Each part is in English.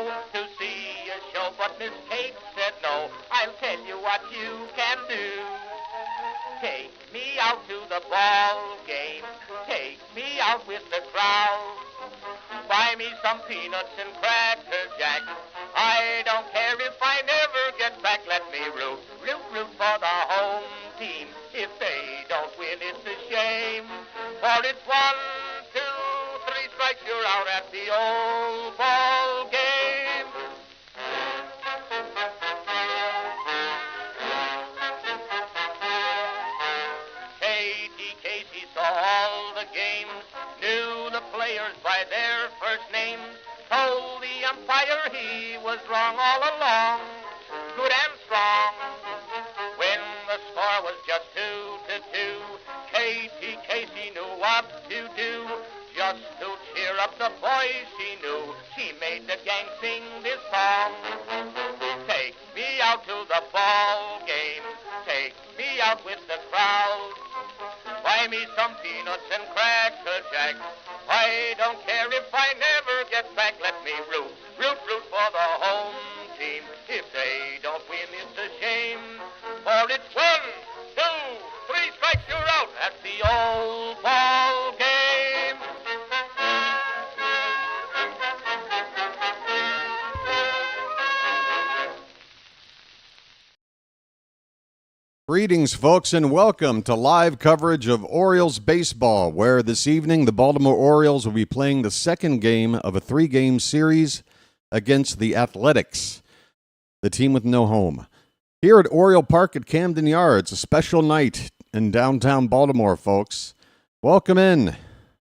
to see a show, but Miss Kate said no. I'll tell you what you can do. Take me out to the ball game. Take me out with the crowd. Buy me some peanuts and cracker jack. I don't care if I never get back. Let me root for the home team. If they don't win, it's a shame. For it's 1, 2, 3 strikes, you're out at the old ball game. Katie Casey saw all the games, knew the players by their first names, told the umpire he was wrong all along, good and strong. When the score was just 2-2, Katie Casey knew what to do. Just to cheer up the boys she knew, she made the gang sing this song. Take me out to the ball game, take me out with the crowd. Buy me some peanuts and cracker jack. I don't care if I never get back. Let me root for the home team. If they don't win, it's a shame. For it's 1, 2, 3 strikes, you're out at the old ball game. Greetings, folks, and welcome to live coverage of Orioles baseball, where this evening the Baltimore Orioles will be playing the second game of a 3-game series against the Athletics, the team with no home. Here at Oriole Park at Camden Yards, a special night in downtown Baltimore, folks. Welcome in.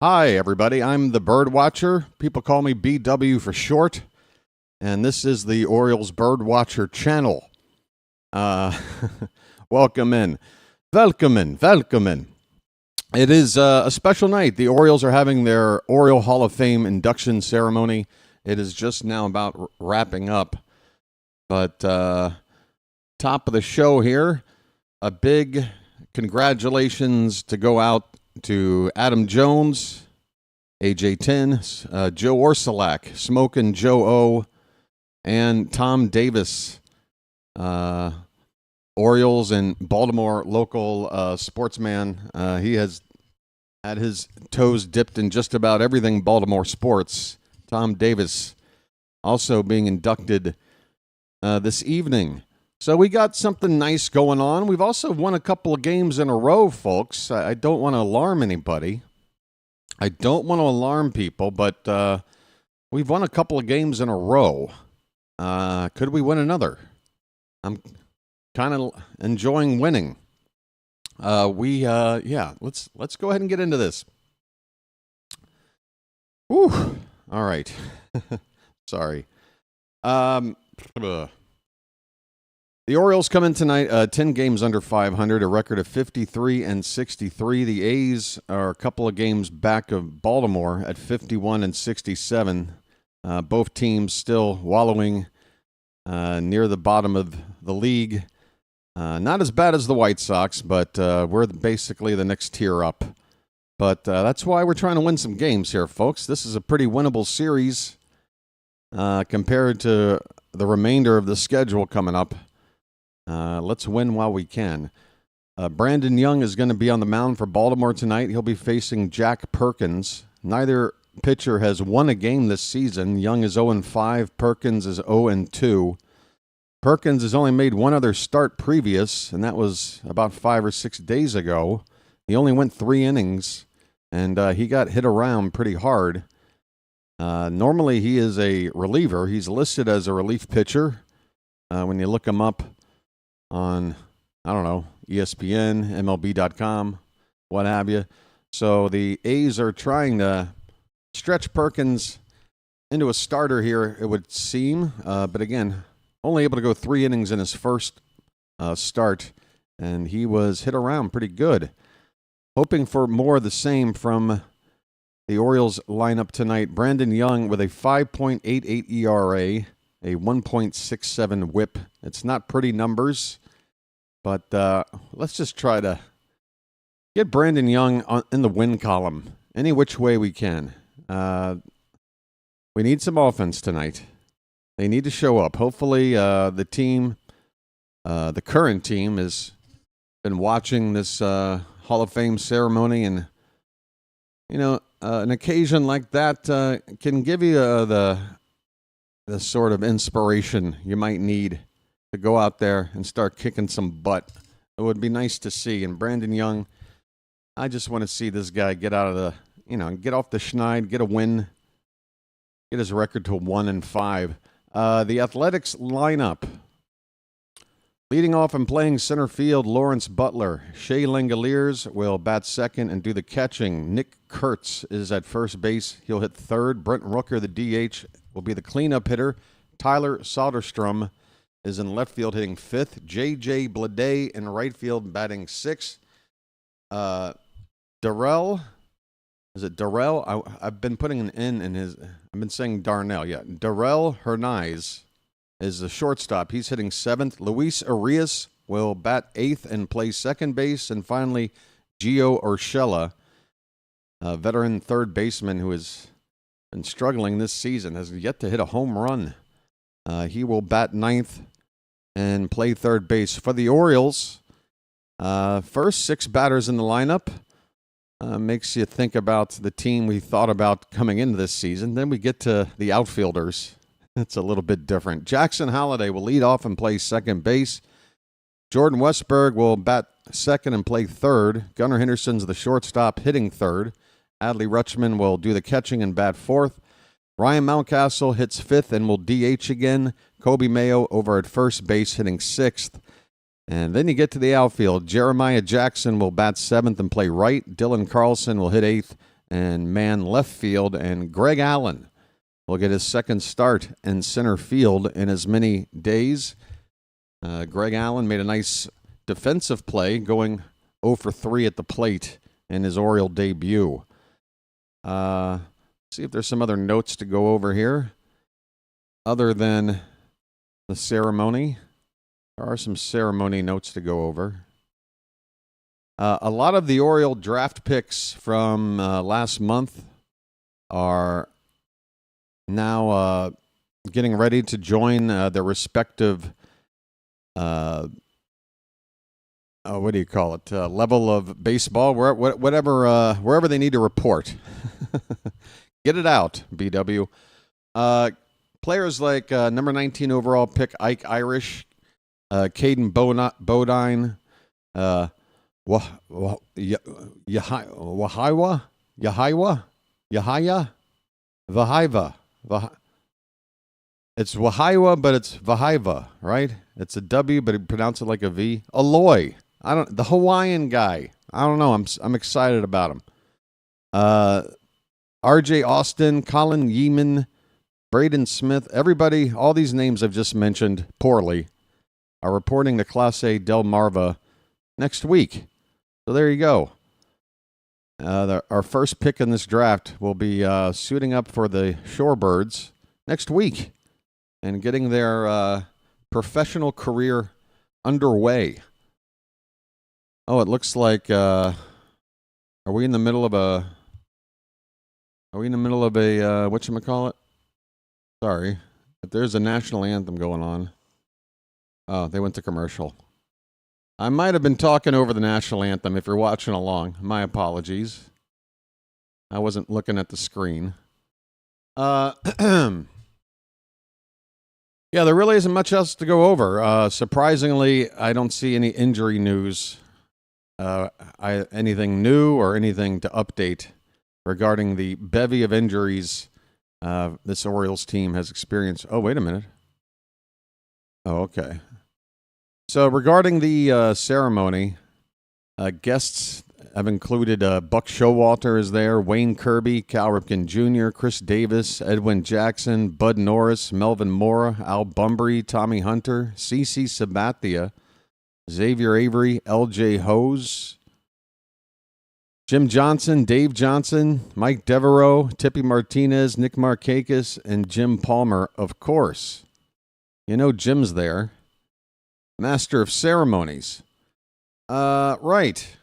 Hi, everybody. I'm the BirdWatcher. People call me BW for short, and this is the Orioles BirdWatcher Channel. Welcome in. Welcome in. It is a special night. The Orioles are having their Oriole Hall of Fame induction ceremony. It is just now about wrapping up. But top of the show here, a big congratulations to go out to Adam Jones, AJ Tin, Joe Orsulak, Smokin' Joe O, and Tom Davis. Orioles and Baltimore local sportsman. He has had his toes dipped in just about everything Baltimore sports. Tom Davis also being inducted this evening. So we got something nice going on. We've also won a couple of games in a row, folks. I don't want to alarm anybody. I don't want to alarm people, but we've won a couple of games in a row. Could we win another? I'm kind of enjoying winning. Let's go ahead and get into this. Whew. All right. Sorry. The Orioles come in tonight 10 games under 500, a record of 53-63. The A's are a couple of games back of Baltimore at 51-67. Both teams still wallowing near the bottom of the league. Not as bad as the White Sox, but we're basically the next tier up. But that's why we're trying to win some games here, folks. This is a pretty winnable series compared to the remainder of the schedule coming up. Let's win while we can. Brandon Young is going to be on the mound for Baltimore tonight. He'll be facing Jack Perkins. Neither pitcher has won a game this season. Young is 0-5. Perkins is 0-2. Perkins has only made one other start previous, and that was about 5 or 6 days ago. He only went 3 innings, and he got hit around pretty hard. Normally, he is a reliever. He's listed as a relief pitcher. When you look him up on, ESPN, MLB.com, what have you. So the A's are trying to stretch Perkins into a starter here, it would seem. But again, only able to go 3 innings in his first start, and he was hit around pretty good. Hoping for more of the same from the Orioles lineup tonight. Brandon Young with a 5.88 ERA, a 1.67 whip. It's not pretty numbers, but let's just try to get Brandon Young in the win column any which way we can. We need some offense tonight. They need to show up. Hopefully, the team, the current team, has been watching this Hall of Fame ceremony, and an occasion like that can give you the sort of inspiration you might need to go out there and start kicking some butt. It would be nice to see. And Brandon Young, I just want to see this guy get out of the, get off the schneid, get a win, get his record to 1-5. The Athletics lineup. Leading off and playing center field, Lawrence Butler. Shea Langoliers will bat second and do the catching. Nick Kurtz is at first base. He'll hit third. Brent Rooker, the DH, will be the cleanup hitter. Tyler Soderstrom is in left field hitting fifth. J.J. Bleday in right field batting sixth. Darrell, is it Darrell? I've been putting an N in his, I've been saying Darnell, yeah. Darrell Hernaiz is the shortstop. He's hitting seventh. Luis Arias will bat eighth and play second base. And finally, Gio Urshela, a veteran third baseman who has been struggling this season, has yet to hit a home run. He will bat ninth and play third base. For the Orioles, first six batters in the lineup makes you think about the team we thought about coming into this season. Then we get to the outfielders. It's a little bit different. Jackson Holliday will lead off and play second base. Jordan Westberg will bat second and play third. Gunnar Henderson's the shortstop, hitting third. Adley Rutschman will do the catching and bat fourth. Ryan Mountcastle hits fifth and will DH again. Kobe Mayo over at first base, hitting sixth. And then you get to the outfield. Jeremiah Jackson will bat seventh and play right. Dylan Carlson will hit eighth and man left field. And Greg Allen will get his second start in center field in as many days. Greg Allen made a nice defensive play, going 0 for 3 at the plate in his Oriole debut. See if there's some other notes to go over here other than the ceremony. There are some ceremony notes to go over. A lot of the Oriole draft picks from last month are now getting ready to join their respective, what do you call it, level of baseball, wherever they need to report. Get it out, BW. Players like number 19 overall pick Ike Irish, Caden Bodine, Vahiva. It's Wahiwa, but it's Vahiva, right? It's a W, but it pronounce it like a V. Aloy. The Hawaiian guy. I don't know. I'm excited about him. R.J. Austin, Colin Yeeman, Braden Smith, everybody, all these names I've just mentioned poorly, are reporting to Clase Del Marva next week. So there you go. Our first pick in this draft will be suiting up for the Shorebirds next week and getting their professional career underway. Oh, it looks like, are we in the middle of a whatchamacallit? Sorry. If there's a national anthem going on. Oh, they went to commercial. I might have been talking over the national anthem if you're watching along. My apologies. I wasn't looking at the screen. Yeah, there really isn't much else to go over. Surprisingly, I don't see any injury news, anything new or anything to update regarding the bevy of injuries this Orioles team has experienced. Oh, wait a minute. Oh, okay. So regarding the ceremony, guests have included Buck Showalter is there, Wayne Kirby, Cal Ripken Jr., Chris Davis, Edwin Jackson, Bud Norris, Melvin Mora, Al Bumbry, Tommy Hunter, CeCe Sabathia, Xavier Avery, L.J. Hose, Jim Johnson, Dave Johnson, Mike Devereaux, Tippy Martinez, Nick Markakis, and Jim Palmer, of course. You know Jim's there. Master of ceremonies. Right.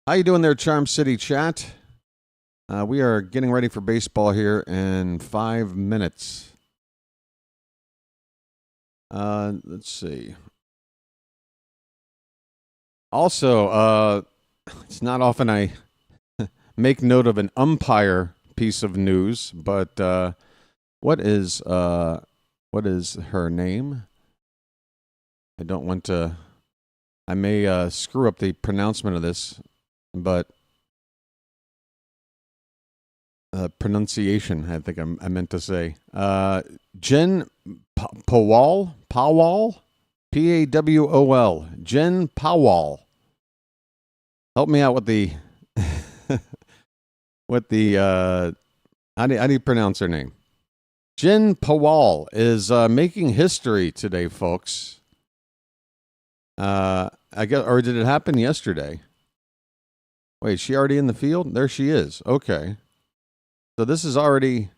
How you doing there, Charm City chat? We are getting ready for baseball here in 5 minutes. Let's see. Also, it's not often I make note of an umpire piece of news, but what is her name? I don't want to. I may screw up the pronouncement of this, but pronunciation. I think I meant to say Jen Powell, Pawol, Jen Powell. Help me out with the how do you pronounce her name? Jen Powell is making history today, folks. I guess, or did it happen yesterday? Wait, is she already in the field? There she is. Okay, so this has already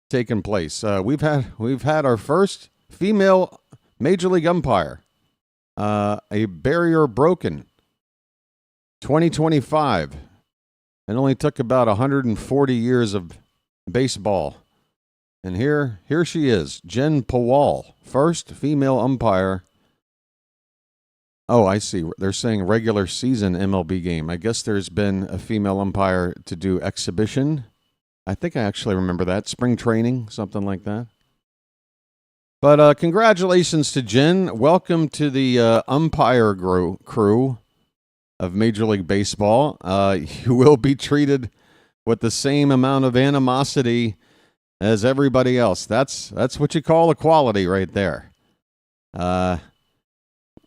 taken place. We've had our first female major league umpire. A barrier broken. 2025. It only took about 140 years of baseball. And here she is, Jen Powell, first female umpire. Oh, I see. They're saying regular season MLB game. I guess there's been a female umpire to do exhibition. I think I actually remember that. Spring training, something like that. But congratulations to Jen. Welcome to the umpire crew of Major League Baseball. You will be treated with the same amount of animosity as everybody else. That's what you call equality right there.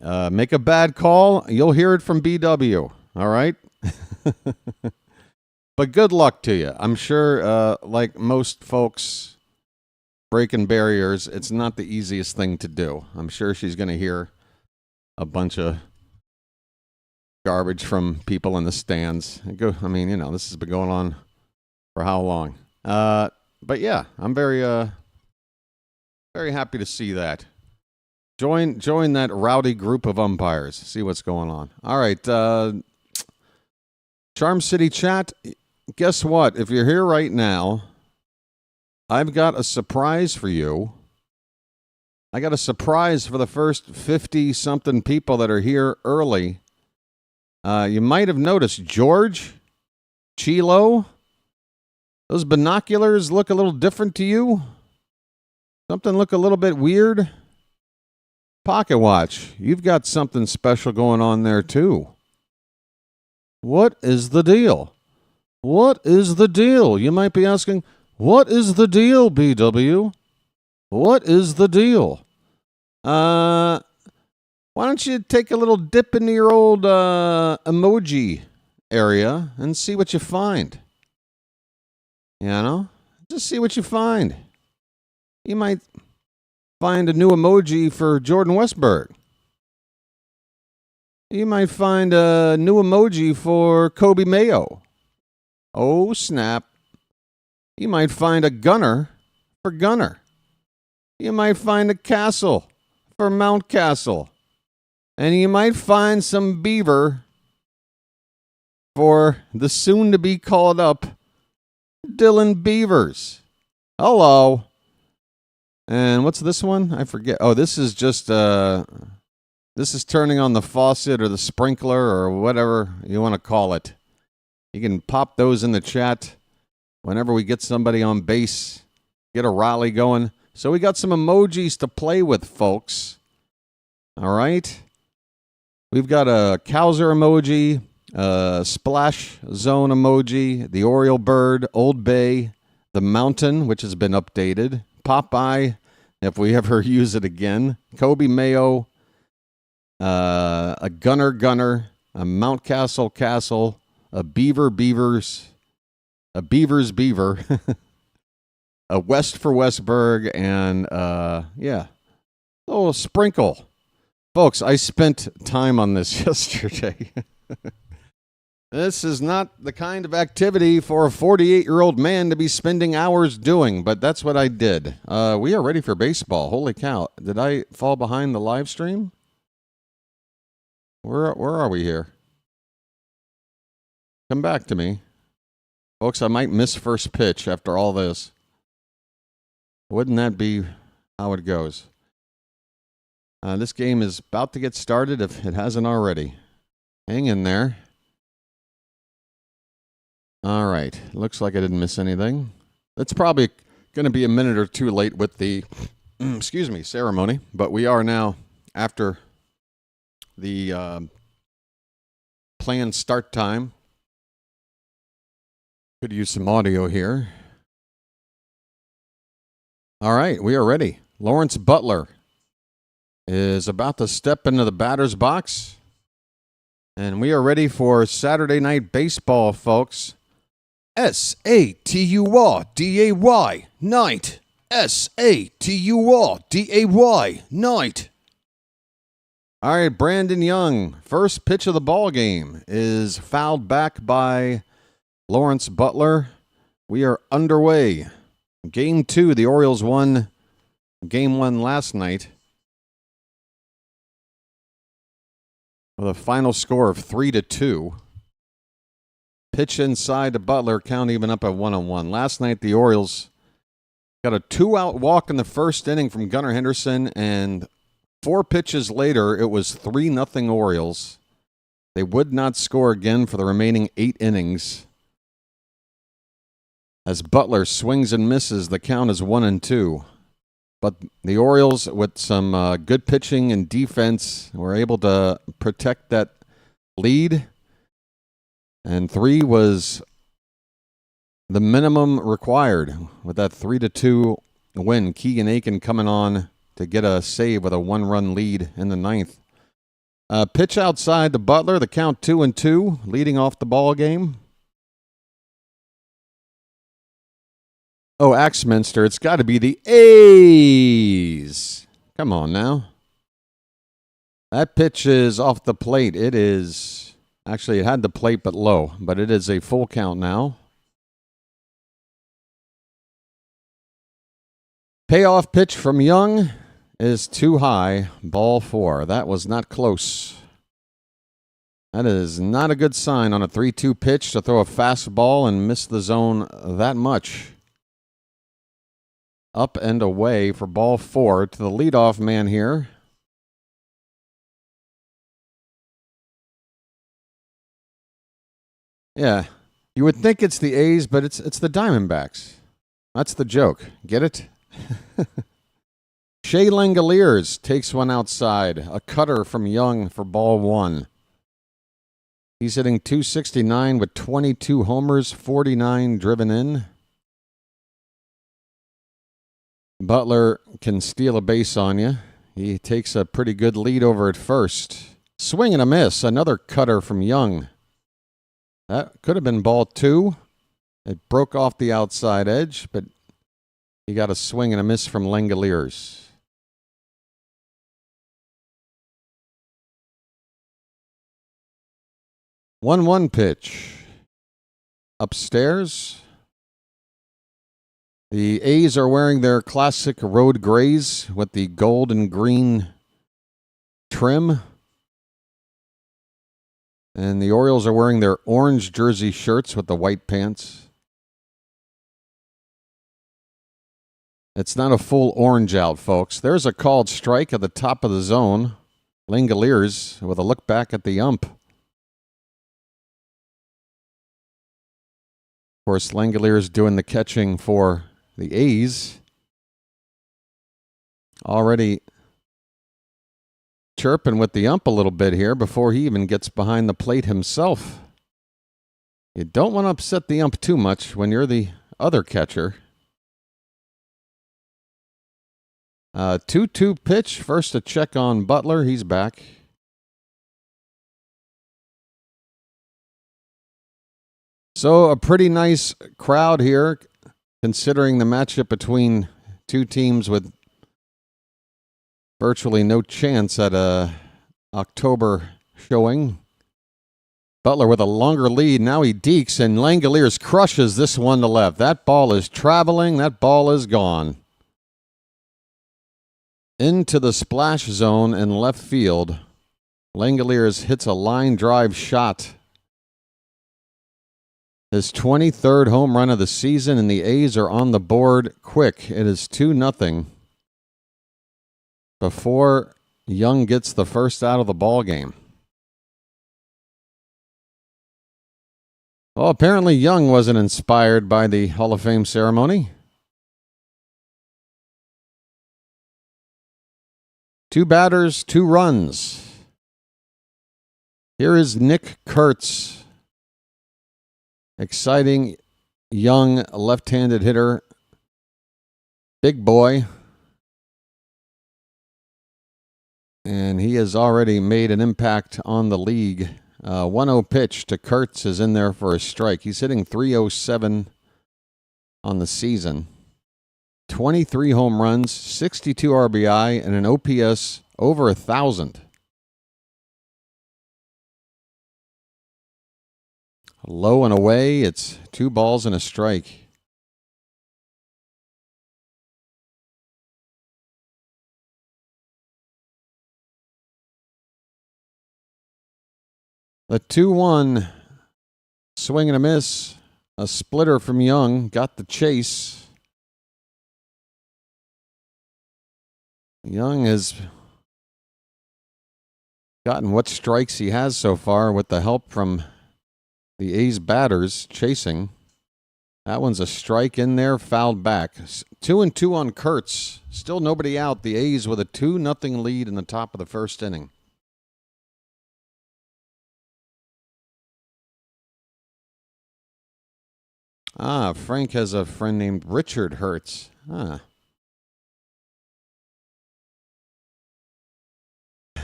Make a bad call, you'll hear it from BW. All right? But good luck to you. I'm sure, like most folks breaking barriers, it's not the easiest thing to do. I'm sure she's going to hear a bunch of garbage from people in the stands. I mean, this has been going on for how long? But yeah, I'm very happy to see that. Join that rowdy group of umpires. See what's going on. All right, Charm City chat. Guess what? If you're here right now, I've got a surprise for you. I got a surprise for the first 50-something people that are here early. You might have noticed George, Chilo. Those binoculars look a little different to you. Something look a little bit weird. Pocket watch, you've got something special going on there too. What is the deal? What is the deal? You might be asking, what is the deal, BW? What is the deal? Why don't you take a little dip into your old emoji area and see what you find? Just see what you find. You might find a new emoji for Jordan Westberg. You might find a new emoji for Kobe Mayo. Oh, snap. You might find a gunner for Gunner. You might find a castle for Mount Castle. And you might find some beaver for the soon-to-be called up Dylan Beavers. Hello. And what's this one? I forget. Oh, this is just, this is turning on the faucet or the sprinkler or whatever you want to call it. You can pop those in the chat whenever we get somebody on base, get a rally going. So we got some emojis to play with, folks. All right. We've got a Cowser emoji, a splash zone emoji, the Oriole bird, Old Bay, the mountain, which has been updated, Popeye, if we ever use it again, Kobe Mayo, a Gunner, a Mount Castle, a Beavers, a Beaver, a West for Westberg, and a sprinkle. Folks, I spent time on this yesterday. This is not the kind of activity for a 48-year-old man to be spending hours doing, but that's what I did. We are ready for baseball. Holy cow. Did I fall behind the live stream? Where are we here? Come back to me. Folks, I might miss first pitch after all this. Wouldn't that be how it goes? This game is about to get started if it hasn't already. Hang in there. All right. Looks like I didn't miss anything. It's probably going to be a minute or two late with the ceremony, but we are now after the planned start time. Could use some audio here. All right, we are ready. Lawrence Butler is about to step into the batter's box. And we are ready for Saturday Night Baseball, folks. Saturday night. Saturday night. All right, Brandon Young, first pitch of the ball game is fouled back by Lawrence Butler. We are underway. Game 2, the Orioles won Game 1 last night with a final score of 3-2. Pitch inside to Butler, count even up at 1-1. Last night, the Orioles got a 2-out walk in the first inning from Gunnar Henderson, and 4 pitches later, it was 3-0 Orioles. They would not score again for the remaining 8 innings. As Butler swings and misses, the count is 1-2. But the Orioles, with some good pitching and defense, were able to protect that lead. And 3 was the minimum required with that 3-2 win. Keegan Aiken coming on to get a save with a 1-run lead in the 9th. Pitch outside to Butler, the count 2-2, leading off the ball game. Oh, Axminster, it's got to be the A's. Come on now. That pitch is off the plate. It is, actually it had the plate but low, but it is a full count now. Payoff pitch from Young is too high, ball 4. That was not close. That is not a good sign on a 3-2 pitch to throw a fastball and miss the zone that much. Up and away for ball 4 to the leadoff man here. Yeah, you would think it's the A's, but it's the Diamondbacks. That's the joke. Get it? Shea Langoliers takes one outside. A cutter from Young for ball 1. He's hitting .269 with 22 homers, 49 driven in. Butler can steal a base on you. He takes a pretty good lead over at first. Swing and a miss. Another cutter from Young. That could have been ball 2. It broke off the outside edge, but he got a swing and a miss from Langoliers. 1-1 pitch. Upstairs. The A's are wearing their classic road grays with the gold and green trim. And the Orioles are wearing their orange jersey shirts with the white pants. It's not a full orange out, folks. There's a called strike at the top of the zone. Langoliers with a look back at the ump. Of course, Langoliers doing the catching for the A's. Already chirping with the ump a little bit here before he even gets behind the plate himself. You don't want to upset the ump too much when you're the other catcher. 2-2 pitch. First a check on Butler. He's back. So a pretty nice crowd here, considering the matchup between two teams with virtually no chance at a October showing. Butler with a longer lead. Now he dekes, and Langoliers crushes this one to left. That ball is traveling. That ball is gone. Into the splash zone in left field. Langoliers hits a line drive shot. His 23rd home run of the season, and the A's are on the board quick. It is 2-0. Before Young gets the first out of the ball game. Well, apparently Young wasn't inspired by the Hall of Fame ceremony. 2 batters, 2 runs. Here is Nick Kurtz. Exciting, young, left-handed hitter. Big boy. And he has already made an impact on the league. 1-0 pitch to Kurtz is in there for a strike. He's hitting .307 on the season. 23 home runs, 62 RBI, and an OPS over 1,000. Low and away, it's 2 balls and a strike. The 2-1 swing and a miss. A splitter from Young got the chase. Young has gotten what strikes he has so far with the help from the A's batters chasing. That one's a strike in there, fouled back. 2-2 on Kurtz. Still nobody out. The A's with a 2-0 lead in the top of the first inning. Frank has a friend named Richard Hertz. The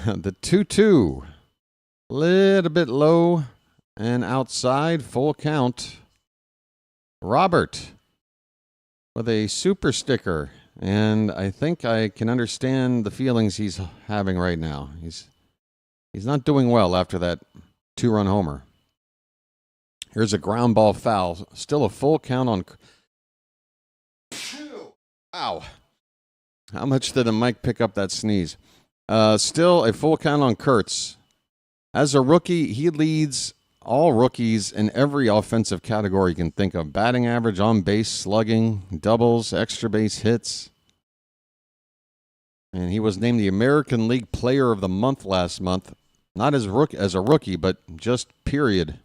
2-2. Little bit low and outside. Full count. Robert with a super sticker. And I think I can understand the feelings he's having right now. He's not doing well after that 2-run homer. Here's a ground ball foul. Still a full count on. Wow. How much did the mic pick up that sneeze? Still a full count on Kurtz. As a rookie, he leads all rookies in every offensive category you can think of. Batting average, on base, slugging, doubles, extra base hits. And he was named the American League Player of the Month last month. Not as a rookie, but just period.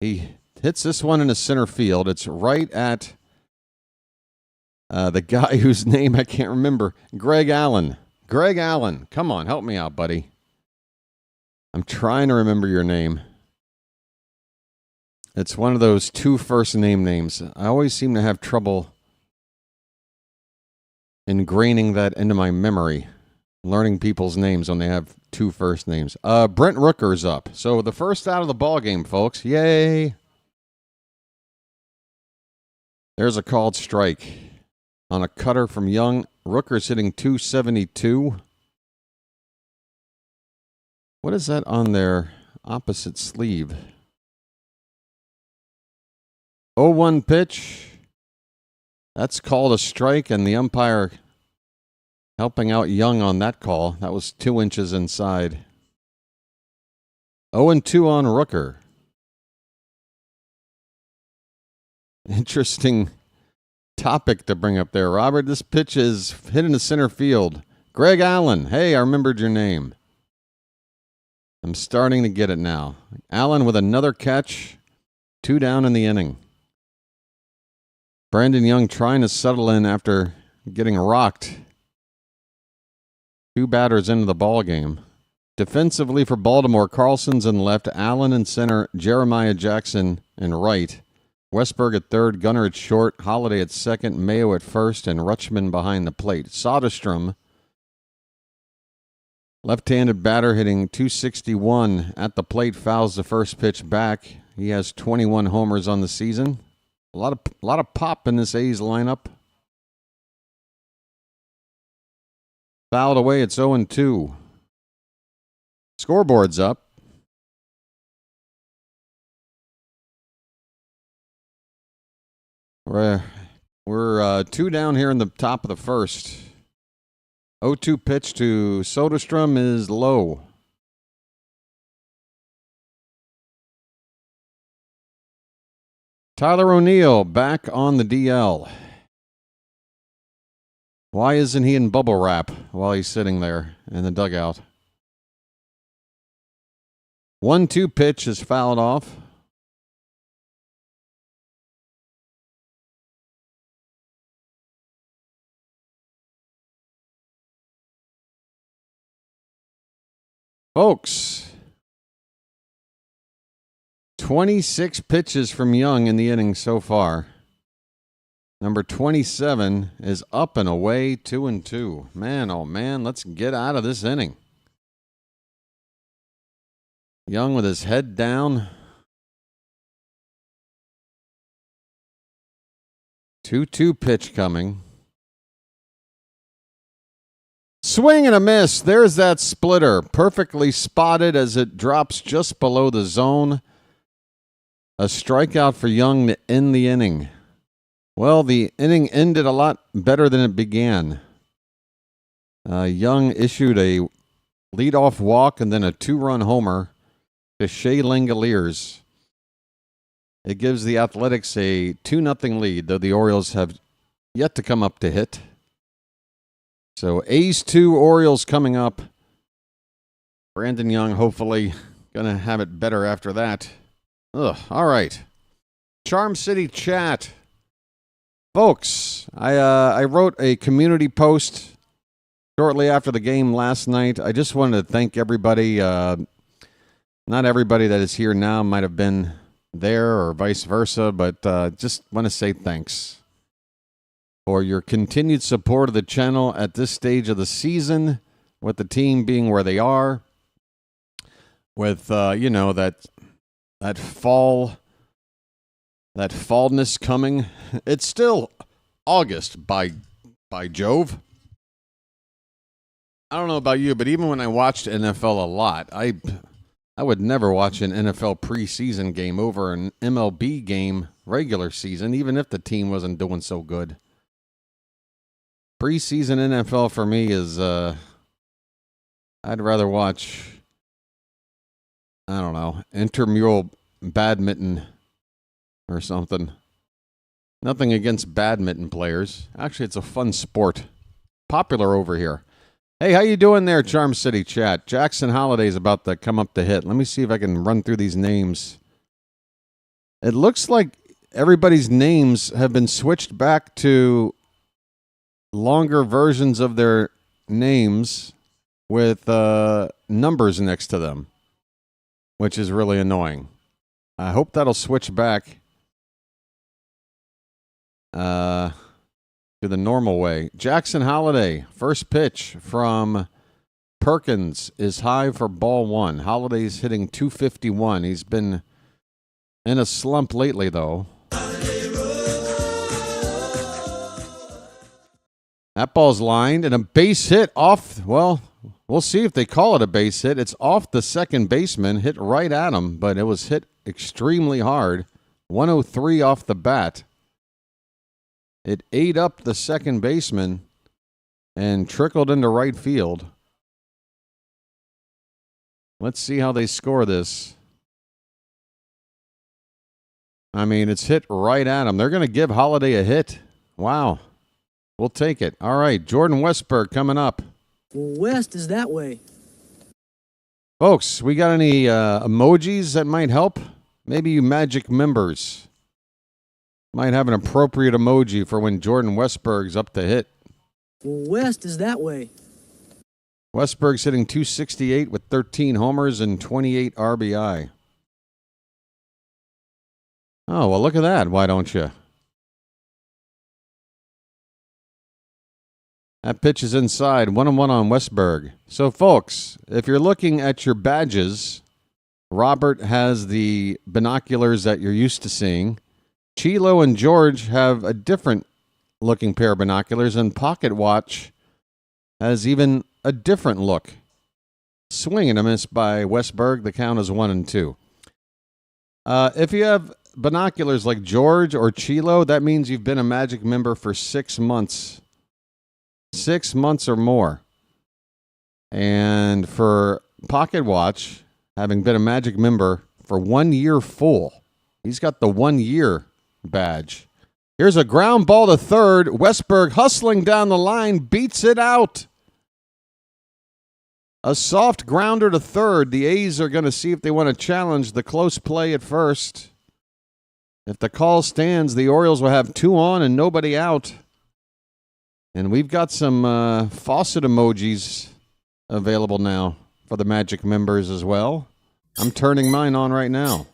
He hits this one into center field. It's right at the guy whose name I can't remember. Greg Allen. Greg Allen. Come on, help me out, buddy. I'm trying to remember your name. It's one of those 2 first name names. I always seem to have trouble ingraining that into my memory. Learning people's names when they have 2 first names. Brent Rooker's up. So the first out of the ball game, folks. Yay. There's a called strike on a cutter from Young. Rooker's hitting .272. What is that on their opposite sleeve? 0-1 pitch. That's called a strike, and the umpire helping out Young on that call. That was 2 inches inside. 0-2 on Rooker. Interesting topic to bring up there, Robert. This pitch is hit into center field. Greg Allen. Hey, I remembered your name. I'm starting to get it now. Allen with another catch. 2 down in the inning. Brandon Young trying to settle in after getting rocked. 2 batters into the ball game. Defensively for Baltimore, Carlson's in left, Allen in center, Jeremiah Jackson in right. Westberg at third, Gunnar at short, Holiday at second, Mayo at first, and Rutschman behind the plate. Soderstrom, left-handed batter, hitting .261 at the plate, fouls the first pitch back. He has 21 homers on the season. A lot of pop in this A's lineup. Fouled away, it's 0-2. Scoreboard's up. We're 2 down here in the top of the first. 0-2 pitch to Soderstrom is low. Tyler O'Neill back on the DL. Why isn't he in bubble wrap while he's sitting there in the dugout? 1-2 pitch is fouled off. Folks, 26 pitches from Young in the inning so far. Number 27 is up and away, 2-2. Man, oh man, let's get out of this inning. Young with his head down. 2-2 pitch coming. Swing and a miss. There's that splitter. Perfectly spotted as it drops just below the zone. A strikeout for Young to end the inning. Well, the inning ended a lot better than it began. Young issued a leadoff walk and then a 2-run homer to Shea Langoliers. It gives the Athletics a 2-0 lead, though the Orioles have yet to come up to hit. So A's 2, Orioles coming up. Brandon Young hopefully going to have it better after that. All right. Charm City chat. Folks, I wrote a community post shortly after the game last night. I just wanted to thank everybody. Not everybody that is here now might have been there or vice versa, but just want to say thanks for your continued support of the channel at this stage of the season, with the team being where they are, with that fallness coming. It's still August by Jove. I don't know about you, but even when I watched NFL a lot, I would never watch an NFL preseason game over an MLB game regular season, even if the team wasn't doing so good. Preseason NFL for me is, I'd rather watch, I don't know, intramural badminton or something. Nothing against badminton players. Actually, it's a fun sport. Popular over here. Hey, how you doing there, Charm City chat? Jackson Holiday's about to come up to hit. Let me see if I can run through these names. It looks like everybody's names have been switched back to longer versions of their names with numbers next to them, which is really annoying. I hope that'll switch back to the normal way. Jackson Holiday, first pitch from Perkins is high for ball 1. Holiday's hitting .251. He's been in a slump lately, though. That ball's lined and a base hit off. Well, we'll see if they call it a base hit. It's off the second baseman, hit right at him, but it was hit extremely hard. 103 off the bat. It ate up the second baseman and trickled into right field. Let's see how they score this. I mean, it's hit right at him. They're going to give Holiday a hit. Wow. We'll take it. All right, Jordan Westberg coming up. West is that way. Folks, we got any emojis that might help? Maybe you Magic members might have an appropriate emoji for when Jordan Westberg's up to hit. West is that way. Westberg's hitting .268 with 13 homers and 28 RBI. Oh, well, look at that. Why don't you? That pitch is inside. 1-1 on Westberg. So, folks, if you're looking at your badges, Robert has the binoculars that you're used to seeing. Chilo and George have a different looking pair of binoculars, and Pocket Watch has even a different look. Swing and a miss by Westberg. The count is 1-2. If you have binoculars like George or Chilo, that means you've been a Magic member for 6 months. 6 months or more. And for Pocket Watch, having been a Magic member for 1 year full, he's got the 1 year badge. Here's a ground ball to third. Westberg hustling down the line, beats it out. A soft grounder to third. The A's are going to see if they want to challenge the close play at first. If the call stands, the Orioles will have 2 on and nobody out. And we've got some faucet emojis available now for the Magic members as well. I'm turning mine on right now.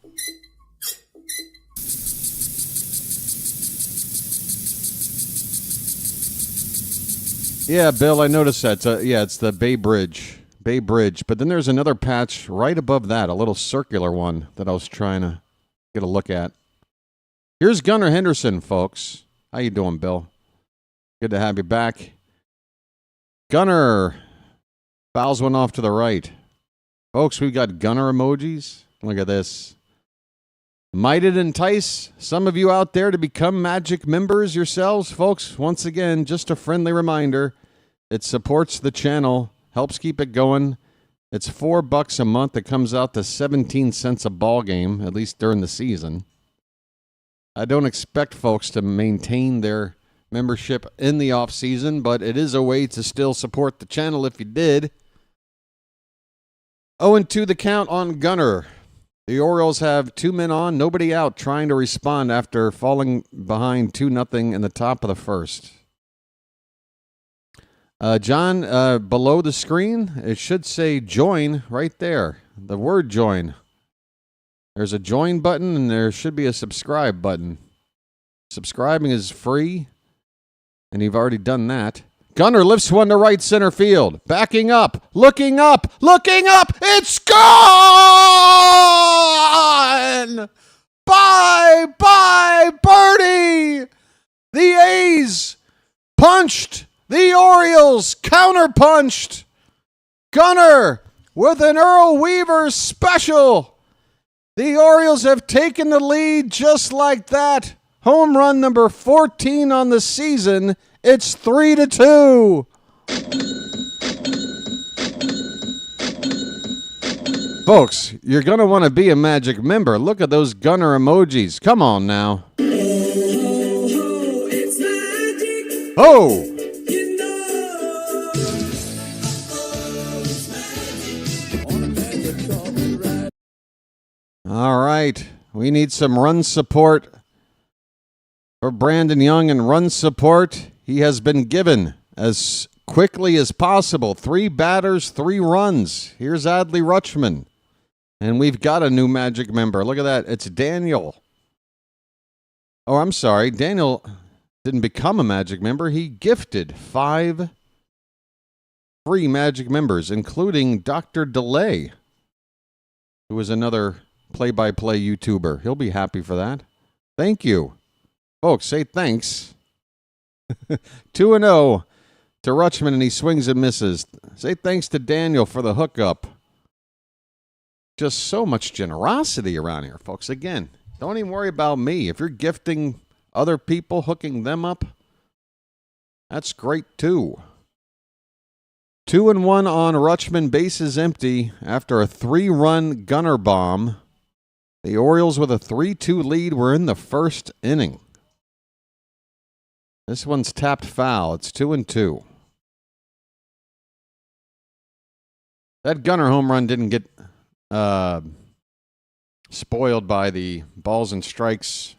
Yeah, Bill, I noticed that. It's the Bay Bridge. But then there's another patch right above that, a little circular one that I was trying to get a look at. Here's Gunnar Henderson, folks. How you doing, Bill? Good to have you back. Gunnar fouls one off to the right. Folks, we've got Gunnar emojis. Look at this. Might it entice some of you out there to become Magic members yourselves? Folks, once again, just a friendly reminder. It supports the channel, helps keep it going. It's $4 a month. It comes out to 17 cents a ball game, at least during the season. I don't expect folks to maintain their membership in the off season, but it is a way to still support the channel if you did. 0-2 the count on Gunnar. The Orioles have 2 men on, nobody out, trying to respond after falling behind 2-0 in the top of the first. John, below the screen, it should say join right there. The word join. There's a join button and there should be a subscribe button. Subscribing is free, and you've already done that. Gunnar lifts one to right center field. Backing up, looking up. It's gone! Bye, birdie! The A's punched. The Orioles counterpunched. Gunnar with an Earl Weaver special. The Orioles have taken the lead just like that. Home run number 14 on the season. It's 3-2. Folks, you're going to want to be a Magic member. Look at those Gunnar emojis. Come on now. Oh! All right. We need some run support for Brandon Young, and run support he has been given as quickly as possible. 3 batters, 3 runs. Here's Adley Rutschman. And we've got a new Magic member. Look at that. It's Daniel. Oh, I'm sorry. Daniel didn't become a Magic member. He gifted 5 free Magic members, including Dr. Delay, who is another play-by-play YouTuber. He'll be happy for that. Thank you. Folks, say thanks. 2-0 to Rutschman, and he swings and misses. Say thanks to Daniel for the hookup. Just so much generosity around here, folks. Again, don't even worry about me. If you're gifting other people, hooking them up, that's great too. 2-1 on Rutschman, bases empty after a 3-run Gunnar bomb. The Orioles with a 3-2 lead. We're in the first inning. This one's tapped foul. It's 2-2. That Gunnar home run didn't get spoiled by the balls and strikes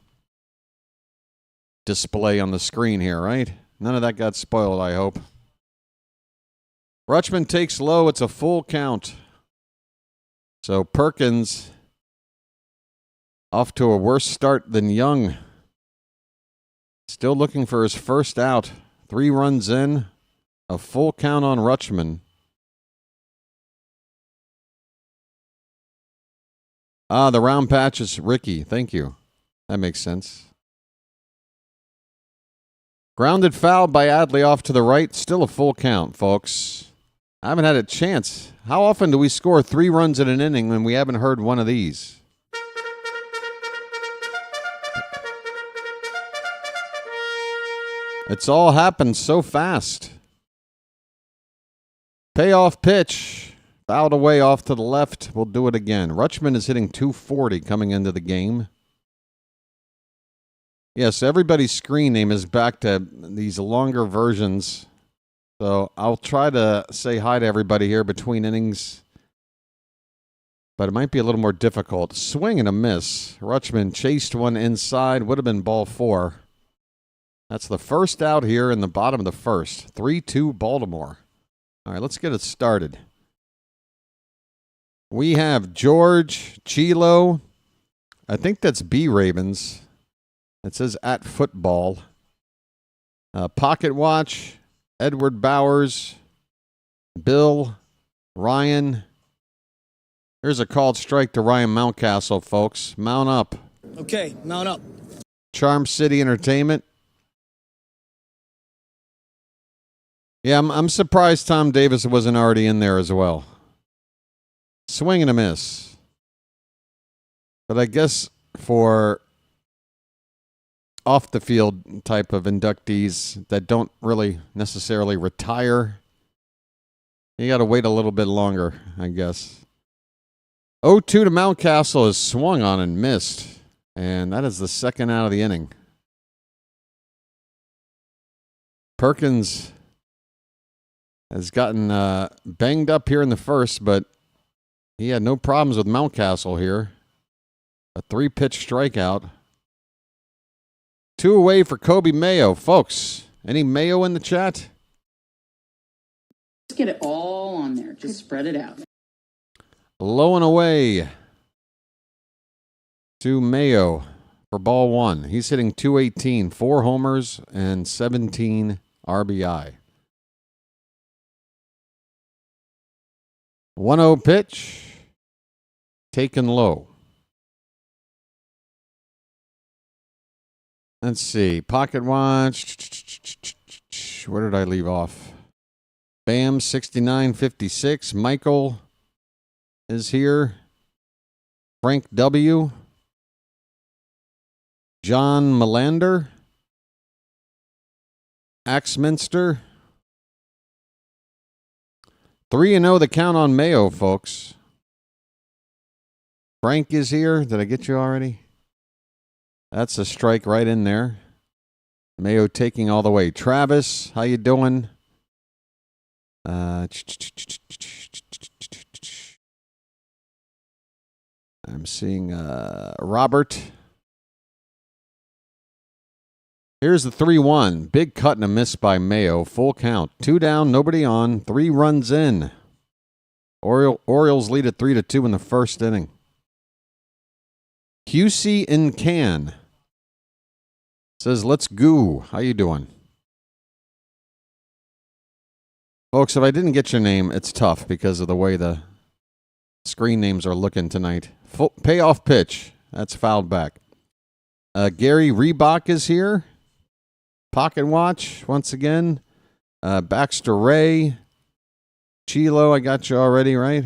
display on the screen here, right? None of that got spoiled, I hope. Rutschman takes low. It's a full count. So Perkins off to a worse start than Young. Still looking for his first out. 3 runs in. A full count on Rutschman. The round patch is Ricky. Thank you. That makes sense. Grounded foul by Adley off to the right. Still a full count, folks. I haven't had a chance. How often do we score 3 runs in an inning when we haven't heard one of these? It's all happened so fast. Payoff pitch. Fouled away off to the left. We'll do it again. Rutschman is hitting .240 coming into the game. Yes, everybody's screen name is back to these longer versions. So I'll try to say hi to everybody here between innings. But it might be a little more difficult. Swing and a miss. Rutschman chased one inside. Would have been ball 4. That's the first out here in the bottom of the first. 3-2 Baltimore. All right, let's get it started. We have George, Chilo. I think that's B Ravens. It says at football. Pocket Watch, Edward Bowers, Bill, Ryan. Here's a called strike to Ryan Mountcastle, folks. Mount up. Okay, mount up. Charm City Entertainment. Yeah, I'm surprised Tom Davis wasn't already in there as well. Swing and a miss. But I guess for off the field type of inductees that don't really necessarily retire, you got to wait a little bit longer, I guess. 0-2 to Mountcastle is swung on and missed. And that is the second out of the inning. Perkins has gotten banged up here in the first, but he had no problems with Mountcastle here. A 3-pitch strikeout. 2 away for Kobe Mayo. Folks, any Mayo in the chat? Just get it all on there. Just spread it out. Low and away to Mayo for ball 1. He's hitting .218, 4 homers and 17 RBI. 1-0 pitch. Taken low. Let's see. Pocket watch. Where did I leave off? Bam, 69-56. Michael is here. Frank W. John Melander. Axminster. 3-0 the count on Mayo, folks. Frank is here. Did I get you already? That's a strike right in there. Mayo taking all the way. Travis, how you doing? I'm seeing Robert. Here's the 3-1. Big cut and a miss by Mayo. Full count. 2 down, nobody on. 3 runs in. Orioles lead at 3-2 in the first inning. QC in Can says, let's go. How you doing? Folks, if I didn't get your name, it's tough because of the way the screen names are looking tonight. Payoff pitch. That's fouled back. Gary Reebok is here. Pocket watch once again. Baxter Ray. Chilo, I got you already, right?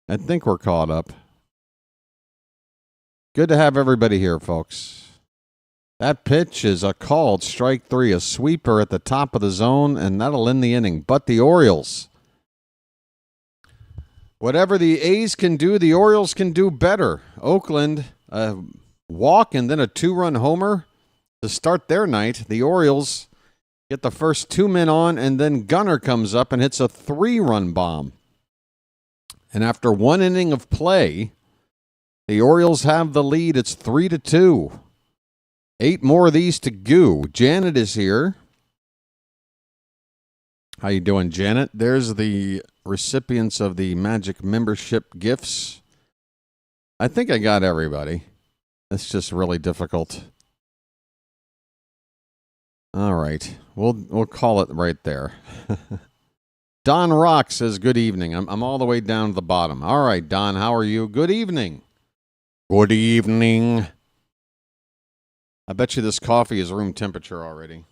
I think we're caught up. Good to have everybody here, folks. That pitch is a called strike 3, a sweeper at the top of the zone, and that'll end the inning. But the Orioles, whatever the A's can do, the Orioles can do better. Oakland, a walk and then a 2-run homer to start their night. The Orioles get the first 2 men on, and then Gunnar comes up and hits a 3-run bomb. And after 1 inning of play, the Orioles have the lead. It's 3-2. 8 more of these to go. Janet is here. How you doing, Janet? There's the recipients of the Magic membership gifts. I think I got everybody. It's just really difficult. All right. We'll call it right there. Don Rock says, good evening. I'm all the way down to the bottom. All right, Don, how are you? Good evening. Good evening. I bet you this coffee is room temperature already.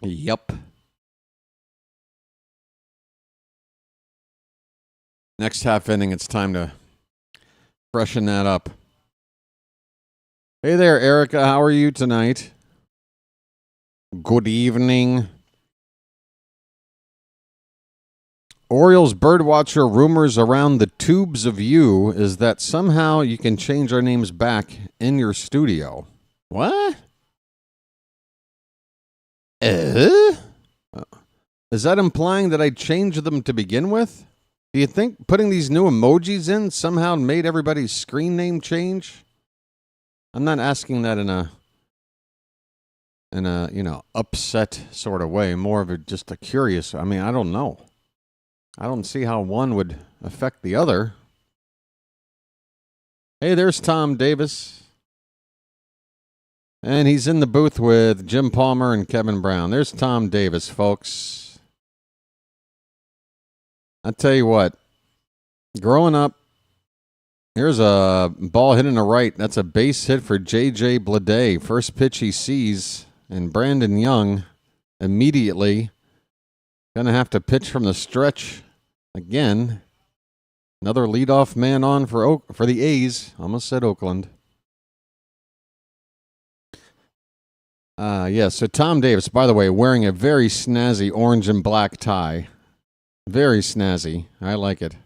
Yep. Next half inning, it's time to freshen that up. Hey there, Erica. How are you tonight? Good evening. Orioles BirdWatcher rumors around the tubes of you is that somehow you can change our names back in your studio. What? Is that implying that I changed them to begin with? Do you think putting these new emojis in somehow made everybody's screen name change? I'm not asking that in a upset sort of way, more of just a curious. I mean, I don't know. I don't see how one would affect the other. Hey, there's Tom Davis. And he's in the booth with Jim Palmer and Kevin Brown. There's Tom Davis, folks. I tell you what, growing up, here's a ball hit in the right. That's a base hit for J.J. Bleday. First pitch he sees, and Brandon Young immediately going to have to pitch from the stretch again. Another leadoff man on for the A's. Almost said Oakland. So Tom Davis, by the way, wearing a very snazzy orange and black tie. Very snazzy. I like it.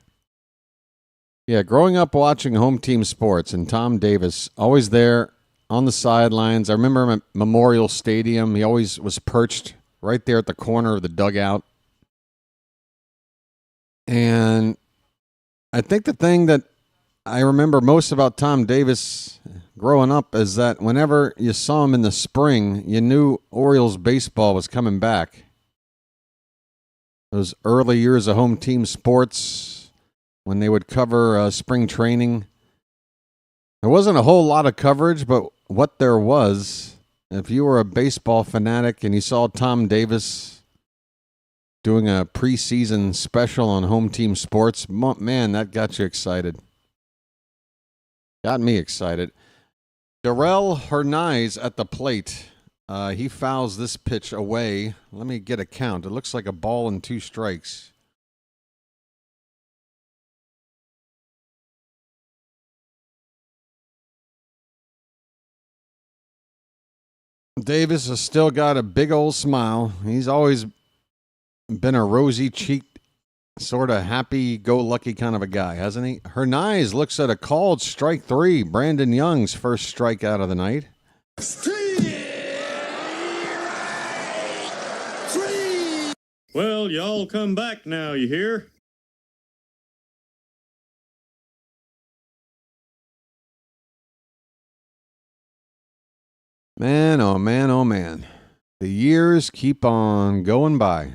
Yeah, growing up watching home team sports, and Tom Davis, always there on the sidelines. I remember him at Memorial Stadium. He always was perched right there at the corner of the dugout. And I think the thing that I remember most about Tom Davis growing up is that whenever you saw him in the spring, you knew Orioles baseball was coming back. Those early years of home team sports, when they would cover spring training, there wasn't a whole lot of coverage, but what there was, if you were a baseball fanatic and you saw Tom Davis doing a preseason special on home team sports, man, that got you excited. Got me excited. Darrell Hernaiz at the plate. He fouls this pitch away. Let me get a count. It looks like a ball and 2 strikes. Davis has still got a big old smile. He's always been a rosy-cheeked, sort of happy-go-lucky kind of a guy, hasn't he? Hernaiz looks at a called strike 3. Brandon Young's first strikeout of the night. Well, y'all come back now, you hear? Man, oh man, oh man. The years keep on going by.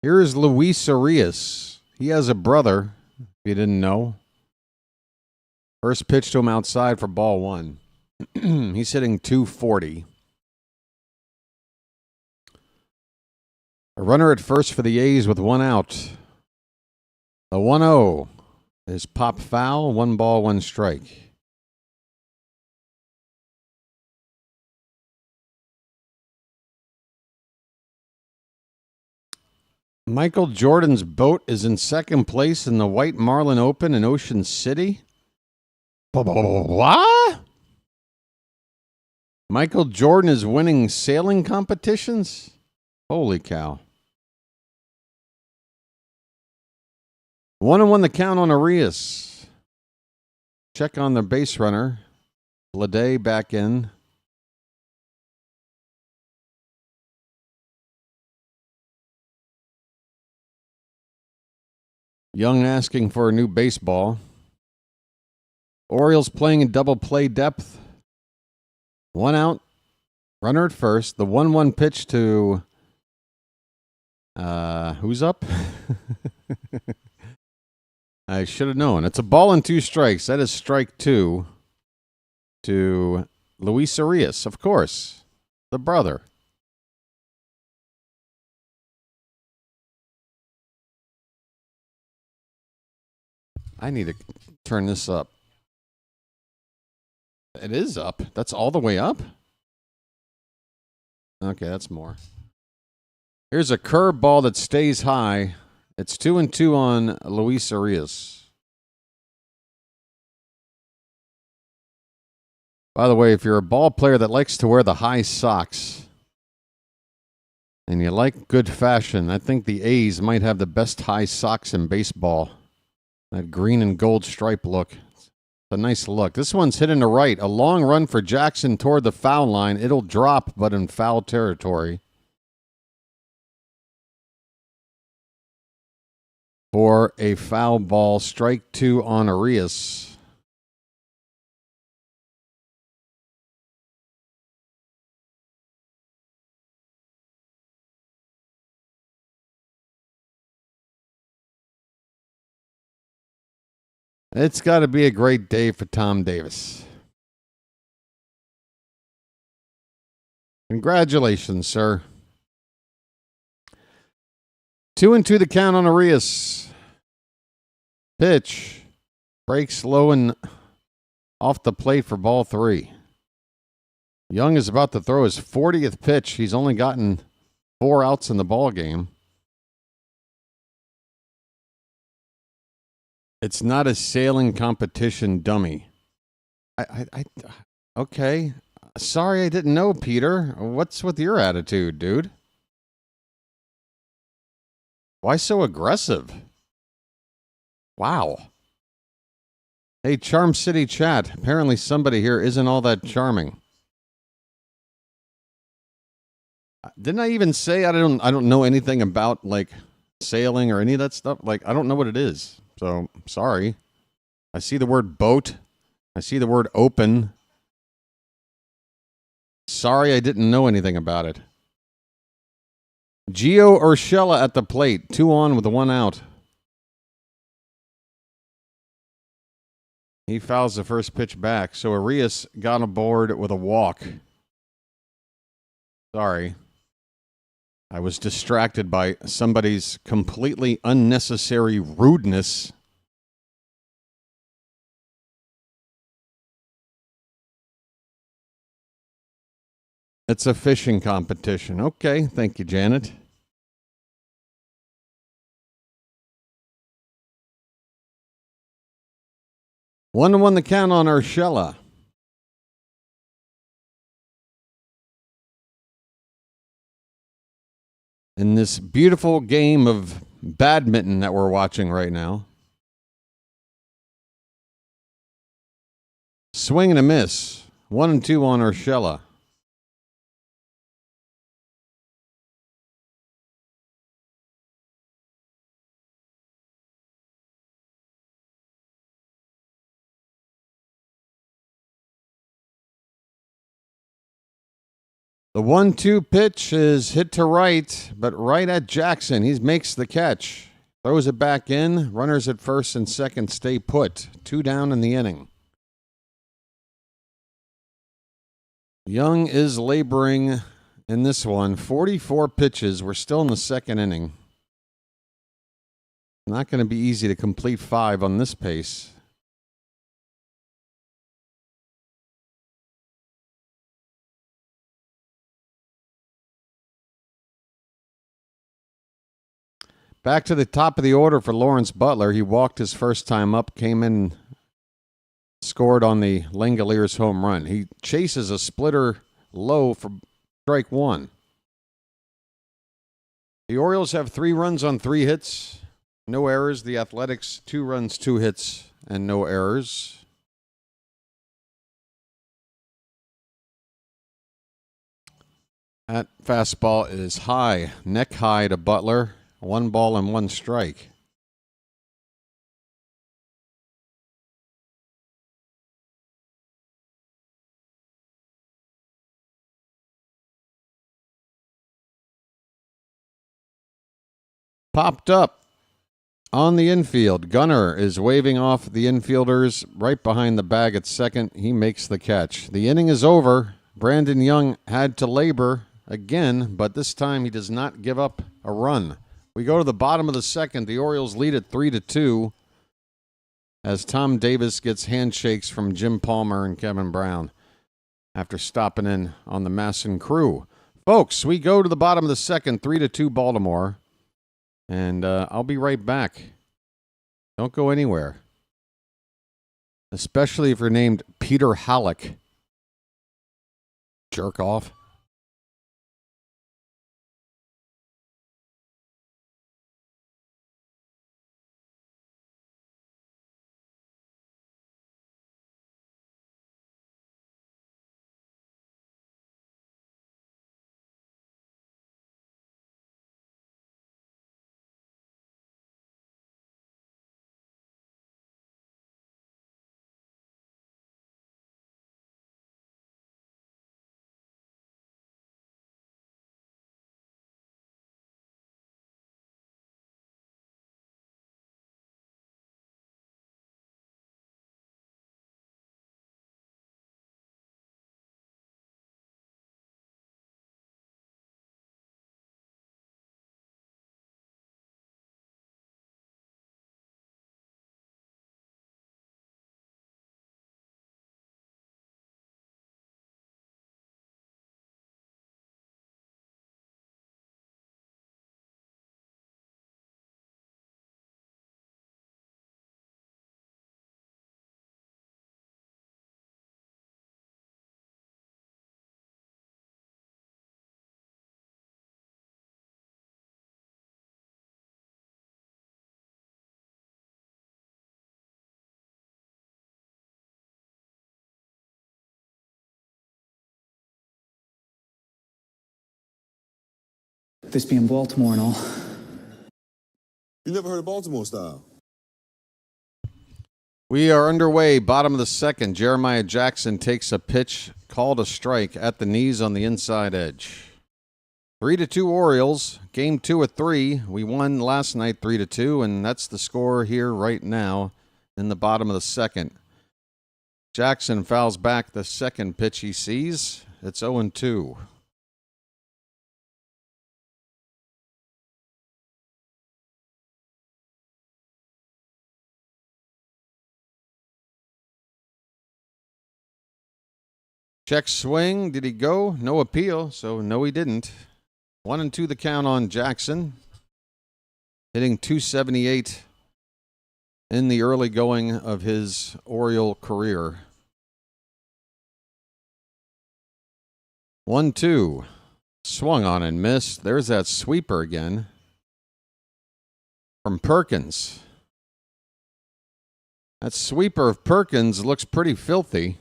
Here is Luis Arias. He has a brother, if you didn't know. First pitch to him outside for ball 1. He's hitting .240. A runner at first for the A's with 1 out. The 1-0 is pop foul, 1 ball, 1 strike. Michael Jordan's boat is in second place in the White Marlin Open in Ocean City. What? Michael Jordan is winning sailing competitions? Holy cow. 1-1 the count on Arias. Check on the base runner. Bleday back in. Young asking for a new baseball. Orioles playing in double play depth. 1 out. Runner at first. The 1-1 pitch to... who's up? I should have known. It's a ball and 2 strikes. That is strike 2 to Luis Arias, of course. The brother. I need to turn this up. It is up. That's all the way up? Okay, that's more. Here's a curveball that stays high. It's 2-2 on Luis Arias. By the way, if you're a ball player that likes to wear the high socks, And you like good fashion. I think the A's might have the best high socks in baseball. That green and gold stripe look. It's a nice look. This one's hit into right. A long run for Jackson toward the foul line. It'll drop, but in foul territory. For a foul ball. Strike 2 on Arias. It's got to be a great day for Tom Davis. Congratulations, sir. 2-2 the count on Arias. Pitch. Breaks low and off the plate for ball 3. Young is about to throw his 40th pitch. He's only gotten 4 outs in the ball game. It's not a sailing competition, dummy. Okay. Sorry I didn't know, Peter. What's with your attitude, dude? Why so aggressive? Wow. Hey, Charm City chat. Apparently somebody here isn't all that charming. Didn't I even say I don't know anything about like sailing or any of that stuff? Like I don't know what it is. So, sorry. I see the word boat. I see the word open. Sorry I didn't know anything about it. Gio Urshela at the plate. 2 on with 1 out. He fouls the first pitch back. So Arias got aboard with a walk. Sorry. I was distracted by somebody's completely unnecessary rudeness. It's a fishing competition. Okay, thank you, Janet. One to one the count on Urshela. In this beautiful game of badminton that we're watching right now. Swing and a miss. 1-2 on Urshela. The 1-2 pitch is hit to right, but right at Jackson. He makes the catch. Throws it back in. Runners at first and second stay put. 2 down in the inning. Young is laboring in this one. 44 pitches. We're still in the second inning. Not going to be easy to complete 5 on this pace. Back to the top of the order for Lawrence Butler. He walked his first time up, came in, scored on the Langoliers home run. He chases a splitter low for strike 1. The Orioles have 3 runs on 3 hits, no errors. The Athletics 2 runs, 2 hits, and no errors. That fastball is high, neck high to Butler. 1 ball and 1 strike. Popped up on the infield. Gunnar is waving off the infielders right behind the bag at second. He makes the catch. The inning is over. Brandon Young had to labor again, but this time he does not give up a run. We go to the bottom of the second. The Orioles lead at 3-2 as Tom Davis gets handshakes from Jim Palmer and Kevin Brown after stopping in on the Masson crew. Folks, we go to the bottom of the second, 3-2 Baltimore, and I'll be right back. Don't go anywhere, especially if you're named Peter Halleck. Jerk off. This being Baltimore and all. You never heard of Baltimore style? We are underway, bottom of the second. Jeremiah Jackson takes a pitch, called a strike at the knees on the inside edge. 3-2 Orioles, game 2 of 3. We won last night 3-2, and that's the score here right now in the bottom of the second. Jackson fouls back the second pitch he sees. It's 0-2. Check swing. Did he go? No appeal, so no, he didn't. 1-2 the count on Jackson. Hitting .278 in the early going of his Oriole career. 1-2. Swung on and missed. There's that sweeper again from Perkins. That sweeper of Perkins looks pretty filthy.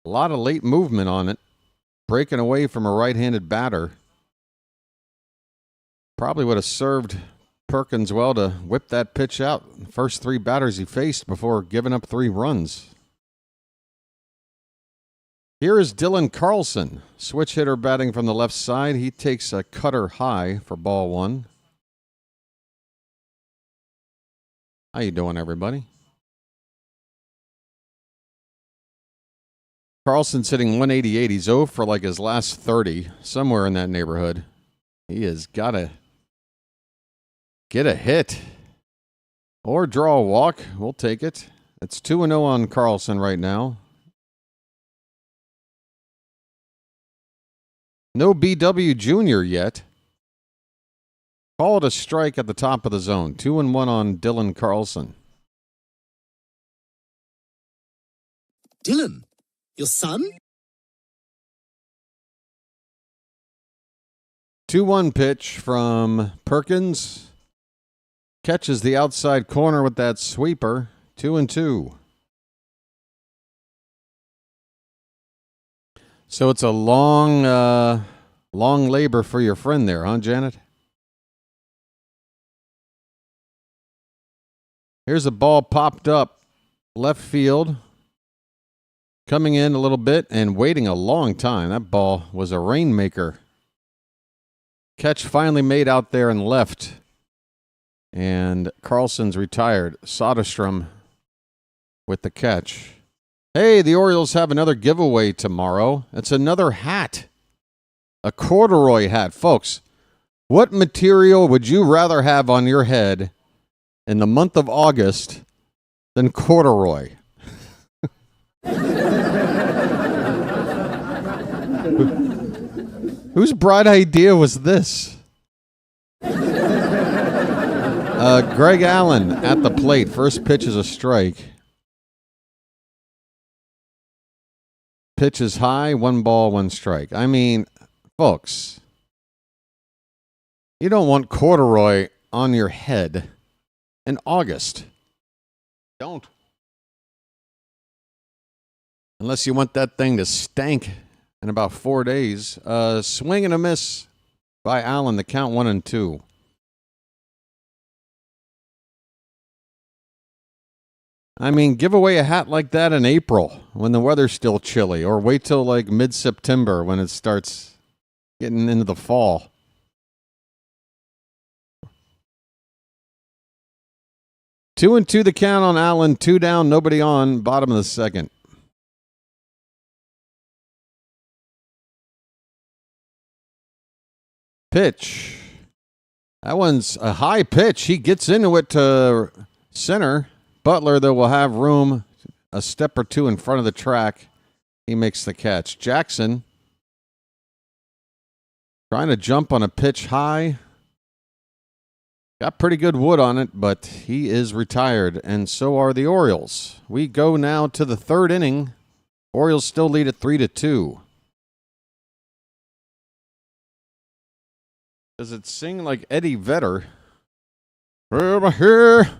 A lot of late movement on it. Breaking away from a right-handed batter. Probably would have served Perkins well to whip that pitch out. First 3 batters he faced before giving up 3 runs. Here is Dylan Carlson, switch hitter batting from the left side. He takes a cutter high for ball 1. How you doing, everybody? Carlson's hitting 188. He's 0 for like his last 30, somewhere in that neighborhood. He has got to get a hit or draw a walk. We'll take it. It's 2-0 on Carlson right now. No BW Jr. yet. Called a strike at the top of the zone. 2-1 on Dylan Carlson. Dylan, your son? 2-1 pitch from Perkins. Catches the outside corner with that sweeper. 2-2. So it's a long labor for your friend there, huh, Janet? Here's a ball popped up left field. Coming in a little bit and waiting a long time. That ball was a rainmaker. Catch finally made out there and left. And Carlson's retired. Soderstrom with the catch. Hey, the Orioles have another giveaway tomorrow. It's another hat. A corduroy hat. Folks, what material would you rather have on your head in the month of August than corduroy? Whose bright idea was this? Greg Allen at the plate. First pitch is a strike. Pitch is high, 1 ball, 1 strike. I mean, folks, you don't want corduroy on your head in August. Don't. Unless you want that thing to stank in about 4 days. Swing and a miss by Allen. The count 1-2. I mean, give away a hat like that in April when the weather's still chilly, or wait till like mid-September when it starts getting into the fall. Two and two the count on Allen. 2 down, nobody on. Bottom of the second. Pitch. That one's a high pitch. He gets into it to center. Butler, though, will have room a step or two in front of the track. He makes the catch. Jackson trying to jump on a pitch high. Got pretty good wood on it, but he is retired, and so are the Orioles. We go now to the 3rd inning. Orioles still lead at 3-2. Does it sing like Eddie Vedder? Over here,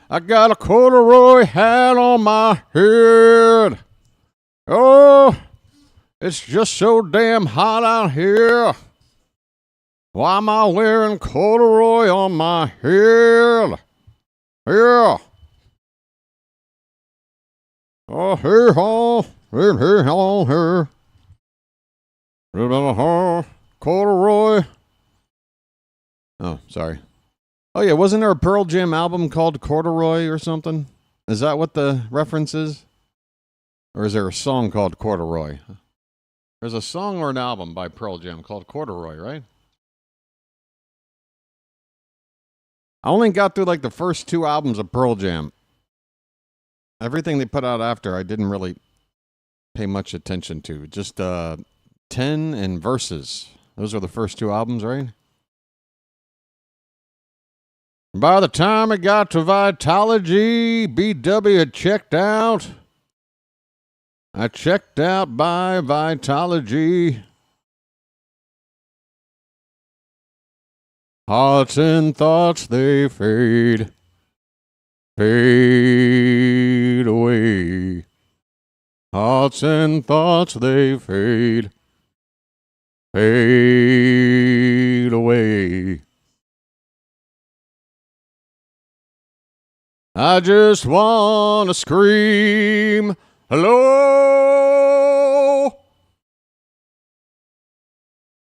I got a corduroy hat on my head. Oh, it's just so damn hot out here. Why am I wearing corduroy on my head? Yeah. Oh, here, corduroy. Oh, sorry. Oh, yeah, wasn't there a Pearl Jam album called Corduroy or something? Is that what the reference is? Or is there a song called Corduroy? There's a song or an album by Pearl Jam called Corduroy, right? I only got through like the first 2 albums of Pearl Jam. Everything they put out after, I didn't really pay much attention to. Just 10 and Verses. Those are the first 2 albums, right? By the time I got to Vitology, BW had checked out. I checked out by Vitology. Hearts and thoughts, they fade away. Hearts and thoughts, they fade away. I just want to scream, hello.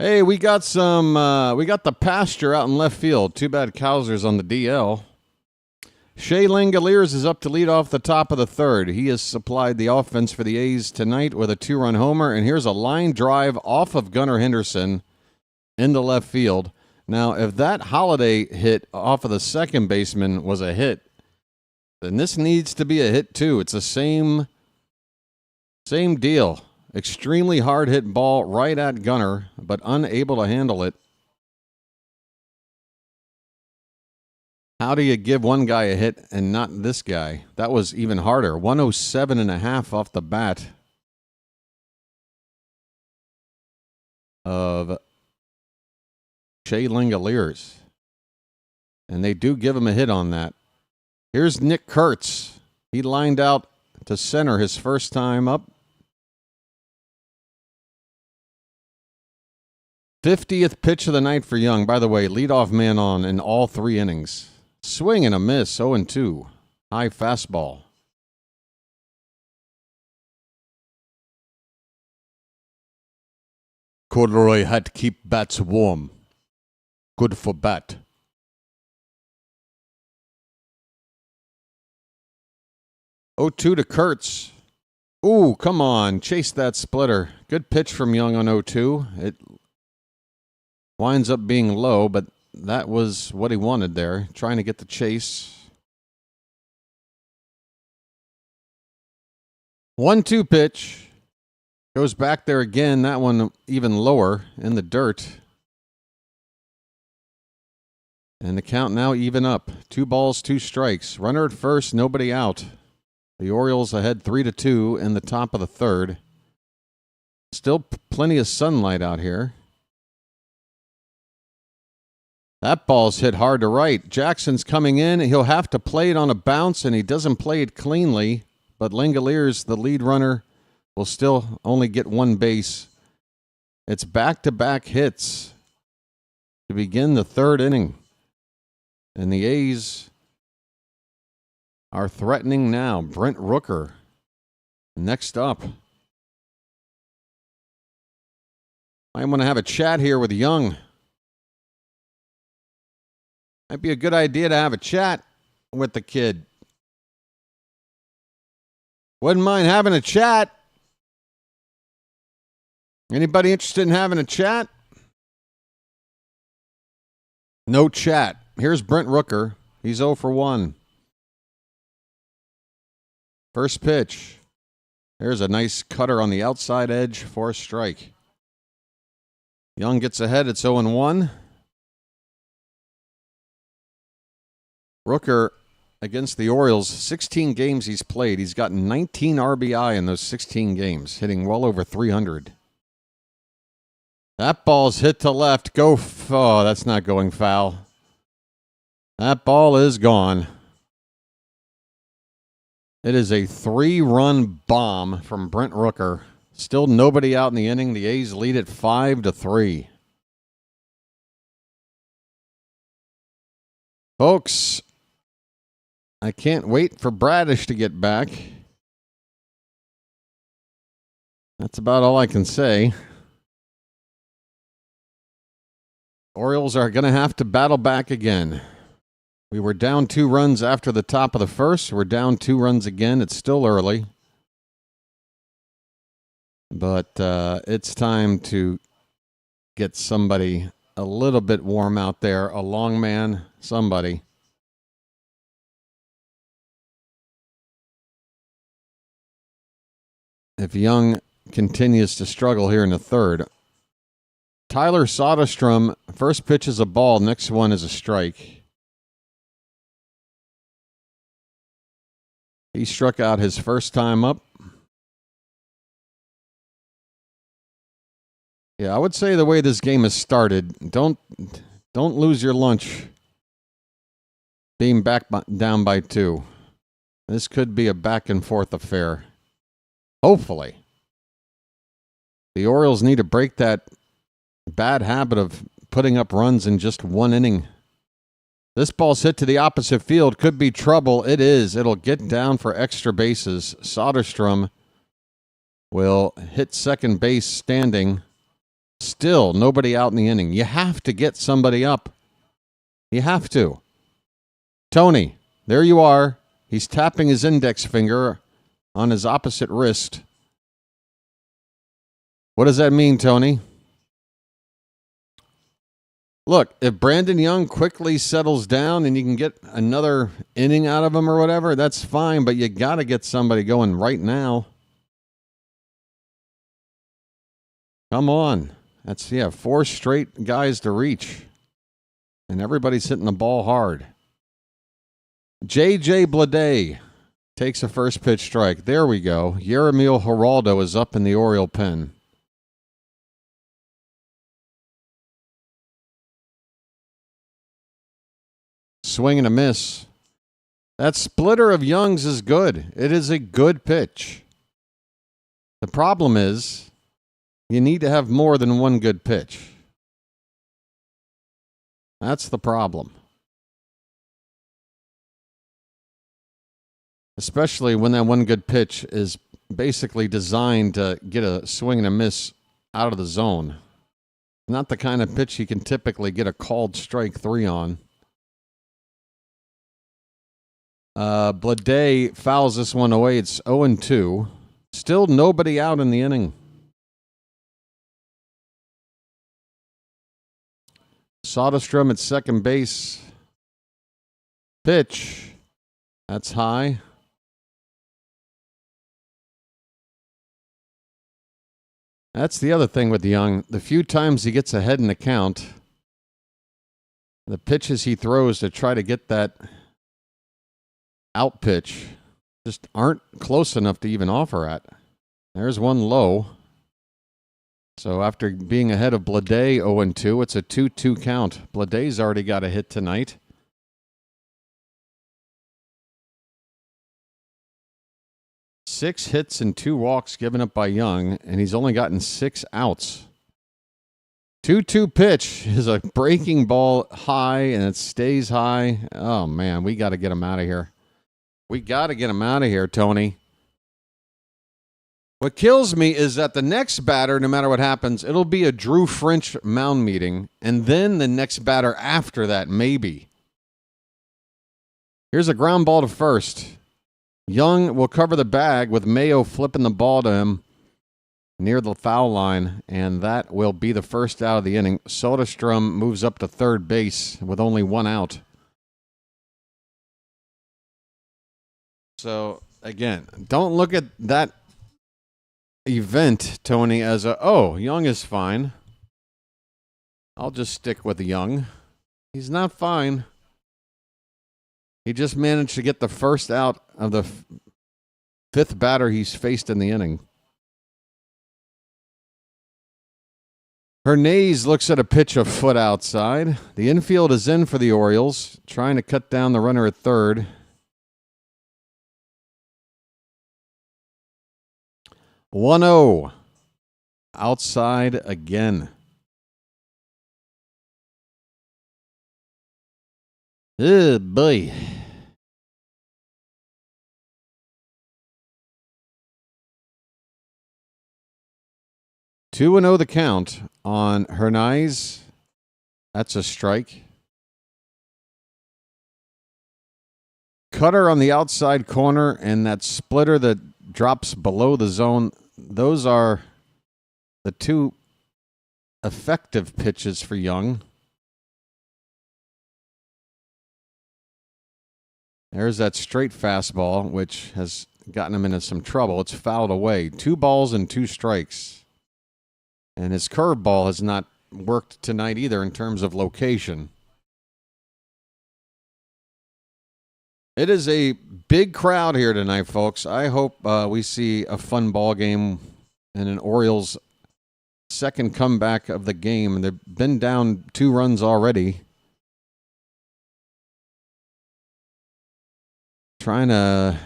Hey, we got the pasture out in left field. Too bad Kowser's on the DL. Shea Langoliers is up to lead off the top of the third. He has supplied the offense for the A's tonight with a 2-run homer, and here's a line drive off of Gunnar Henderson into left field. Now, if that Holiday hit off of the second baseman was a hit, then this needs to be a hit too. It's the same deal. Extremely hard hit ball right at Gunnar, but unable to handle it. How do you give one guy a hit and not this guy? That was even harder. 107.5 off the bat of Shea Langoliers. And they do give him a hit on that. Here's Nick Kurtz. He lined out to center his first time up. 50th pitch of the night for Young. By the way, leadoff man on in all 3 innings. Swing and a miss, 0-2. High fastball. Corduroy had to keep bats warm. Good for bat. Oh, 2 to Kurtz. Ooh, come on. Chase that splitter. Good pitch from Young on 0-2. It winds up being low, but that was what he wanted there. Trying to get the chase. 1-2 pitch. Goes back there again. That one even lower in the dirt. And the count now even up. 2 balls, 2 strikes. Runner at first, nobody out. The Orioles ahead 3-2 in the top of the third. Still plenty of sunlight out here. That ball's hit hard to right. Jackson's coming in. He'll have to play it on a bounce, and he doesn't play it cleanly. But Langoliers, the lead runner, will still only get 1 base. It's back-to-back hits to begin the third inning. And the A's are threatening now. Brent Rooker next up. I want to have a chat here with Young. Might be a good idea to have a chat with the kid. Wouldn't mind having a chat. Anybody interested in having a chat? No chat. Here's Brent Rooker. He's 0 for 1. First pitch. There's a nice cutter on the outside edge for a strike. Young gets ahead. It's 0-1. Rooker against the Orioles, 16 games he's played. He's gotten 19 RBI in those 16 games, hitting well over 300. That ball's hit to left. Oh, that's not going foul. That ball is gone. It is a 3-run bomb from Brent Rooker. Still nobody out in the inning. The A's lead at 5-3. Folks, I can't wait for Bradish to get back. That's about all I can say. Orioles are going to have to battle back again. We were down 2 runs after the top of the first. We're down 2 runs again. It's still early. But it's time to get somebody a little bit warm out there. A long man, somebody. If Young continues to struggle here in the third. Tyler Soderstrom, first pitch is a ball, next one is a strike. He struck out his first time up. Yeah, I would say the way this game has started, don't lose your lunch being down by 2. This could be a back and forth affair. Hopefully. The Orioles need to break that bad habit of putting up runs in just 1 inning. This ball's hit to the opposite field. Could be trouble. It is. It'll get down for extra bases. Soderstrom will hit second base standing. Still, nobody out in the inning. You have to get somebody up. You have to. Tony, there you are. He's tapping his index finger on his opposite wrist. What does that mean, Tony? Look, if Brandon Young quickly settles down and you can get another inning out of him or whatever, that's fine, but you got to get somebody going right now. Come on. That's, 4 straight guys to reach. And everybody's hitting the ball hard. J.J. Bleday takes a first pitch strike. There we go. Yeremil Geraldo is up in the Oriole pen. Swing and a miss. That splitter of Young's is good. It is a good pitch. The problem is you need to have more than 1 good pitch. That's the problem. Especially when that 1 good pitch is basically designed to get a swing and a miss out of the zone. Not the kind of pitch you can typically get a called strike 3 on. Bleday fouls this one away. It's 0-2. Still nobody out in the inning. Soderstrom at second base. Pitch. That's high. That's the other thing with Young. The few times he gets ahead in the count, the pitches he throws to try to get that out pitch just aren't close enough to even offer at. There's one low. So after being ahead of Bleday 0-2, it's a 2-2 count. Bleday's already got a hit tonight. Six hits and 2 walks given up by Young, and he's only gotten 6 outs. 2-2 pitch is a breaking ball high, and it stays high. Oh, man, we got to get him out of here. We got to get him out of here, Tony. What kills me is that the next batter, no matter what happens, it'll be a Drew French mound meeting, and then the next batter after that, maybe. Here's a ground ball to first. Young will cover the bag with Mayo flipping the ball to him near the foul line, and that will be the first out of the inning. Soderstrom moves up to third base with only 1 out. So, again, don't look at that event, Tony, as Young is fine. I'll just stick with Young. He's not fine. He just managed to get the first out of the 5th batter he's faced in the inning. Hernandez looks at a pitch a foot outside. The infield is in for the Orioles, trying to cut down the runner at third. 1-0. Outside again. Oh, boy. Two and 0 the count on Hernandez. That's a strike. Cutter on the outside corner and that splitter that drops below the zone. Those are the two effective pitches for Young. There's that straight fastball, which has gotten him into some trouble. It's fouled away. 2 balls and 2 strikes. And his curveball has not worked tonight either in terms of location. It is a big crowd here tonight, folks. I hope we see a fun ball game and an Orioles second comeback of the game. And they've been down 2 runs already. Trying to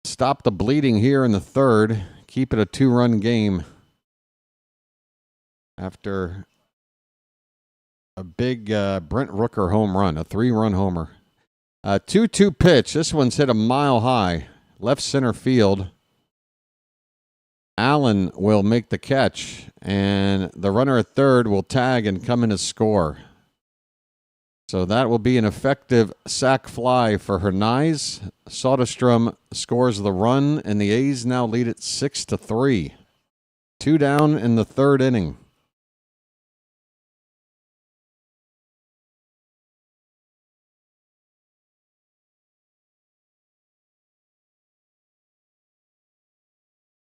stop the bleeding here in the third. Keep it a 2-run game after a big Brent Rooker home run, a 3-run homer. 2-2 pitch. This one's hit a mile high. Left center field. Allen will make the catch, and the runner at third will tag and come in to score. So that will be an effective sac fly for Hernandez. Soderstrom scores the run, and the A's now lead it 6-3. 2 down in the third inning.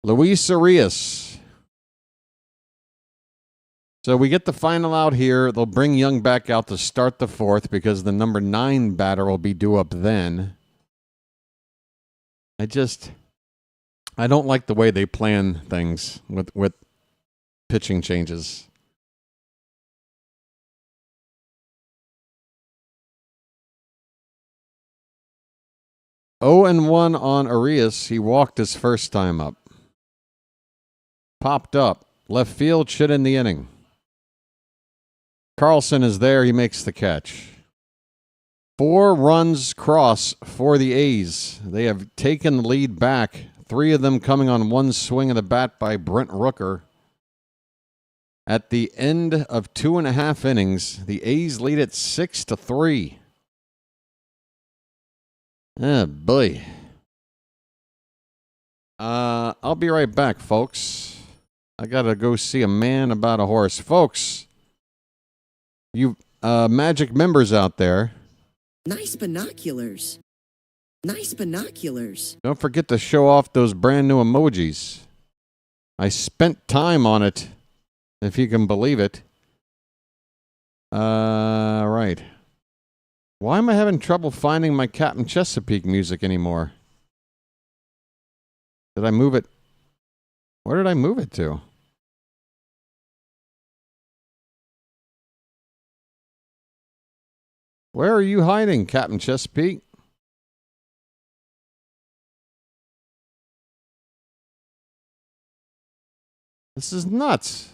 Luis Arias. So we get the final out here. They'll bring Young back out to start the fourth because the number 9 batter will be due up then. I don't like the way they plan things with pitching changes. Oh and 1 on Arias. He walked his first time up. Popped up. Left field, should end the inning. Carlson is there. He makes the catch. 4 runs cross for the A's. They have taken the lead back. 3 of them coming on 1 swing of the bat by Brent Rooker. At the end of 2.5 innings, the A's lead it 6-3. Oh, boy. I'll be right back, folks. I got to go see a man about a horse. Folks, you Magic members out there. Nice binoculars. Nice binoculars. Don't forget to show off those brand new emojis. I spent time on it, if you can believe it. Right. Why am I having trouble finding my Captain Chesapeake music anymore? Did I move it? Where did I move it to? Where are you hiding, Captain Chesapeake? This is nuts.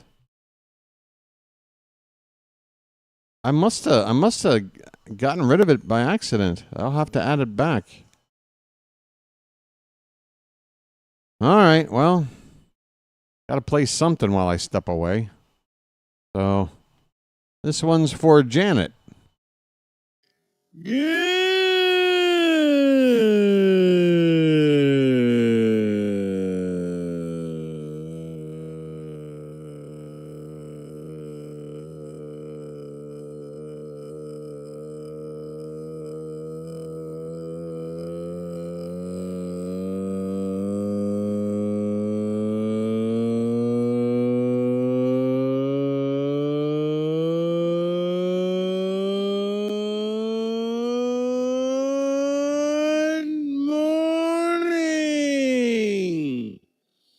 I must have gotten rid of it by accident. I'll have to add it back. All right, well, got to play something while I step away. So, this one's for Janet.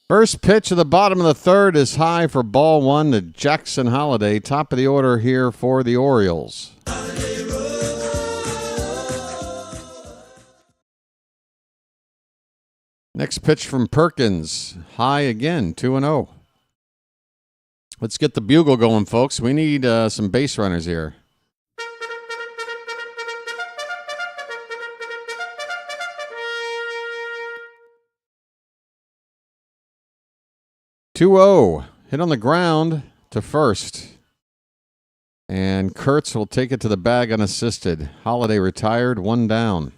First pitch of the bottom of the third is high for ball 1 to Jackson Holliday. Top of the order here for the Orioles. Next pitch from Perkins. High again, 2-0. Let's get the bugle going, folks. We need some base runners here. 2-0. Hit on the ground to first. And Kurtz will take it to the bag unassisted. Holiday retired, 1 down.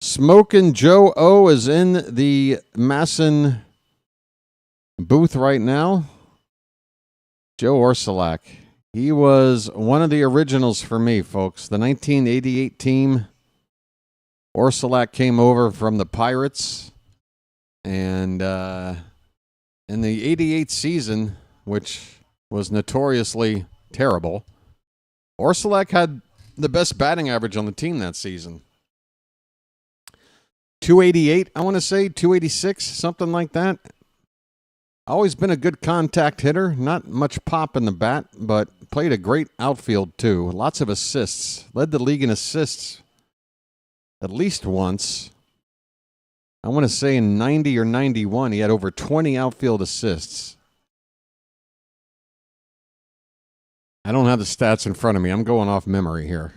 Smokin' Joe O is in the Masson booth right now. Joe Orsulak. He was one of the originals for me, folks. The 1988 team. Orsulak came over from the Pirates. And in the 88 season, which was notoriously terrible, Orsulak had the best batting average on the team that season. 288, I want to say, 286, something like that. Always been a good contact hitter. Not much pop in the bat, but played a great outfield, too. Lots of assists. Led the league in assists at least once. I want to say in 90 or 91, he had over 20 outfield assists. I don't have the stats in front of me. I'm going off memory here.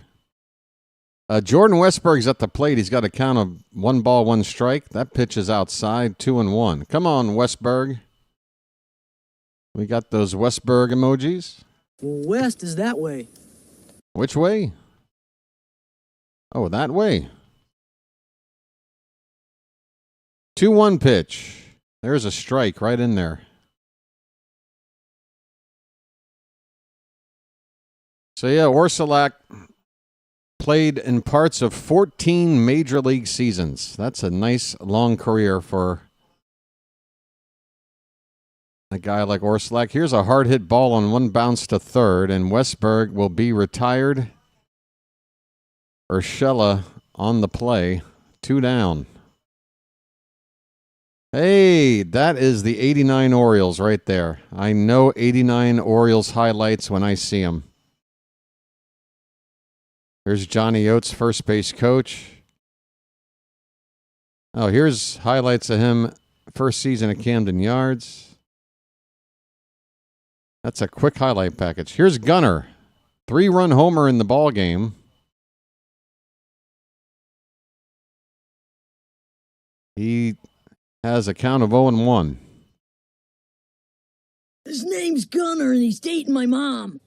Jordan Westberg's at the plate. He's got a count of 1 ball, 1 strike. That pitch is outside, 2-1. Come on, Westberg. We got those Westberg emojis. West is that way. Which way? Oh, that way. 2-1 pitch. There's a strike right in there. So, yeah, Orsulak played in parts of 14 major league seasons. That's a nice long career for a guy like Orsulak. Here's a hard hit ball on 1 bounce to third, and Westberg will be retired. Urshela on the play, 2 down. Hey, that is the 89 Orioles right there. I know 89 Orioles highlights when I see them. Here's Johnny Oates, first base coach. Oh, here's highlights of him first season at Camden Yards. That's a quick highlight package. Here's Gunnar, 3-run homer in the ball game. He has a count of 0-1. His name's Gunnar and he's dating my mom.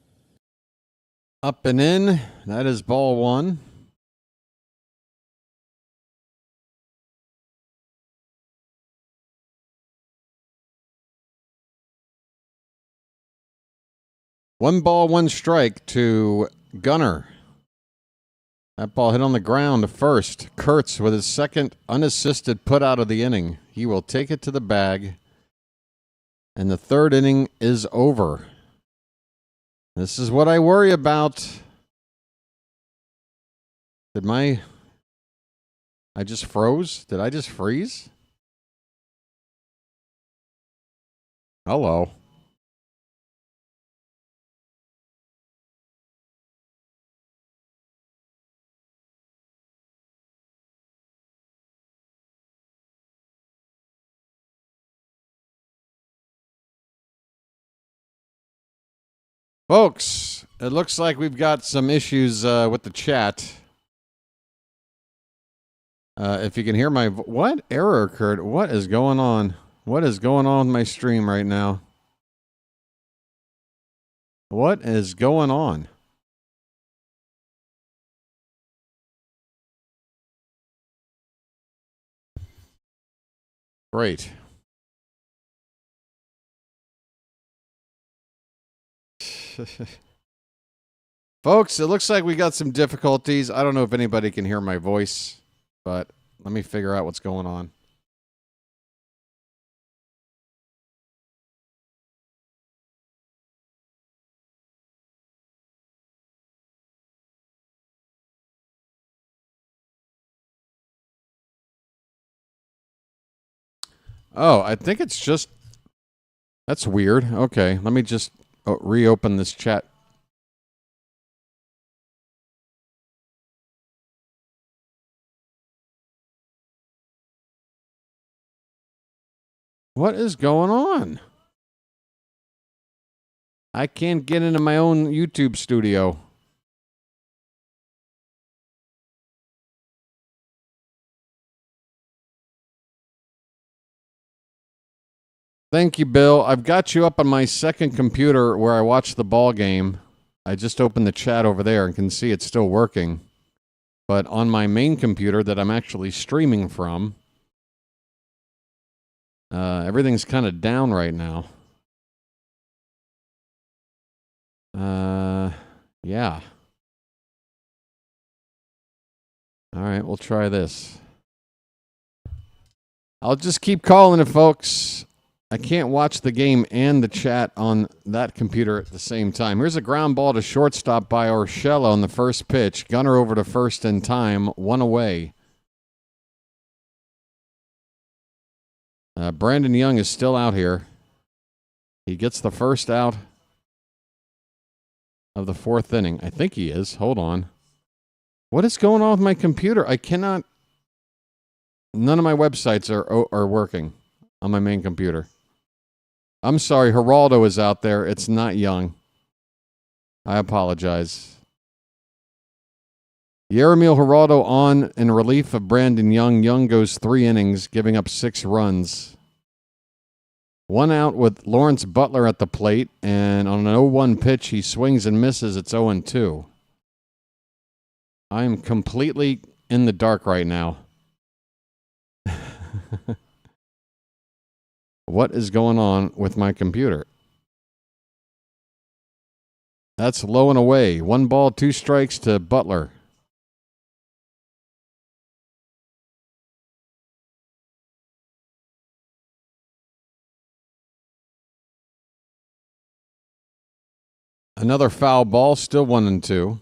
Up and in. That is ball 1. One ball, 1 strike to Gunnar. That ball hit on the ground to first. Kurtz with his second unassisted put out of the inning. He will take it to the bag. And the 3rd inning is over. This is what I worry about. I just froze? Did I just freeze? Hello. Folks, it looks like we've got some issues with the chat. If you can hear my... What error occurred? What is going on? What is going on with my stream right now? What is going on? Great. Folks, it looks like we got some difficulties. I don't know if anybody can hear my voice, but let me figure out what's going on. Oh, I think it's just... That's weird. Okay, let me just reopen this chat. What is going on? I can't get into my own YouTube studio. Thank you, Bill. I've got you up on my second computer where I watch the ball game. I just opened the chat over there and can see it's still working. But on my main computer that I'm actually streaming from, everything's kind of down right now. Yeah. All right, we'll try this. I'll just keep calling it, folks. I can't watch the game and the chat on that computer at the same time. Here's a ground ball to shortstop by Urshela on the first pitch. Gunner over to first in time, 1 away. Brandon Young is still out here. He gets the first out of the 4th inning. I think he is. Hold on. What is going on with my computer? I cannot... None of my websites are working on my main computer. I'm sorry, Geraldo is out there. It's not Young. I apologize. Yeromil Geraldo on in relief of Brandon Young. Young goes 3 innings, giving up 6 runs. 1 out with Lawrence Butler at the plate, and on an 0-1 pitch, he swings and misses. It's 0-2. I am completely in the dark right now. What is going on with my computer? That's low and away. 1 ball, 2 strikes to Butler. Another foul ball, still 1-2.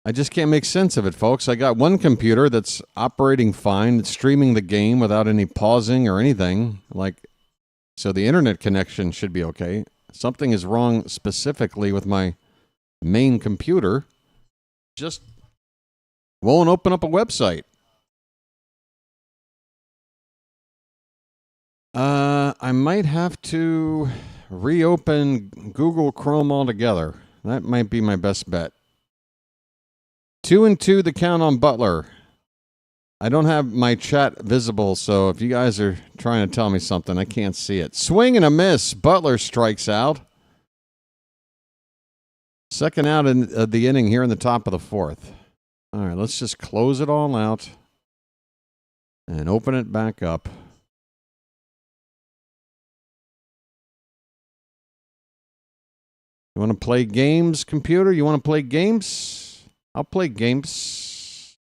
I just can't make sense of it, folks. I got one computer that's operating fine. It's streaming the game without any pausing or anything. So the internet connection should be okay. Something is wrong specifically with my main computer. Just won't open up a website. I might have to reopen Google Chrome altogether. That might be my best bet. 2-2 the count on Butler. I don't have my chat visible, so if you guys are trying to tell me something, I can't see it. Swing and a miss. Butler strikes out. Second out in the inning here in the top of the 4th. All right, let's just close it all out and open it back up. You want to play games, computer? You want to play games? I'll play games.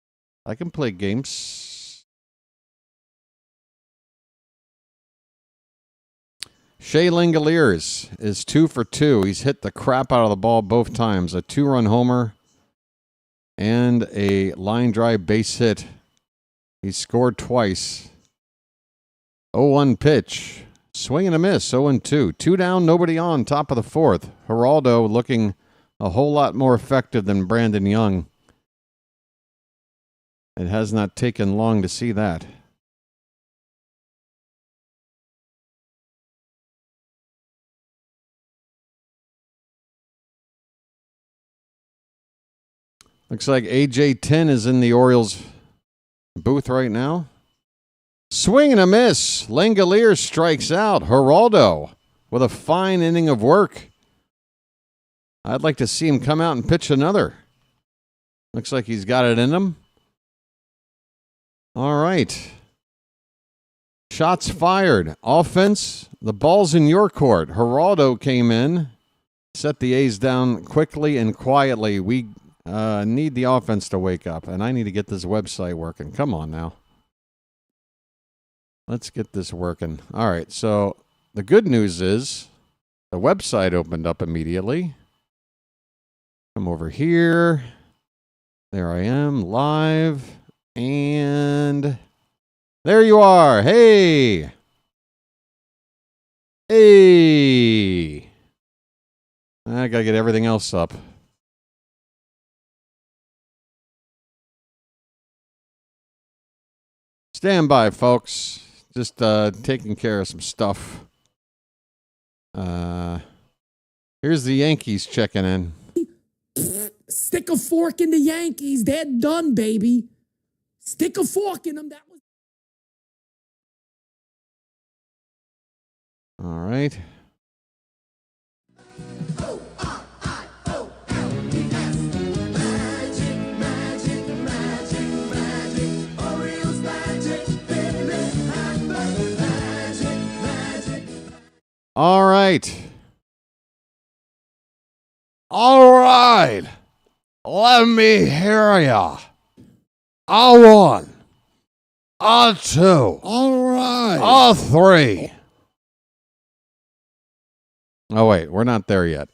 I can play games. Shea Langoliers is 2 for 2. He's hit the crap out of the ball both times. A 2-run homer and a line drive base hit. He scored twice. 0-1 pitch. Swing and a miss. 0-2. 2 down, nobody on. Top of the 4th. Geraldo looking a whole lot more effective than Brandon Young. It has not taken long to see that. Looks like AJ10 is in the Orioles booth right now. Swing and a miss. Langoliers strikes out. Geraldo with a fine inning of work. I'd like to see him come out and pitch another. Looks like he's got it in him. All right. Shots fired. Offense, the ball's in your court. Geraldo came in, set the A's down quickly and quietly. We need the offense to wake up, and I need to get this website working. Come on now. Let's get this working. All right, so the good news is the website opened up immediately. Come over here. There I am, live. And there you are. Hey. Hey. I got to get everything else up. Stand by, folks. Just taking care of some stuff. Here's the Yankees checking in. Stick a fork in the Yankees. They're done, baby. Stick a fork in them. That was All right. All right. All right. Let me hear ya. A one. A two. All right. A three. Oh, wait. We're not there yet.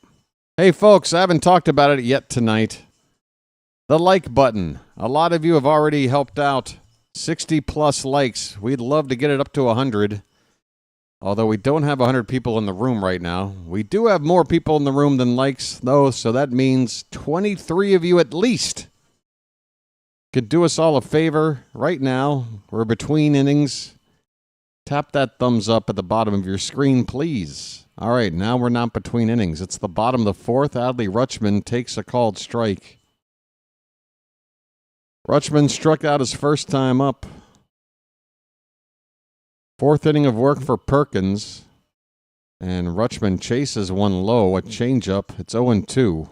Hey, folks, I haven't talked about it yet tonight. The like button. A lot of you have already helped out. 60-plus likes. We'd love to get it up to 100. Although we don't have 100 people in the room right now. We do have more people in the room than likes, though, so that means 23 of you at least could do us all a favor right now. We're between innings. Tap that thumbs up at the bottom of your screen, please. All right, now we're not between innings. It's the bottom of the fourth. Adley Rutschman takes a called strike. Rutschman struck out his first time up. Fourth inning of work for Perkins. And Rutschman chases one low, a changeup. It's 0-2.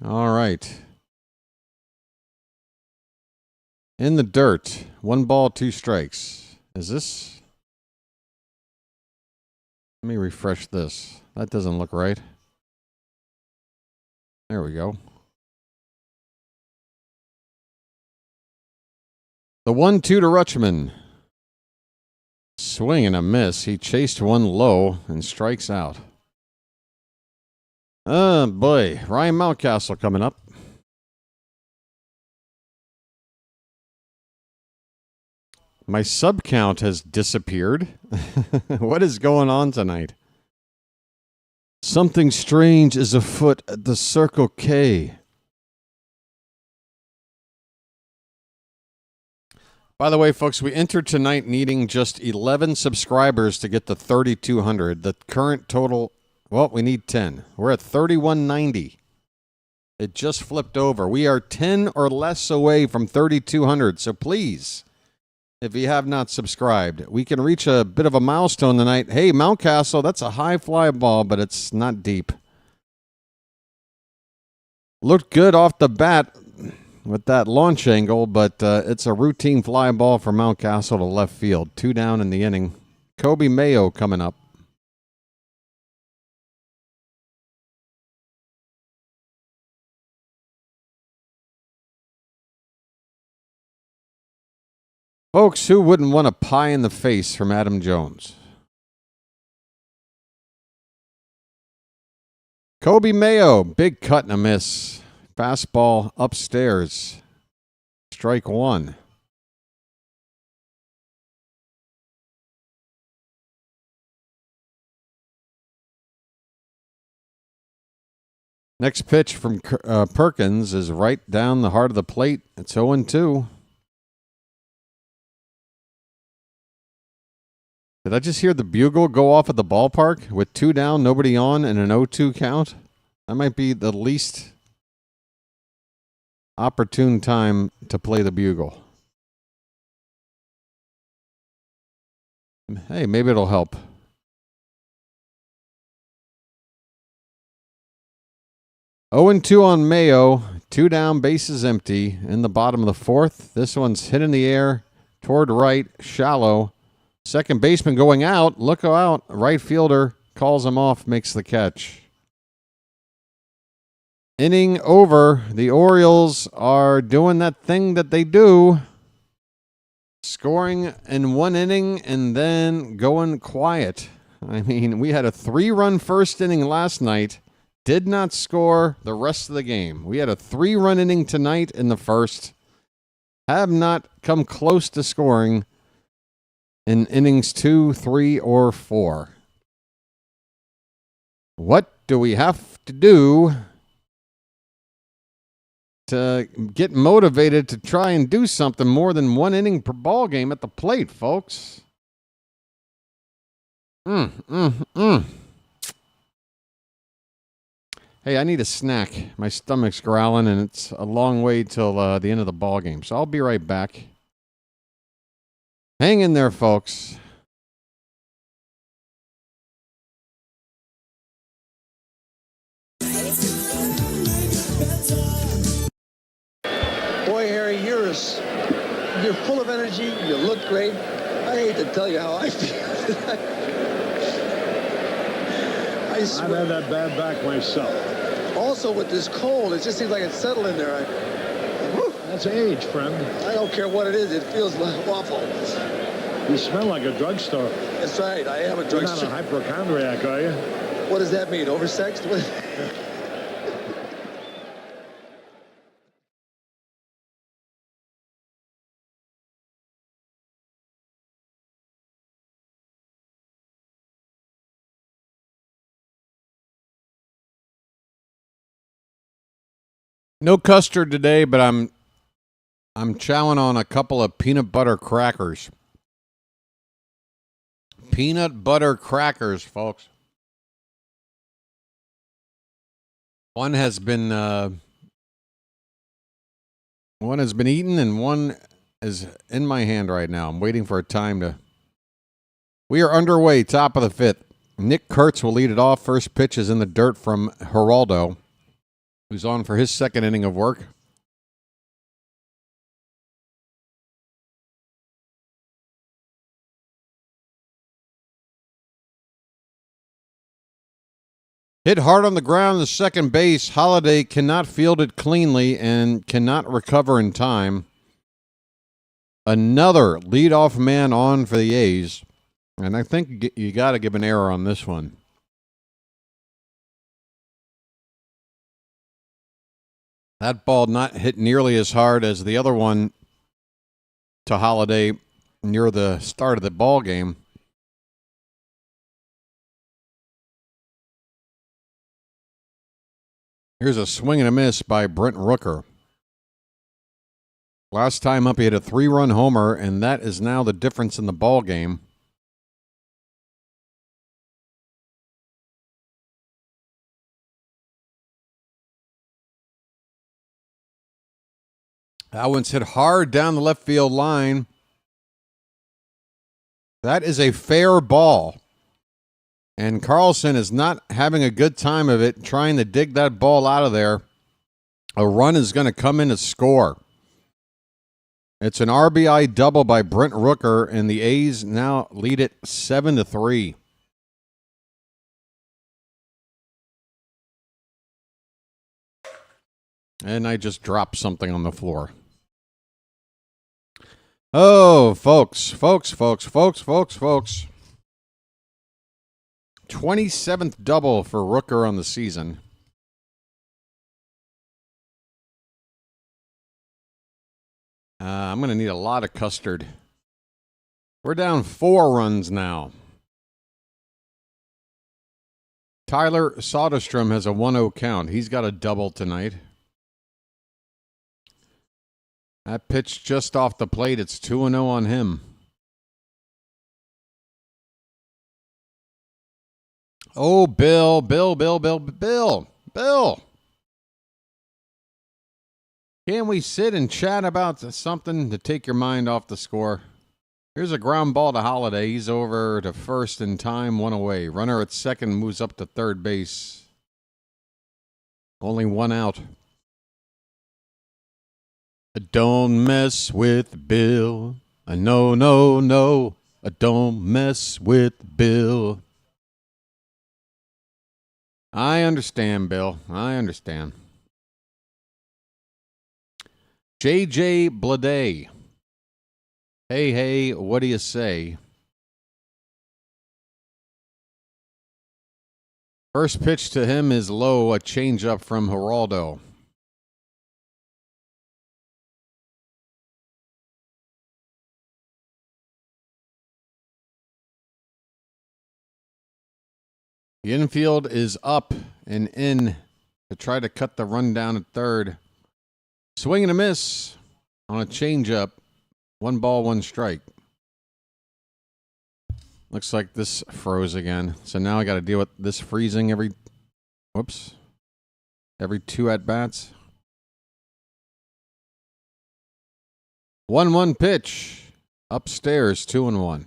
All right. In the dirt. 1 ball, 2 strikes. Is this... Let me refresh this. That doesn't look right. There we go. The 1-2 to Rutschman. Swing and a miss. He chased one low and strikes out. Oh, boy. Ryan Mountcastle coming up. My sub count has disappeared. What is going on tonight? Something strange is afoot at the Circle K. By the way, folks, we entered tonight needing just 11 subscribers to get to 3,200. The current total, well, we need 10. We're at 3,190. It just flipped over. We are 10 or less away from 3,200, so please... If you have not subscribed, we can reach a bit of a milestone tonight. Hey, Mountcastle, that's a high fly ball, but it's not deep. Looked good off the bat with that launch angle, but it's a routine fly ball for Mountcastle to left field. 2 down in the inning. Kobe Mayo coming up. Folks, who wouldn't want a pie in the face from Adam Jones? Kobe Mayo, big cut and a miss. Fastball upstairs. Strike 1. Next pitch from Perkins is right down the heart of the plate. It's 0-2. Did I just hear the bugle go off at the ballpark with 2 down, nobody on, and an 0-2 count? That might be the least opportune time to play the bugle. Hey, maybe it'll help. Oh and 2 on Mayo. 2 down, bases empty in the bottom of the fourth. This one's hit in the air toward right, shallow. Second baseman going out. Look out. Right fielder calls him off, makes the catch. Inning over. The Orioles are doing that thing that they do. Scoring in 1 inning and then going quiet. I mean, we had a 3-run first inning last night. Did not score the rest of the game. We had a 3-run inning tonight in the first. Have not come close to scoring in innings 2, 3, or 4. What do we have to do to get motivated to try and do something more than 1 inning per ball game at the plate, folks? Hey, I need a snack. My stomach's growling, and it's a long way till the end of the ball game. So I'll be right back. Hang in there, folks. Boy, Harry, you're full of energy. You look great. I hate to tell you how I feel. I swear. I've had that bad back myself. Also, with this cold, it just seems like it's settled in there. That's age, friend. I don't care what it is. It feels awful. You smell like a drugstore. That's right. I am a You're drugstore. not a hypochondriac, are you? What does that mean? Oversexed? What? No custard today, but I'm chowing on a couple of peanut butter crackers. Peanut butter crackers, folks. One has been eaten, and one is in my hand right now. I'm waiting for a time to. We are underway, top of the fifth. Nick Kurtz will lead it off. First pitch is in the dirt from Geraldo, who's on for his second inning of work. Hit hard on the ground to second base. Holiday cannot field it cleanly and cannot recover in time. Another leadoff man on for the A's. And I think you got to give an error on this one. That ball not hit nearly as hard as the other one to Holiday near the start of the ball game. Here's a swing and a miss by Brent Rooker. Last time up, he had a 3-run homer, and that is now the difference in the ball game. That one's hit hard down the left field line. That is a fair ball. And Carlson is not having a good time of it, trying to dig that ball out of there. A run is going to come in to score. It's an RBI double by Brent Rooker, and the A's now lead it 7-3. And I just dropped something on the floor. Oh, folks. 27th double for Rooker on the season. I'm going to need a lot of custard. We're down 4 runs now. Tyler Soderstrom has a 1-0 count. He's got a double tonight. That pitch just off the plate. It's 2-0 on him. Oh, Bill. Can't we sit and chat about something to take your mind off the score? Here's a ground ball to Holiday. He's over to first in time, 1 away. Runner at second moves up to third base. Only 1 out. Don't mess with Bill. No. Don't mess with Bill. I understand, Bill. I understand. J.J. Bleday. Hey, what do you say? First pitch to him is low, a changeup from Geraldo. The infield is up and in to try to cut the run down at third. Swing and a miss on a changeup. 1 ball, 1 strike. Looks like this froze again. So now I got to deal with this freezing every... Whoops. every 2 at-bats. 1-1 pitch. Upstairs, 2-1.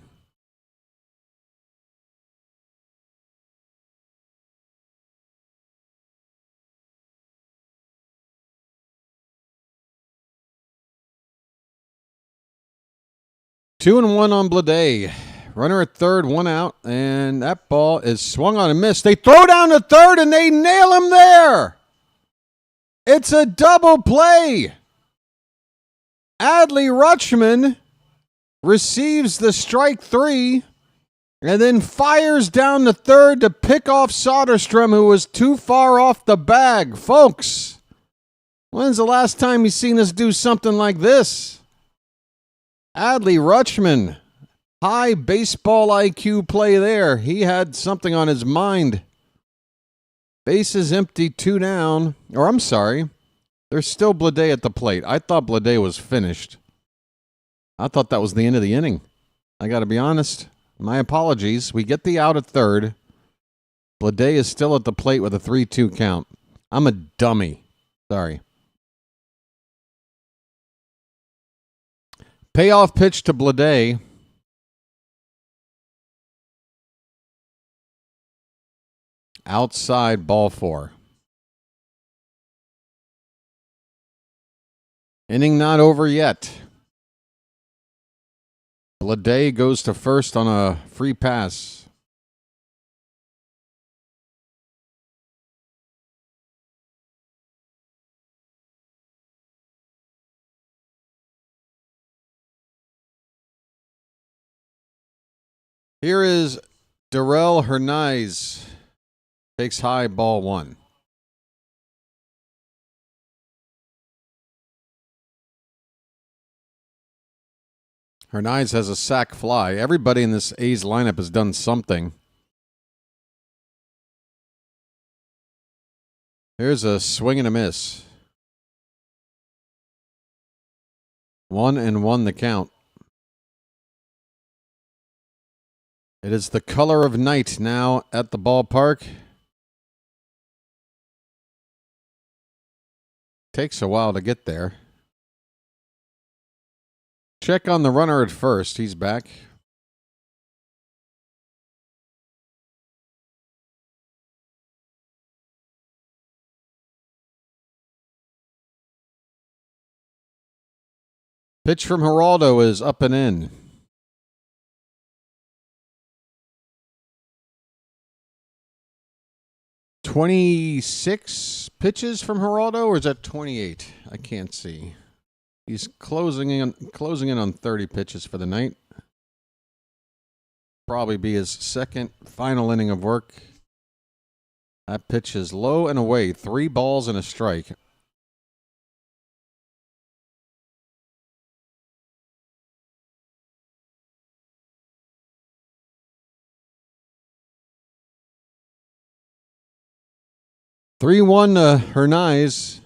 Two and one on Blade. Runner at third, 1 out, and that ball is swung on and missed. They throw down to third, and they nail him there. It's a double play. Adley Rutschman receives the strike 3 and then fires down the third to pick off Soderstrom, who was too far off the bag. Folks, when's the last time you seen us do something like this? Adley Rutschman, high baseball IQ play there. He had something on his mind. Bases empty, 2 down. Or I'm sorry, there's still Blade at the plate. I thought Blade was finished. I thought that was the end of the inning. I got to be honest. My apologies. We get the out at third. Blade is still at the plate with a 3-2 count. I'm a dummy. Sorry. Payoff pitch to Blade. Outside, ball 4. Inning not over yet. Blade goes to first on a free pass. Here is Darrell Hernaiz. Takes high, ball 1. Hernaiz has a sac fly. Everybody in this A's lineup has done something. Here's a swing and a miss. 1-1 the count. It is the color of night now at the ballpark. Takes a while to get there. Check on the runner at first. He's back. Pitch from Geraldo is up and in. $26 pitches from Geraldo, or is that 28? I can't see. He's closing in on 30 pitches for the night. Probably be his second final inning of work. That pitch is low and away. 3 balls and a strike. Three-one Hernaiz.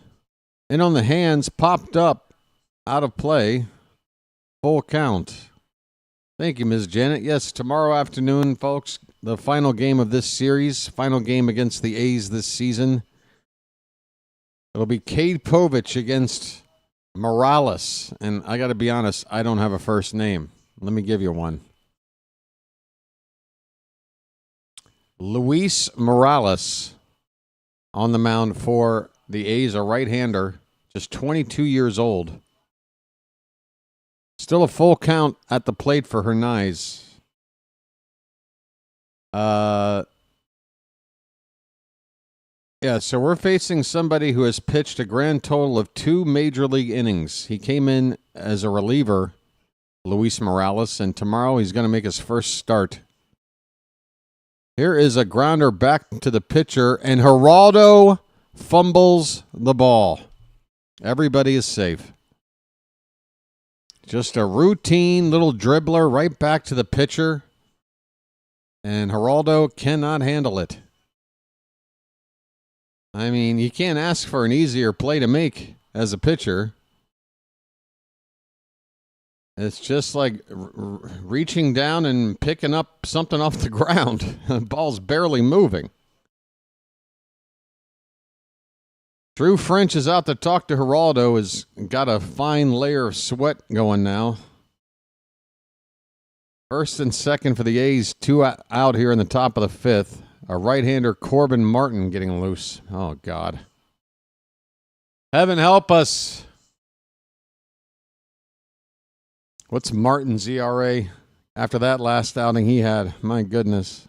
In on the hands, popped up, out of play. Full count. Thank you, Ms. Janet. Yes, tomorrow afternoon, folks, the final game of this series, final game against the A's this season. It'll be Cade Povich against Morales. And I got to be honest, I don't have a first name. Let me give you one. Luis Morales on the mound for the A's, a right-hander, just 22 years old. Still a full count at the plate for Hernaiz. Yeah, so we're facing somebody who has pitched a grand total of 2 major league innings. He came in as a reliever, Luis Morales, and tomorrow he's going to make his first start. Here is a grounder back to the pitcher, and Geraldo fumbles the ball. Everybody is safe. Just a routine little dribbler right back to the pitcher, and Geraldo cannot handle it. I mean, you can't ask for an easier play to make as a pitcher. It's just like reaching down and picking up something off the ground. The ball's barely moving. Drew French is out to talk to Geraldo. Has got a fine layer of sweat going now. First and second for the A's. 2 out here in the top of the 5th. A right-hander, Corbin Martin, getting loose. Oh, God. Heaven help us. What's Martin's ERA after that last outing he had? My goodness.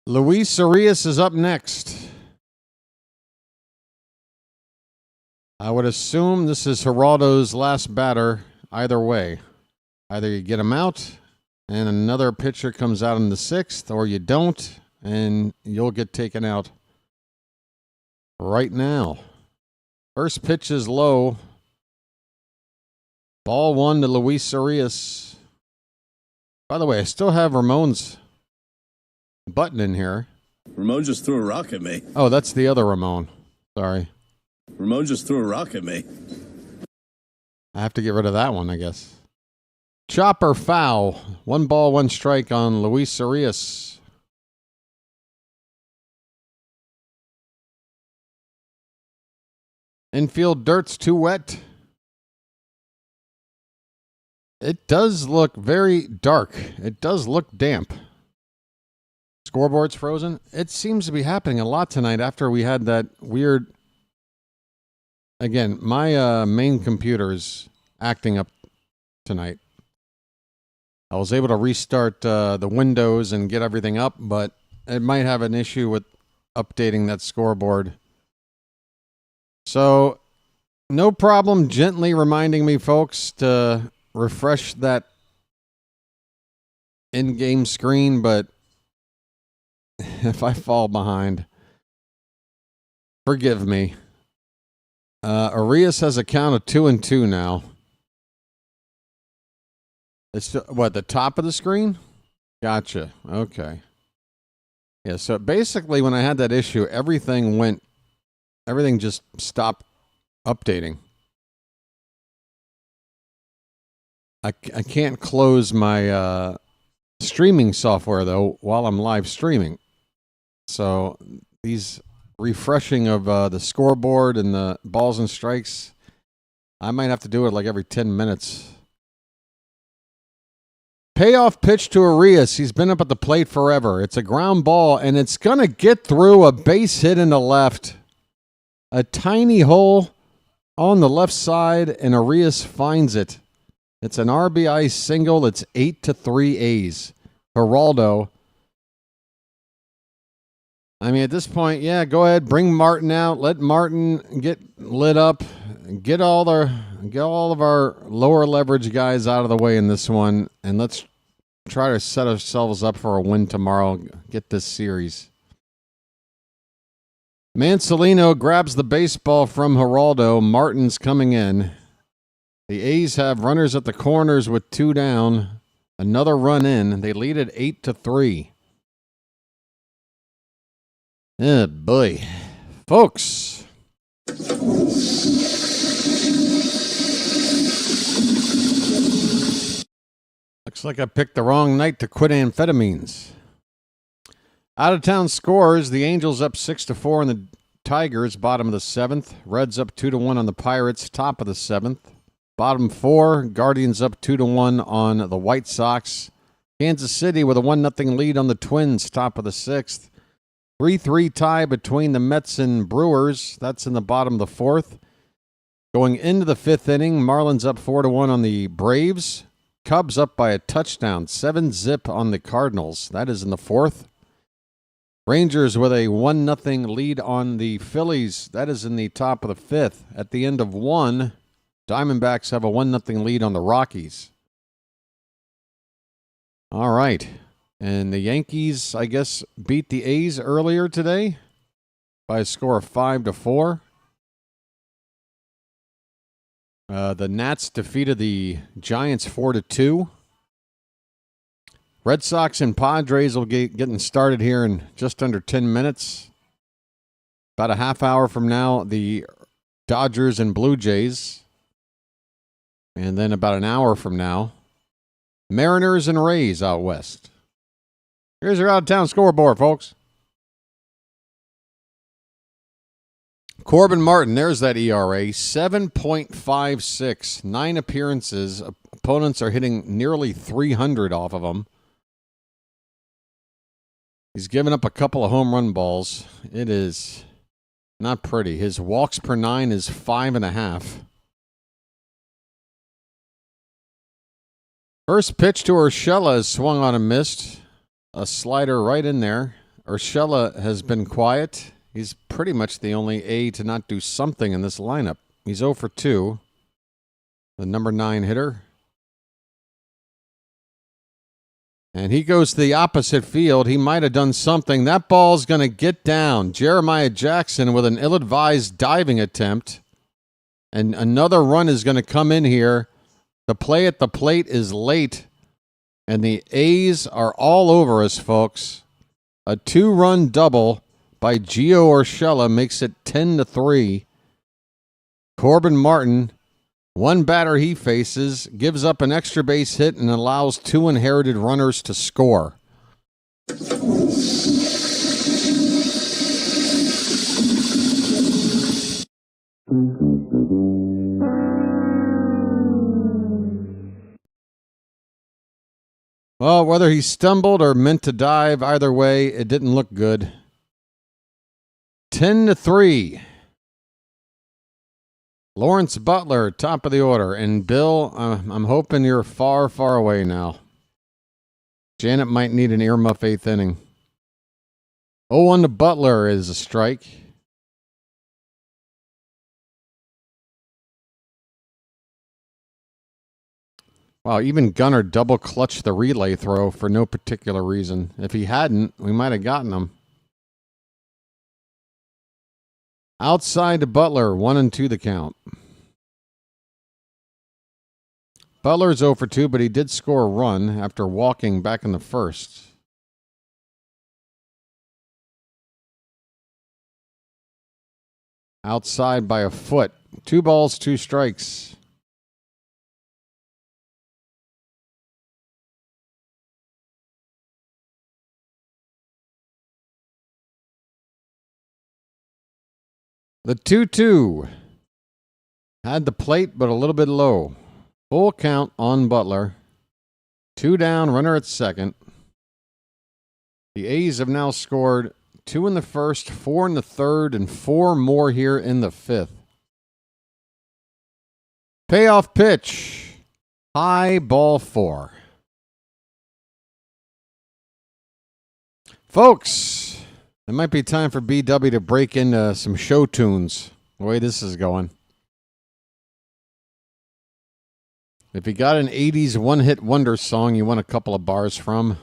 Luis Arias is up next. I would assume this is Geraldo's last batter either way. Either you get him out and another pitcher comes out in the 6th, or you don't and you'll get taken out right now. First pitch is low. Ball 1 to Luis Arias. By the way, I still have Ramon's button in here. Ramon just threw a rock at me. Oh, that's the other Ramon. Sorry. Ramon just threw a rock at me. I have to get rid of that one, I guess. Chopper foul. 1 ball, 1 strike on Luis Arias. Infield dirt's too wet. It does look very dark. It does look damp. Scoreboard's frozen. It seems to be happening a lot tonight after we had that weird... Again, my main computer's acting up tonight. I was able to restart the Windows and get everything up, but it might have an issue with updating that scoreboard. So, no problem gently reminding me, folks, to refresh that in-game screen, but if I fall behind, forgive me. Arias has a count of 2-2 now. It's what, the top of the screen? Gotcha. Okay. Yeah, so basically when I had that issue, everything just stopped updating. I can't close my streaming software, though, while I'm live streaming. So these refreshing of the scoreboard and the balls and strikes, I might have to do it like every 10 minutes. Payoff pitch to Arias. He's been up at the plate forever. It's a ground ball, and it's going to get through a base hit in the left. A tiny hole on the left side, and Arias finds it. It's an RBI single. It's 8-3 A's. Geraldo. I mean, at this point, yeah, go ahead, bring Martin out. Let Martin get lit up. Get all of our lower leverage guys out of the way in this one, and let's try to set ourselves up for a win tomorrow. Get this series. Mansolino grabs the baseball from Geraldo. Martin's coming in. The A's have runners at the corners with 2 down. Another run in. They lead it 8-3. Oh, boy. Folks. Looks like I picked the wrong night to quit amphetamines. Out of town scores. The Angels up 6-4 on the Tigers, bottom of the 7th. Reds up 2-1 on the Pirates, top of the 7th. Bottom 4, Guardians up 2-1 on the White Sox. Kansas City with a 1-0 lead on the Twins, top of the 6th. 3-3 tie between the Mets and Brewers. That's in the bottom of the 4th. Going into the 5th inning, Marlins up 4-1 on the Braves. Cubs up by a touchdown, 7-0 on the Cardinals. That is in the 4th. Rangers with a 1-0 lead on the Phillies. That is in the top of the 5th. At the end of 1, Diamondbacks have a 1-0 lead on the Rockies. All right. And the Yankees, I guess, beat the A's earlier today by a score of 5-4. The Nats defeated the Giants 4-2. Red Sox and Padres will get getting started here in just under 10 minutes. About a half hour from now, the Dodgers and Blue Jays. And then about an hour from now, Mariners and Rays out west. Here's your out-of-town scoreboard, folks. Corbin Martin, there's that ERA, 7.56. 9 appearances. Opponents are hitting nearly 300 off of him. He's given up a couple of home run balls. It is not pretty. His walks per 9 is 5.5. First pitch to Urshela is swung on and missed. A slider right in there. Urshela has been quiet. He's pretty much the only A to not do something in this lineup. He's 0 for 2. The number 9 hitter. And he goes to the opposite field. He might have done something. That ball's going to get down. Jeremiah Jackson with an ill-advised diving attempt. And another run is going to come in here. The play at the plate is late. And the A's are all over us, folks. A 2-run double by Gio Urshela makes it 10-3. Corbin Martin, one batter he faces, gives up an extra base hit and allows 2 inherited runners to score. Well, whether he stumbled or meant to dive, either way, it didn't look good. 10-3. Lawrence Butler, top of the order. And Bill, I'm hoping you're far, far away now. Janet might need an earmuff 8th inning. 0-1 to Butler is a strike. Wow, even Gunnar double clutched the relay throw for no particular reason. If he hadn't, we might have gotten him. Outside to Butler, 1-2 the count. Butler's 0 for 2, but he did score a run after walking back in the first. Outside by a foot. 2 balls, 2 strikes. The 2-2 had the plate, but a little bit low. Full count on Butler. 2 down, runner at second. The A's have now scored 2 in the first, 4 in the third, and 4 more here in the 5th. Payoff pitch. High ball 4. Folks, it might be time for BW to break into some show tunes, the way this is going. If you got an 80s one-hit wonder song you want a couple of bars from,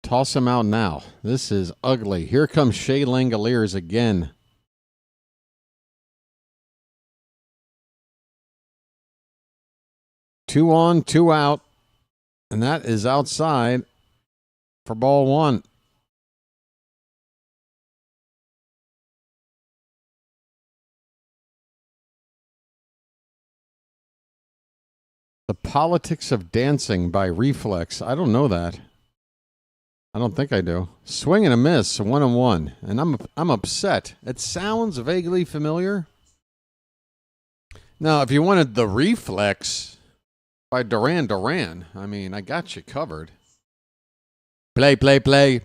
toss them out now. This is ugly. Here comes Shea Langoliers again. Two on, 2 out, and that is outside for ball 1. The Politics of Dancing by Reflex. I don't know that. I don't think I do. Swing and a miss, 1-1. And I'm upset. It sounds vaguely familiar. Now, if you wanted The Reflex by Duran Duran, I mean, I got you covered. Play, play, play.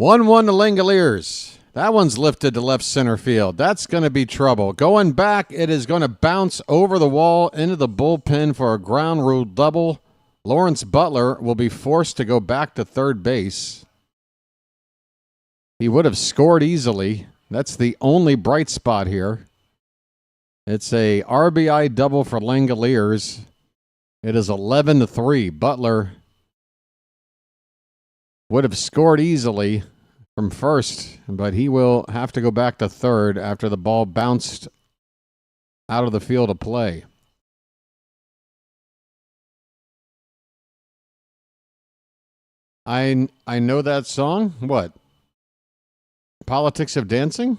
1-1 to Langoliers. That one's lifted to left center field. That's going to be trouble. Going back, it is going to bounce over the wall into the bullpen for a ground rule double. Lawrence Butler will be forced to go back to third base. He would have scored easily. That's the only bright spot here. It's a RBI double for Langoliers. It is 11-3. Butler would have scored easily from first, but he will have to go back to third after the ball bounced out of the field of play. I know that song. What? Politics of Dancing?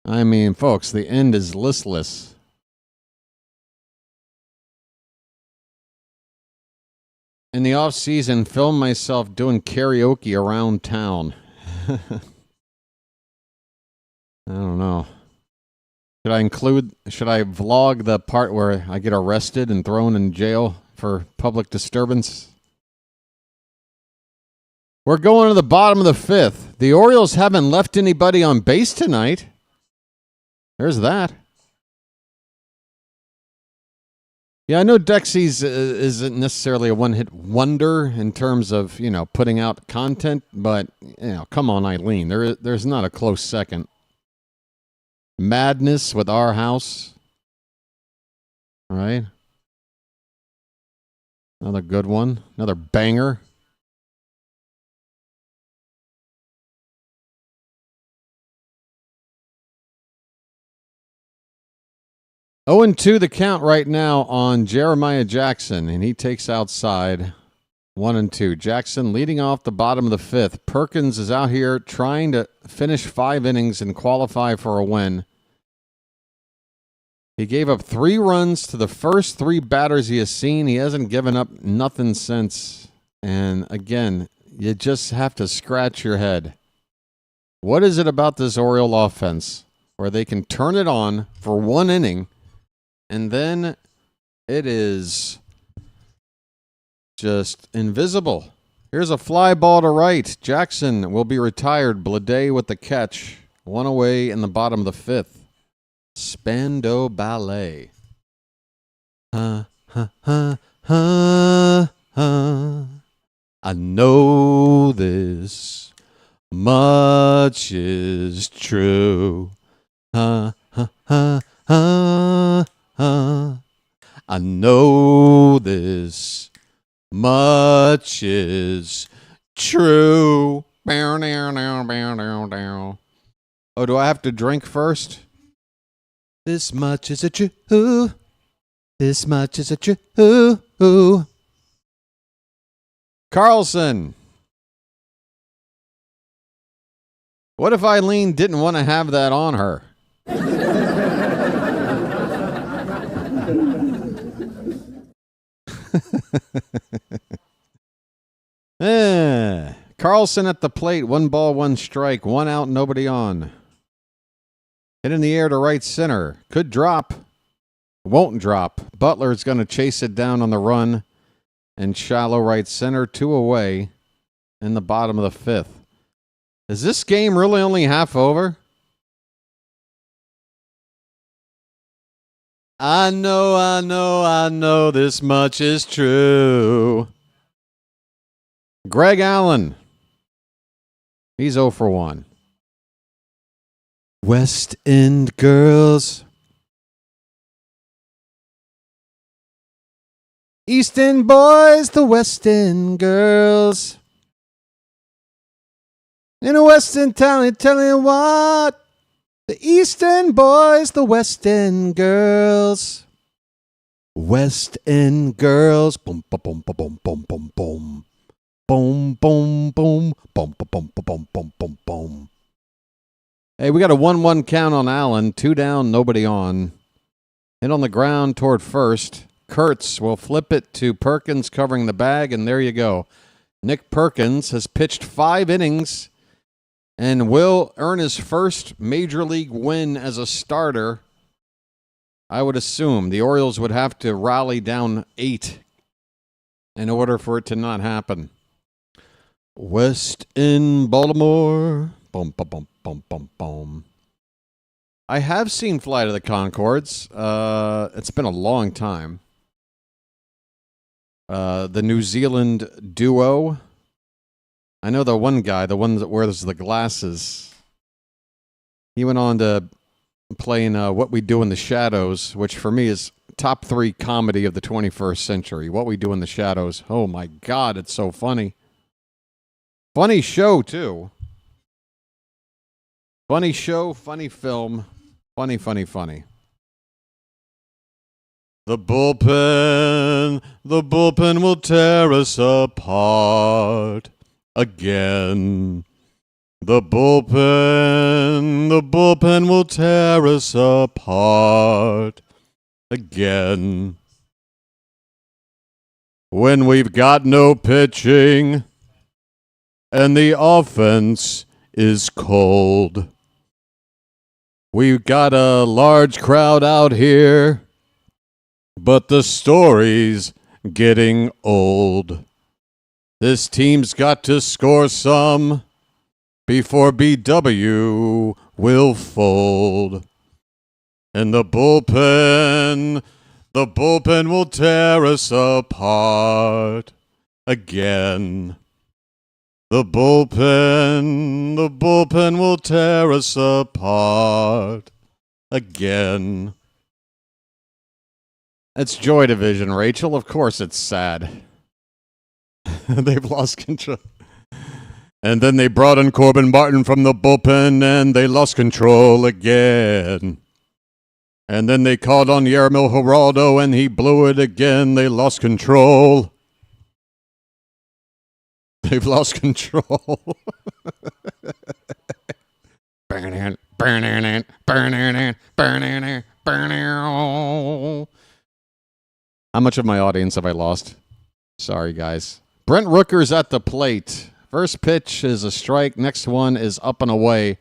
I mean, folks, the end is listless. In the off season, filmed myself doing karaoke around town. I don't know. Should I vlog the part where I get arrested and thrown in jail for public disturbance? We're going to the bottom of the fifth. The Orioles haven't left anybody on base tonight. There's that. Yeah, I know Dexy's isn't necessarily a one-hit wonder in terms of, putting out content, but, come on, Eileen. There's not a close second. Madness with Our House. All right. Another good one. Another banger. Oh, and 2 the count right now on Jeremiah Jackson, and he takes outside 1 and 2. Jackson leading off the bottom of the fifth. Perkins is out here trying to finish 5 innings and qualify for a win. He gave up 3 runs to the first 3 batters he has seen. He hasn't given up nothing since. And again, you just have to scratch your head. What is it about this Oriole offense where they can turn it on for 1 inning and then it is just invisible? Here's a fly ball to right. Jackson will be retired. Blade with the catch. 1 away in the bottom of the fifth. Spando Ballet. I know this much is true. I know this much is true. Oh, do I have to drink first? This much is a true. This much is a true. Carlson. What if Eileen didn't want to have that on her? Carlson at the plate. 1 ball, 1 strike. 1 out, nobody on. Hit in the air to right center. Could drop. Won't drop. Butler's going to chase it down on the run. And shallow right center. 2 away in the bottom of the fifth. Is this game really only half over? I know this much is true. Greg Allen. He's 0 for 1. West End girls. East End boys, the West End girls. In a West End town, tell you what. The East End boys, the West End girls. West End girls. Boom, boom, boom, boom, boom, boom, boom. Boom, boom, boom. Boom, boom, boom, boom, boom, boom, boom. Hey, we got a 1-1 count on Allen. 2 down, nobody on. Hit on the ground toward first. Kurtz will flip it to Perkins covering the bag, and there you go. Nick Perkins has pitched 5 innings and will earn his first major league win as a starter. I would assume the Orioles would have to rally down 8 in order for it to not happen. West in Baltimore. Boom, boom, boom, boom, boom, boom. I have seen Flight of the Conchords. It's been a long time. The New Zealand duo. I know the one guy, the one that wears the glasses. He went on to play in What We Do in the Shadows, which for me is top 3 comedy of the 21st century. What We Do in the Shadows. Oh my God, it's so funny. Funny show, too. Funny show, funny film. Funny, funny, funny. The bullpen will tear us apart again. The bullpen will tear us apart again. When we've got no pitching and the offense is cold. We've got a large crowd out here, but the story's getting old. This team's got to score some before BW will fold. And the bullpen will tear us apart again. The bullpen will tear us apart again. It's Joy Division, Rachel. Of course it's sad. They've lost control. And then they brought in Corbin Martin from the bullpen, and they lost control again. And then they called on Yermil Geraldo, and he blew it again. They lost control. They've lost control. How much of my audience have I lost? Sorry, guys. Brent Rooker's at the plate. First pitch is a strike. Next one is up and away.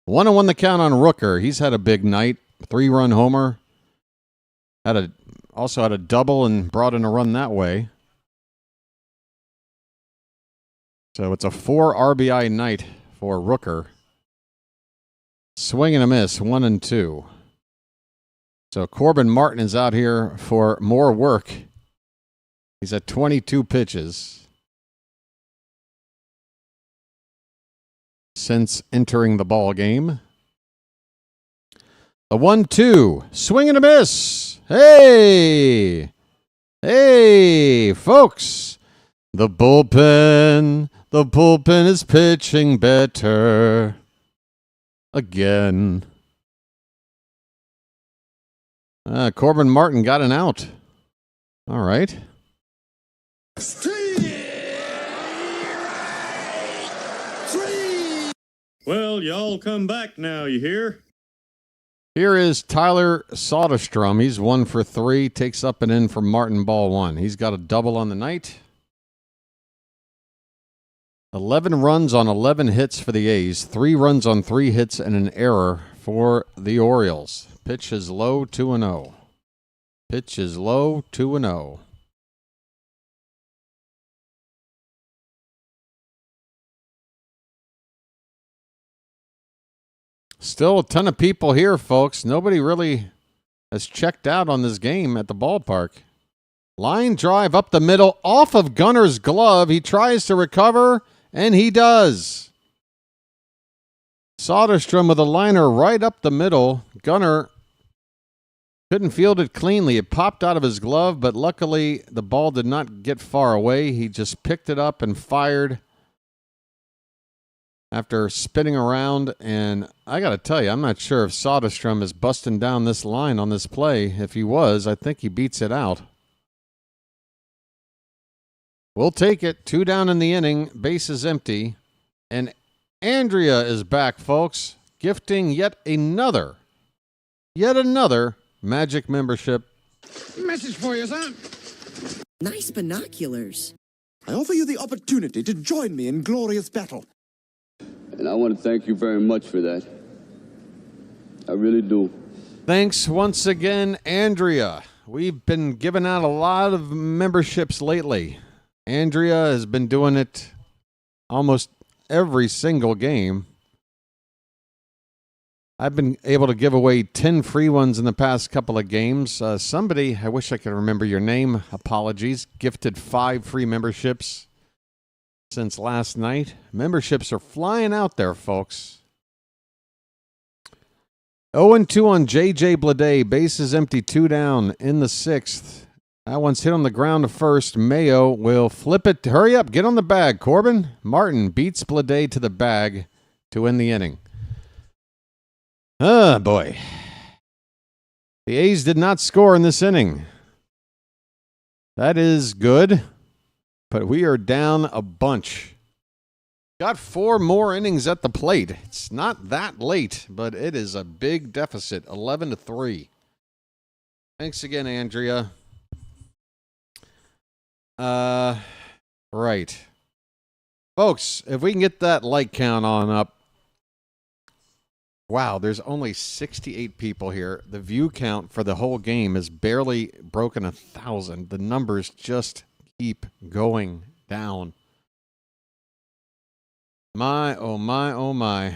1-1 the count on Rooker. He's had a big night. 3-run homer. Also had a double and brought in a run that way. So it's a 4 RBI night for Rooker. Swing and a miss, 1-2. So Corbin Martin is out here for more work. He's at 22 pitches since entering the ball game. A 1-2, swing and a miss. Hey, folks. The bullpen is pitching better again. Corbin Martin got an out. All right. Well, y'all come back now, you hear? Here is Tyler Soderstrom. He's 1 for 3. Takes up and in for Martin, ball 1. He's got a double on the night. 11 runs on 11 hits for the A's. 3 runs on 3 hits and an error for the Orioles. Pitch is low, 2-0. Pitch is low, 2-0. Still a ton of people here, folks. Nobody really has checked out on this game at the ballpark. Line drive up the middle off of Gunner's glove. He tries to recover, and he does. Soderstrom with a liner right up the middle. Gunner couldn't field it cleanly. It popped out of his glove, but luckily the ball did not get far away. He just picked it up and fired after spinning around. And I got to tell you, I'm not sure if Soderstrom is busting down this line on this play. If he was, I think he beats it out. We'll take it. 2 down in the inning. Base is empty. And Andrea is back, folks, gifting yet another Magic membership. Message for you, son. Nice binoculars. I offer you the opportunity to join me in glorious battle. And I want to thank you very much for that. I really do. Thanks once again, Andrea. We've been giving out a lot of memberships lately. Andrea has been doing it almost every single game. I've been able to give away 10 free ones in the past couple of games. Somebody, I wish I could remember your name, apologies, gifted 5 free memberships since last night. Memberships are flying out there, folks. 0-2 on J.J. Bleday. Base is empty, 2 down in the 6th. That one's hit on the ground to first. Mayo will flip it. Hurry up, get on the bag, Corbin. Martin beats Bleday to the bag to end the inning. Oh, boy. The A's did not score in this inning. That is good, but we are down a bunch. Got 4 more innings at the plate. It's not that late, but it is a big deficit, 11-3. Thanks again, Andrea. Right. Folks, if we can get that like count on up. Wow, there's only 68 people here. The view count for the whole game is barely broken 1,000. The numbers just keep going down. My, oh my, oh my.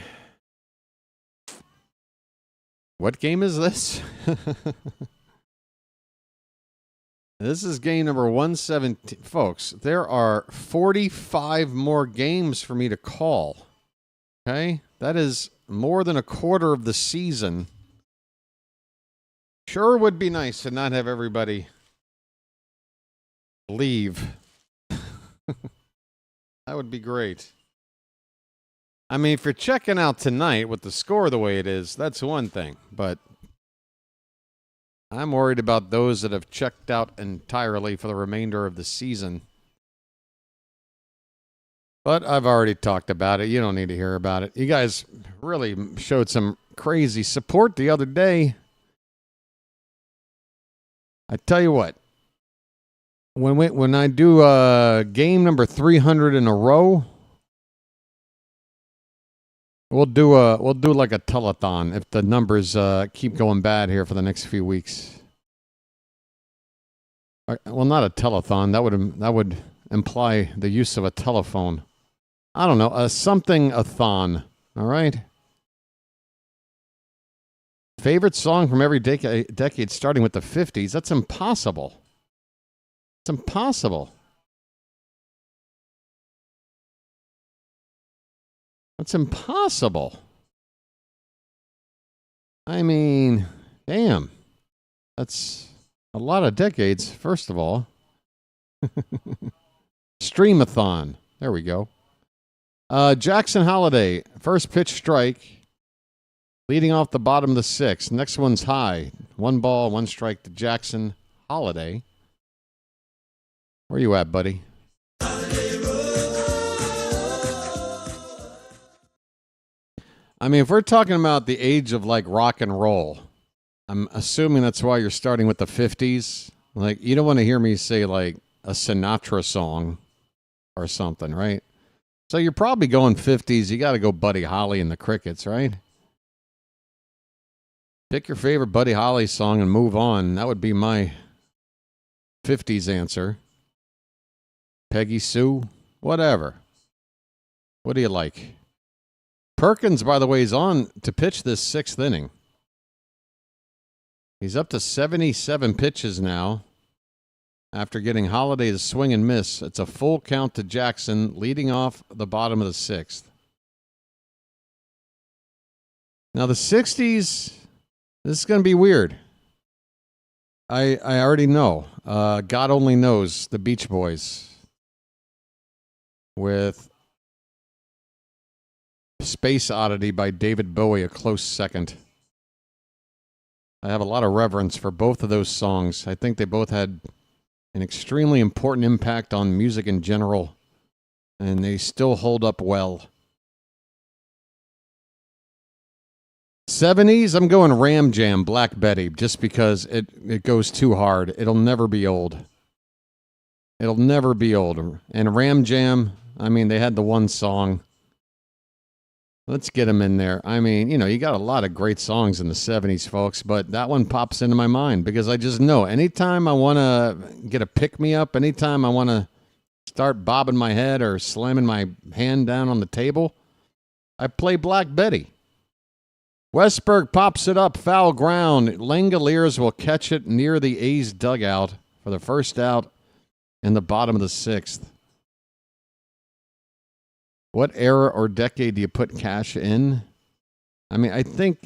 What game is this? This is game number 117. Folks, there are 45 more games for me to call. Okay? That is more than a quarter of the season. Sure would be nice to not have everybody leave. That would be great. I mean, if you're checking out tonight with the score the way it is, that's one thing. But I'm worried about those that have checked out entirely for the remainder of the season. But I've already talked about it. You don't need to hear about it. You guys really showed some crazy support the other day. I tell you what, when I do game number 300 in a row, we'll do like a telethon if the numbers keep going bad here for the next few weeks. Well, not a telethon. That would imply the use of a telephone. I don't know, a thon. All right. Favorite song from every decade starting with the 50s. That's impossible. It's impossible. That's impossible. I mean, damn. That's a lot of decades, first of all. Streamathon. There we go. Jackson Holiday, first pitch strike, leading off the bottom of the 6th. Next one's high. 1 ball, 1 strike to Jackson Holiday. Where you at, buddy? I mean, if we're talking about the age of like rock and roll, I'm assuming that's why you're starting with the 50s. Like, you don't want to hear me say like a Sinatra song or something, right? So you're probably going 50s. You got to go Buddy Holly and the Crickets, right? Pick your favorite Buddy Holly song and move on. That would be my 50s answer. Peggy Sue, whatever. What do you like? Perkins, by the way, is on to pitch this 6th inning. He's up to 77 pitches now. After getting Holiday to swing and miss, it's a full count to Jackson, leading off the bottom of the 6th. Now, the 60s, this is going to be weird. I already know. God Only Knows, the Beach Boys. With Space Oddity by David Bowie, a close second. I have a lot of reverence for both of those songs. I think they both had an extremely important impact on music in general, and they still hold up well. 70s, I'm going Ram Jam, Black Betty, just because it goes too hard. It'll never be old. It'll never be old. And Ram Jam, I mean, they had the one song. Let's get them in there. I mean, you know, you got a lot of great songs in the 70s, folks, but that one pops into my mind because I just know anytime I want to get a pick-me-up, anytime I want to start bobbing my head or slamming my hand down on the table, I play Black Betty. Westberg pops it up, foul ground. Langoliers will catch it near the A's dugout for the first out in the bottom of the 6th. What era or decade do you put Cash in? I mean, I think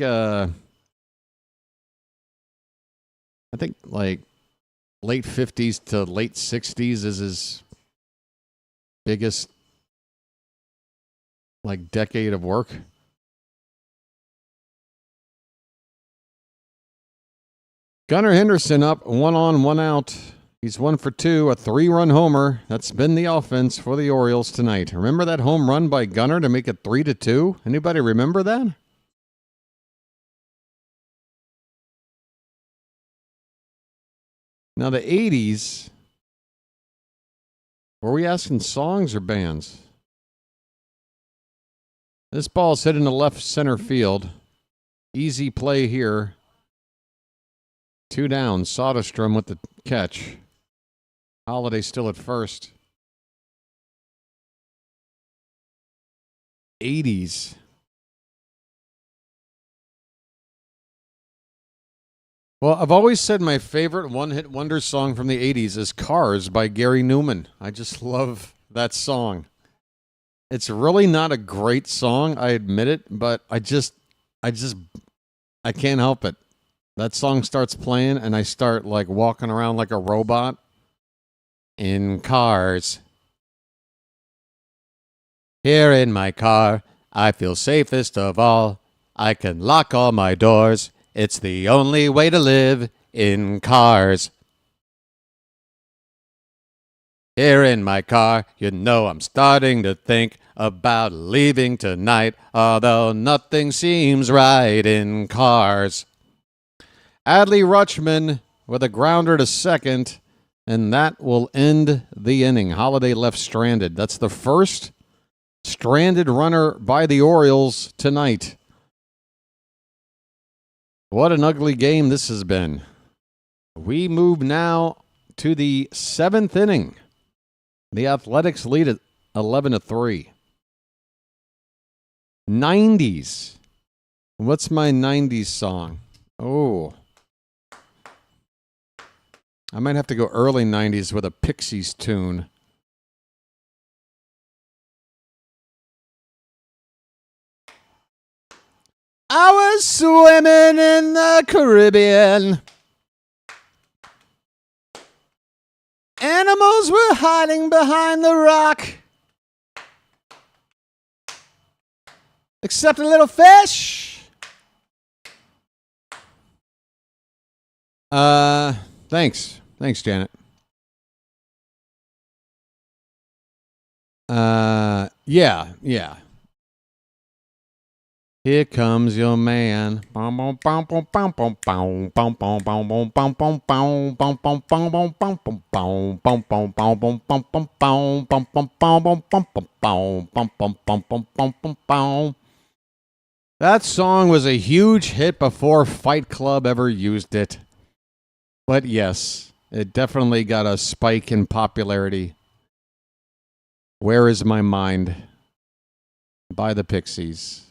like late 50s to late 60s is his biggest like decade of work. Gunnar Henderson up, 1 on, 1 out. He's 1 for 2, a 3-run homer. That's been the offense for the Orioles tonight. Remember that home run by Gunnar to make it 3-2? Anybody remember that? Now the 80s, were we asking songs or bands? This ball's hit in the left center field. Easy play here. 2 down. Soderstrom with the catch. Holiday still at first. 80s. Well, I've always said my favorite one-hit wonder song from the 80s is Cars by Gary Newman. I just love that song. It's really not a great song, I admit it, but I can't help it. That song starts playing and I start like walking around like a robot in Cars. Here in my car, I feel safest of all. I can lock all my doors. It's the only way to live in Cars. Here in my car, you know I'm starting to think about leaving tonight, although nothing seems right in Cars. Adley Rutschman with a grounder to second, and that will end the inning. Holiday left stranded. That's the first stranded runner by the Orioles tonight. What an ugly game this has been. We move now to the 7th inning. The Athletics lead at 11-3. 90s. What's my 90s song? Oh. I might have to go early 90s with a Pixies tune. I was swimming in the Caribbean. Animals were hiding behind the rock. Except a little fish. Thanks. Thanks, Janet. Yeah. Here comes your man. That song was a huge hit before Fight Club ever used it. But yes, it definitely got a spike in popularity. Where is My Mind by the Pixies.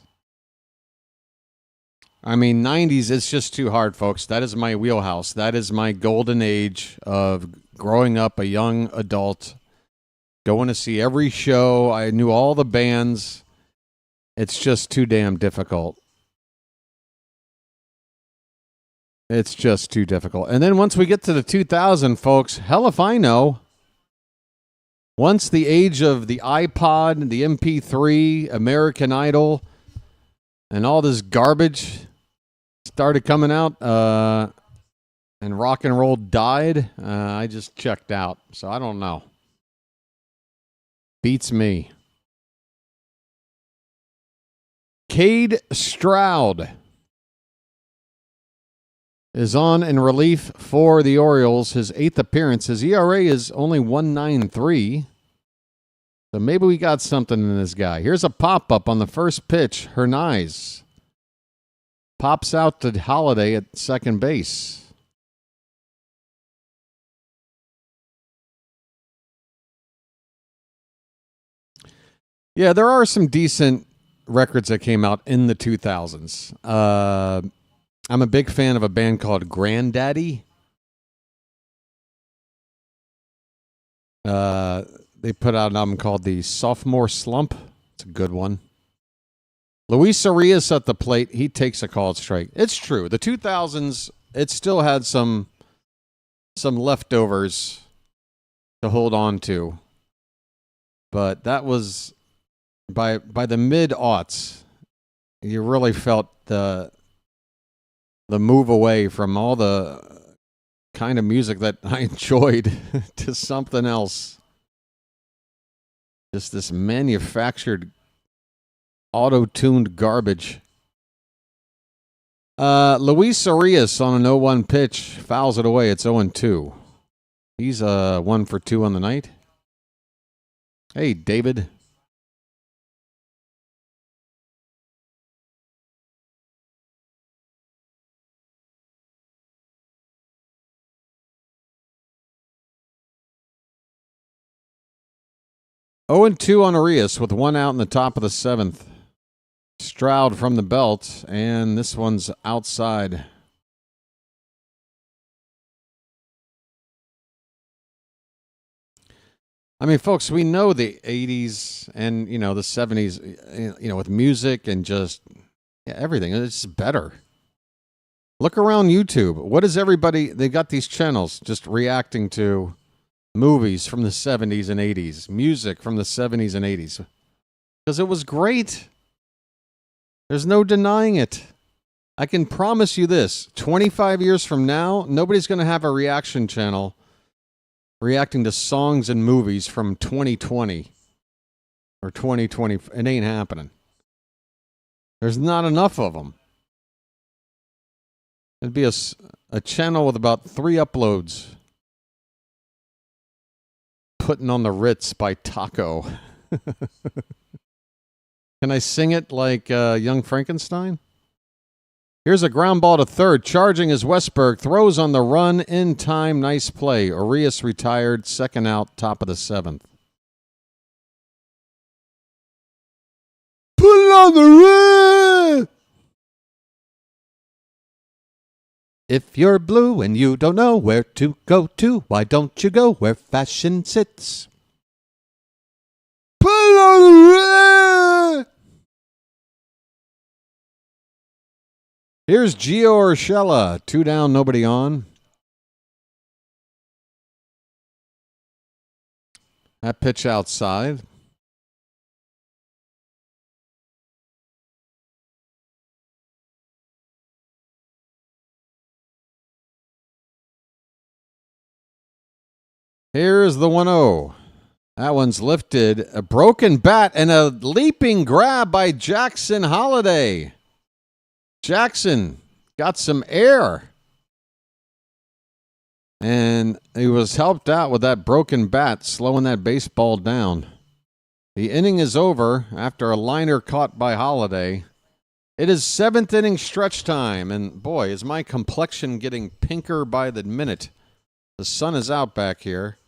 I mean, 90s, it's just too hard, folks. That is my wheelhouse. That is my golden age of growing up a young adult, going to see every show. I knew all the bands. It's just too damn difficult. It's just too difficult. And then once we get to the 2000, folks, hell if I know. Once the age of the iPod, the MP3, American Idol, and all this garbage started coming out, and rock and roll died, I just checked out. So I don't know. Beats me. Cade Stroud is on in relief for the Orioles. His 8th appearance. His ERA is only 1.93. So maybe we got something in this guy. Here's a pop-up on the first pitch. Hernandez pops out to Holiday at second base. Yeah, there are some decent records that came out in the 2000s. I'm a big fan of a band called Granddaddy. They put out an album called The Sophomore Slump. It's a good one. Luis Arias at the plate. He takes a called strike. It's true. The 2000s, it still had some leftovers to hold on to. But that was, by the mid-aughts, you really felt the move away from all the kind of music that I enjoyed to something else. Just this manufactured, auto-tuned garbage. Luis Arias on an 0-1 pitch fouls it away. It's 0-2. He's 1 for 2 on the night. Hey, David. Oh and 2 on Arias with 1 out in the top of the 7th. Stroud from the belt, and this one's outside. I mean, folks, we know the 80s and, the 70s, with music and just everything. It's better. Look around YouTube. What is everybody, they got these channels just reacting to movies from the 70s and 80s, music from the 70s and 80s. Because it was great. There's no denying it. I can promise you this, 25 years from now, nobody's going to have a reaction channel reacting to songs and movies from 2020 or 2020. It ain't happening. There's not enough of them. It'd be a channel with about 3 uploads. Putting on the Ritz by Taco. Can I sing it like Young Frankenstein? Here's a ground ball to third. Charging is Westberg. Throws on the run in time. Nice play. Arias retired. 2nd out. Top of the 7th. Put it on the red. If you're blue and you don't know where to go to, why don't you go where fashion sits? Put it on the red. Here's Gio Urshela. 2 down, nobody on. That pitch outside. Here's the 1-0. That one's lifted. A broken bat and a leaping grab by Jackson Holiday. Jackson got some air. And he was helped out with that broken bat, slowing that baseball down. The inning is over after a liner caught by Holiday. It is 7th inning stretch time. And boy, is my complexion getting pinker by the minute. The sun is out back here.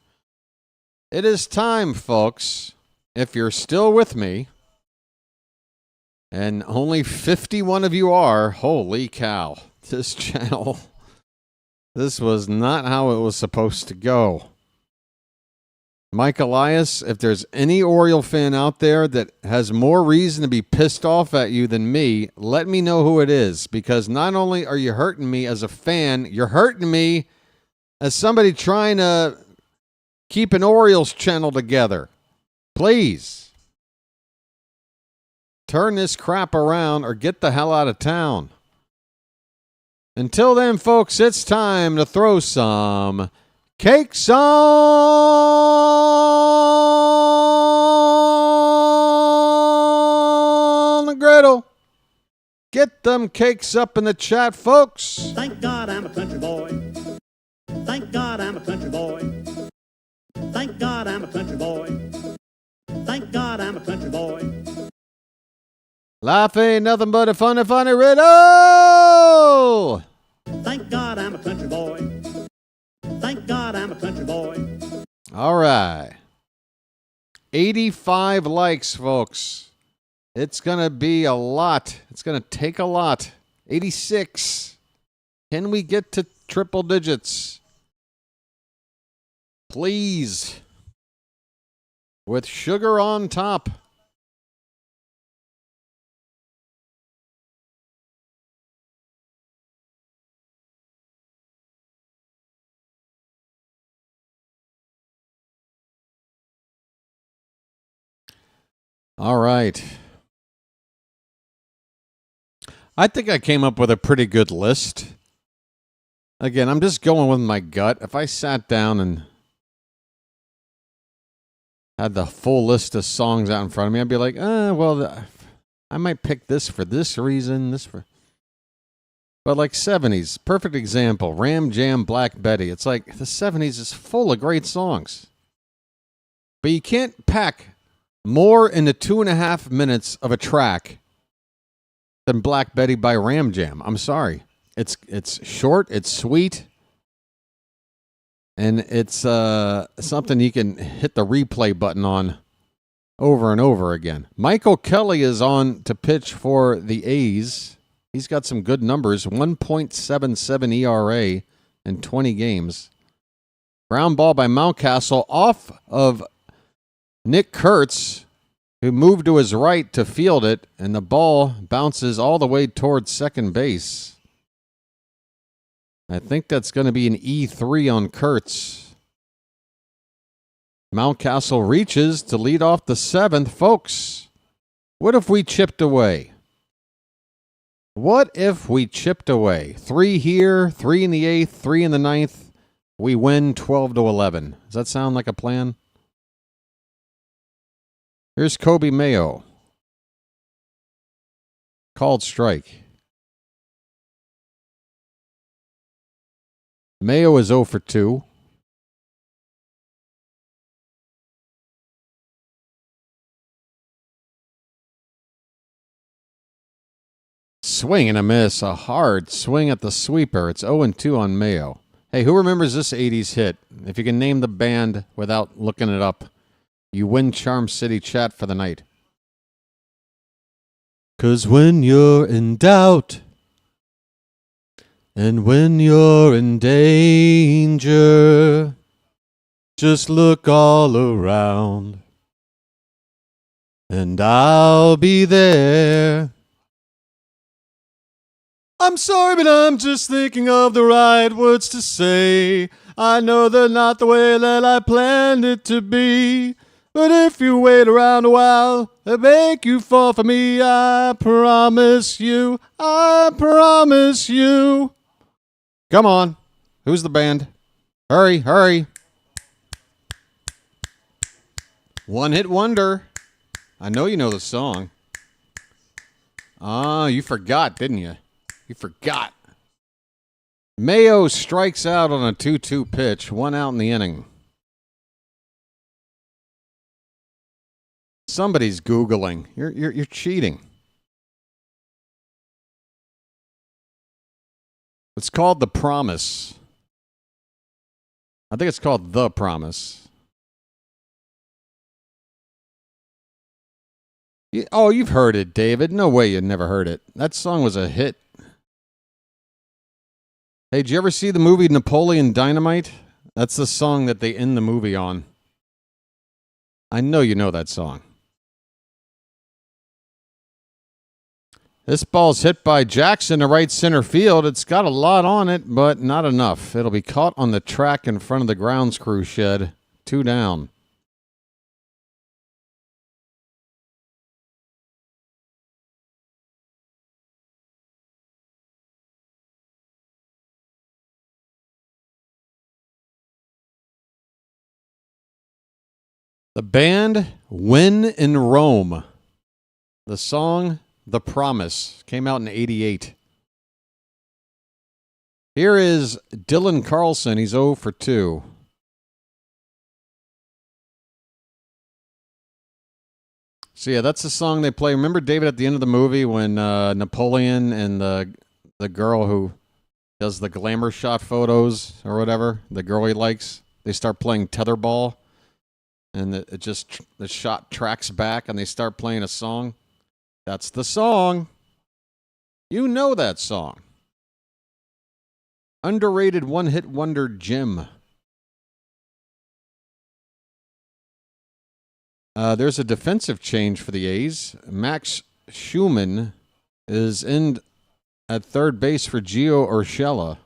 It is time, folks, if you're still with me, and only 51 of you are, holy cow, this channel, this was not how it was supposed to go. Mike Elias, if there's any Oriole fan out there that has more reason to be pissed off at you than me, let me know who it is, because not only are you hurting me as a fan, you're hurting me as somebody trying to keep an Orioles channel together. Please. Turn this crap around or get the hell out of town. Until then, folks, it's time to throw some cakes on the griddle. Get them cakes up in the chat, folks. Thank God I'm a country boy. Thank God I'm a country boy. Thank God I'm a country boy. Thank God I'm a country boy. Life ain't nothing but a funny, funny riddle. Thank God I'm a country boy. Thank God I'm a country boy. All right. 85 likes, folks. It's going to be a lot. It's going to take a lot. 86. Can we get to triple digits? Please. With sugar on top. All right. I think I came up with a pretty good list. Again, I'm just going with my gut. If I sat down and had the full list of songs out in front of me, I'd be like, I might pick this for this reason, this for... But like 70s, perfect example, Ram Jam, Black Betty. It's like the 70s is full of great songs. But you can't pack more into 2.5 minutes of a track than Black Betty by Ram Jam. I'm sorry. It's short, it's sweet, and it's something you can hit the replay button on over and over again. Michael Kelly is on to pitch for the A's. He's got some good numbers, 1.77 ERA in 20 games. Ground ball by Mountcastle off of Nick Kurtz, who moved to his right to field it, and the ball bounces all the way towards second base. I think that's going to be an E3 on Kurtz. Mountcastle reaches to lead off the 7th. Folks, what if we chipped away? What if we chipped away? 3 here, 3 in the 8th, 3 in the 9th. We win 12-11. Does that sound like a plan? Here's Kobe Mayo. Called strike. Mayo is 0 for 2. Swing and a miss. A hard swing at the sweeper. It's 0-2 on Mayo. Hey, who remembers this 80s hit? If you can name the band without looking it up, you win Charm City chat for the night. 'Cause when you're in doubt, and when you're in danger, just look all around, and I'll be there. I'm sorry, but I'm just thinking of the right words to say. I know they're not the way that I planned it to be. But if you wait around a while, they'll make you fall for me. I promise you, I promise you. Come on. Who's the band? Hurry, hurry. One hit wonder. I know you know the song. Ah, you forgot, didn't you? You forgot. Mayo strikes out on a 2-2 pitch. 1 out in the inning. Somebody's Googling. You're cheating. It's called The Promise. I think it's called The Promise. Oh, you've heard it, David. No way you never heard it. That song was a hit. Hey, did you ever see the movie Napoleon Dynamite? That's the song that they end the movie on. I know you know that song. This ball's hit by Jackson to right center field. It's got a lot on it, but not enough. It'll be caught on the track in front of the grounds crew shed. 2 down. The band When in Rome. The song The Promise came out in '88. Here is Dylan Carlson. He's 0 for 2. So yeah, that's the song they play. Remember, David, at the end of the movie when Napoleon and the girl who does the glamour shot photos or whatever, the girl he likes, they start playing tetherball, and the shot tracks back, and they start playing a song. That's the song. You know that song. Underrated one-hit wonder gem. There's a defensive change for the A's. Max Schumann is in at third base for Gio Urshela.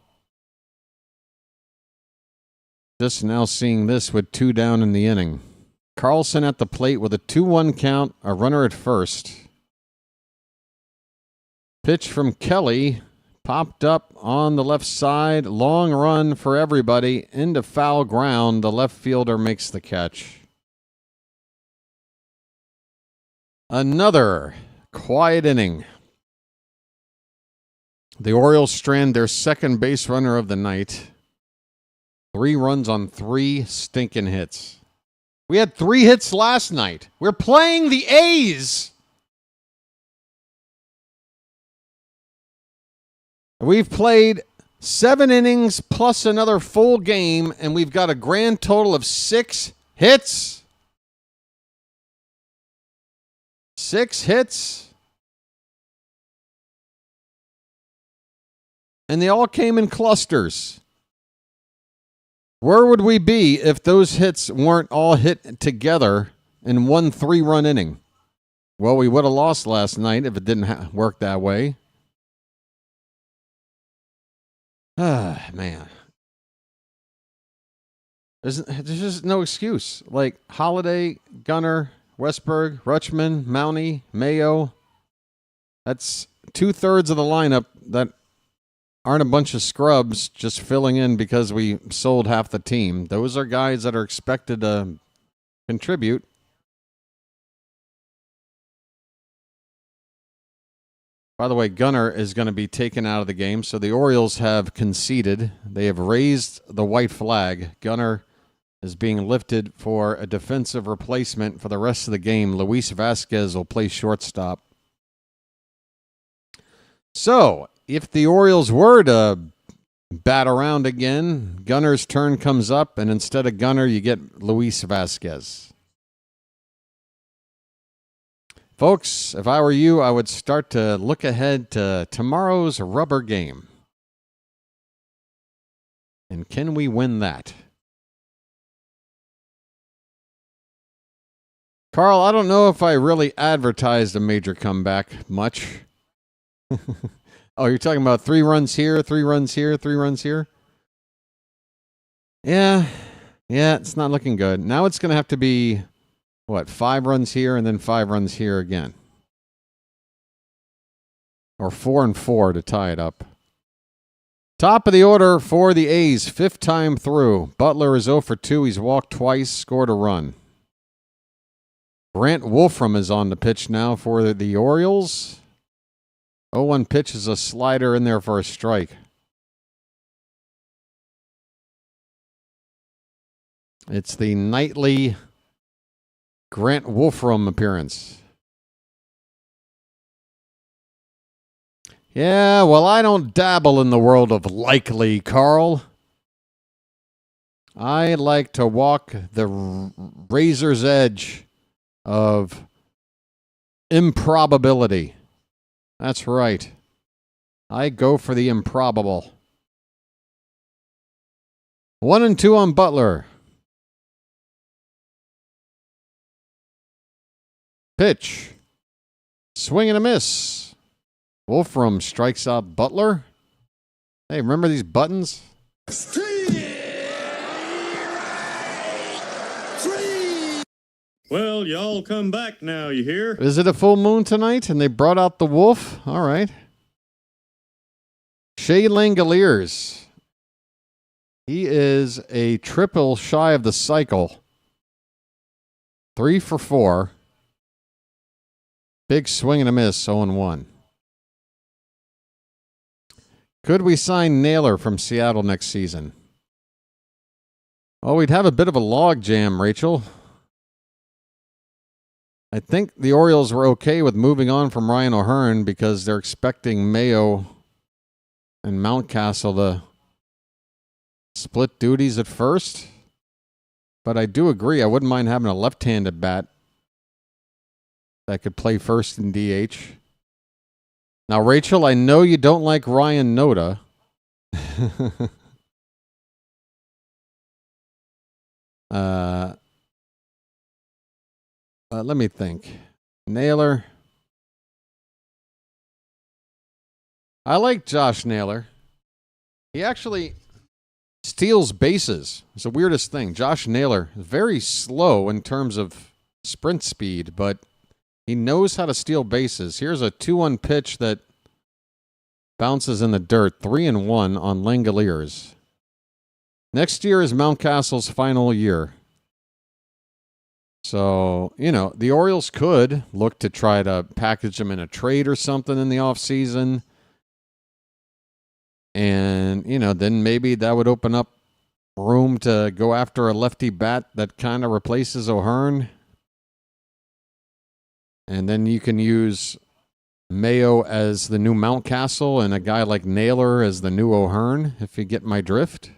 Just now seeing this with 2 down in the inning. Carlson at the plate with a 2-1 count, a runner at first. Pitch from Kelly popped up on the left side. Long run for everybody into foul ground. The left fielder makes the catch. Another quiet inning. The Orioles strand their second base runner of the night. 3 runs on 3 stinking hits. We had 3 hits last night. We're playing the A's. We've played 7 innings plus another full game, and we've got a grand total of 6 hits. 6 hits. And they all came in clusters. Where would we be if those hits weren't all hit together in one 3-run inning? Well, we would have lost last night if it didn't work that way. Ah, man. There's just no excuse. Like Holiday, Gunnar, Westberg, Rutschman, Mountie, Mayo. That's 2/3 of the lineup that aren't a bunch of scrubs just filling in because we sold half the team. Those are guys that are expected to contribute. By the way, Gunnar is going to be taken out of the game, so the Orioles have conceded. They have raised the white flag. Gunnar is being lifted for a defensive replacement for the rest of the game. Luis Vasquez will play shortstop. So, if the Orioles were to bat around again, Gunnar's turn comes up, and instead of Gunnar, you get Luis Vasquez. Folks, if I were you, I would start to look ahead to tomorrow's rubber game. And can we win that? Carl, I don't know if I really advertised a major comeback much. Oh, you're talking about 3 runs here, 3 runs here, 3 runs here? Yeah, it's not looking good. Now it's going to have to be, 5 runs here and then 5 runs here again. Or 4 and 4 to tie it up. Top of the order for the A's, 5th time through. Butler is 0 for 2. He's walked twice, scored a run. Grant Wolfram is on the pitch now for the Orioles. 0-1 pitch is a slider in there for a strike. It's the nightly Grant Wolfram appearance. Yeah, well, I don't dabble in the world of likely, Carl. I like to walk the razor's edge of improbability. That's right. I go for the improbable. 1 and 2 on Butler. Pitch. Swing and a miss. Wolfram strikes out Butler. Hey, remember these buttons? Well, y'all come back now, you hear? Is it a full moon tonight and they brought out the wolf? All right. Shea Langoliers. He is a triple shy of the cycle. 3 for 4. Big swing and a miss, 0-1. Could we sign Naylor from Seattle next season? Oh, we'd have a bit of a log jam, Rachel. I think the Orioles were okay with moving on from Ryan O'Hearn because they're expecting Mayo and Mountcastle to split duties at first. But I do agree, I wouldn't mind having a left-handed bat that could play first in DH. Now, Rachel, I know you don't like Ryan Noda. Let me think. Naylor. I like Josh Naylor. He actually steals bases. It's the weirdest thing. Josh Naylor is very slow in terms of sprint speed, but he knows how to steal bases. Here's a 2-1 pitch that bounces in the dirt, 3-1 on Langoliers. Next year is Mountcastle's final year. So, the Orioles could look to try to package him in a trade or something in the offseason. And, then maybe that would open up room to go after a lefty bat that kind of replaces O'Hearn. And then you can use Mayo as the new Mountcastle and a guy like Naylor as the new O'Hearn, if you get my drift.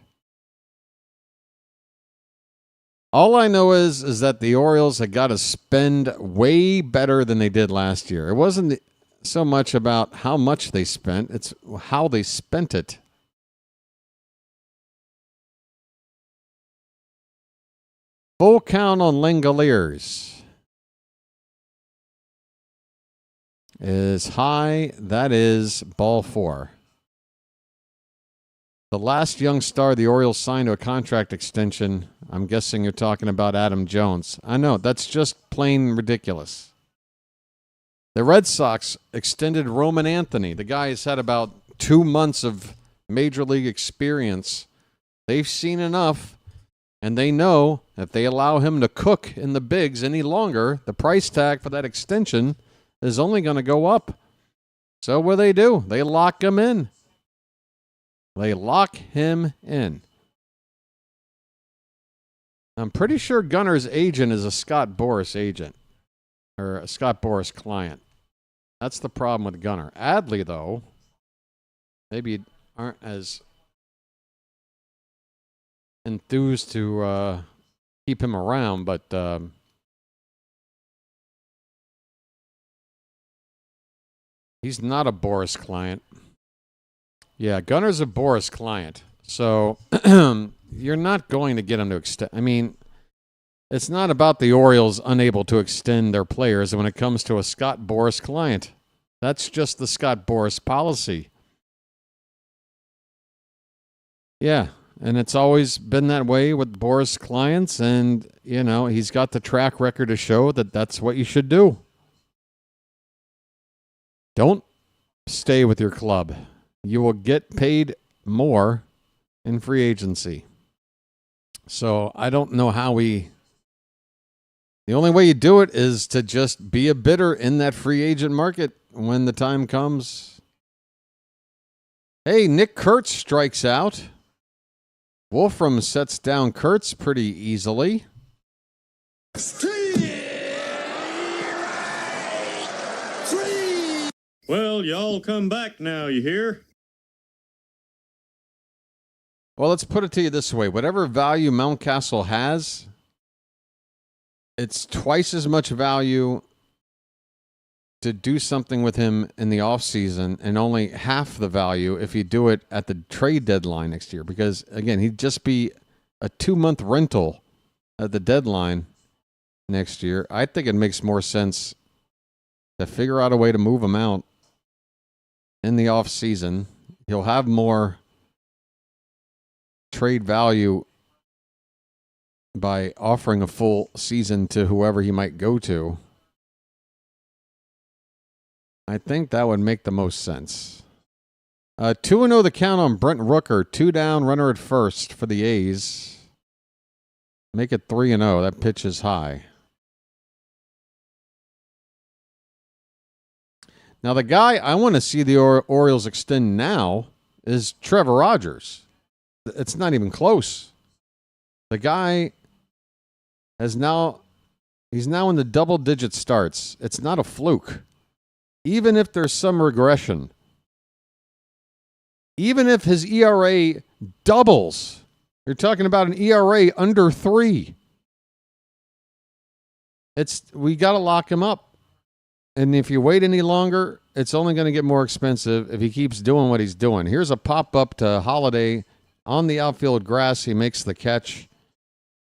All I know is that the Orioles had got to spend way better than they did last year. It wasn't so much about how much they spent, it's how they spent it. Full count on Langoliers is high. That is ball 4. The last young star the Orioles signed to a contract extension, I'm guessing you're talking about Adam Jones. I know, that's just plain ridiculous. The Red Sox extended Roman Anthony. The guy has had about 2 months of major league experience. They've seen enough, and they know if they allow him to cook in the bigs any longer, the price tag for that extension is only going to go up. So what do? They lock him in. They lock him in. I'm pretty sure Gunner's agent is a Scott Boras agent. Or a Scott Boras client. That's the problem with Gunner. Adley, though, maybe aren't as enthused to keep him around, but he's not a Boras client. Yeah, Gunner's a Boras client. So you're not going to get him to extend. I mean, it's not about the Orioles unable to extend their players when it comes to a Scott Boras client. That's just the Scott Boras policy. Yeah, and it's always been that way with Boras clients, and, he's got the track record to show that that's what you should do. Don't stay with your club. You will get paid more in free agency. So I don't know how the only way you do it is to just be a bidder in that free agent market when the time comes. Hey, Nick Kurtz strikes out. Wolfram sets down Kurtz pretty easily. Well, y'all come back now, you hear? Well, let's put it to you this way. Whatever value Mountcastle has, it's twice as much value to do something with him in the offseason and only half the value if you do it at the trade deadline next year. Because, again, he'd just be a 2-month rental at the deadline next year. I think it makes more sense to figure out a way to move him out in the offseason. He'll have more trade value by offering a full season to whoever he might go to. I think that would make the most sense. 2-0 the count on Brent Rooker. 2 down, runner at first for the A's. Make it 3-0. That pitch is high. Now, the guy I want to see the Orioles extend now is Trevor Rogers. It's not even close. The guy he's now in the double-digit starts. It's not a fluke. Even if there's some regression, even if his ERA doubles, you're talking about an ERA under 3. We got to lock him up. And if you wait any longer, it's only going to get more expensive if he keeps doing what he's doing. Here's a pop-up to Holiday on the outfield grass. He makes the catch,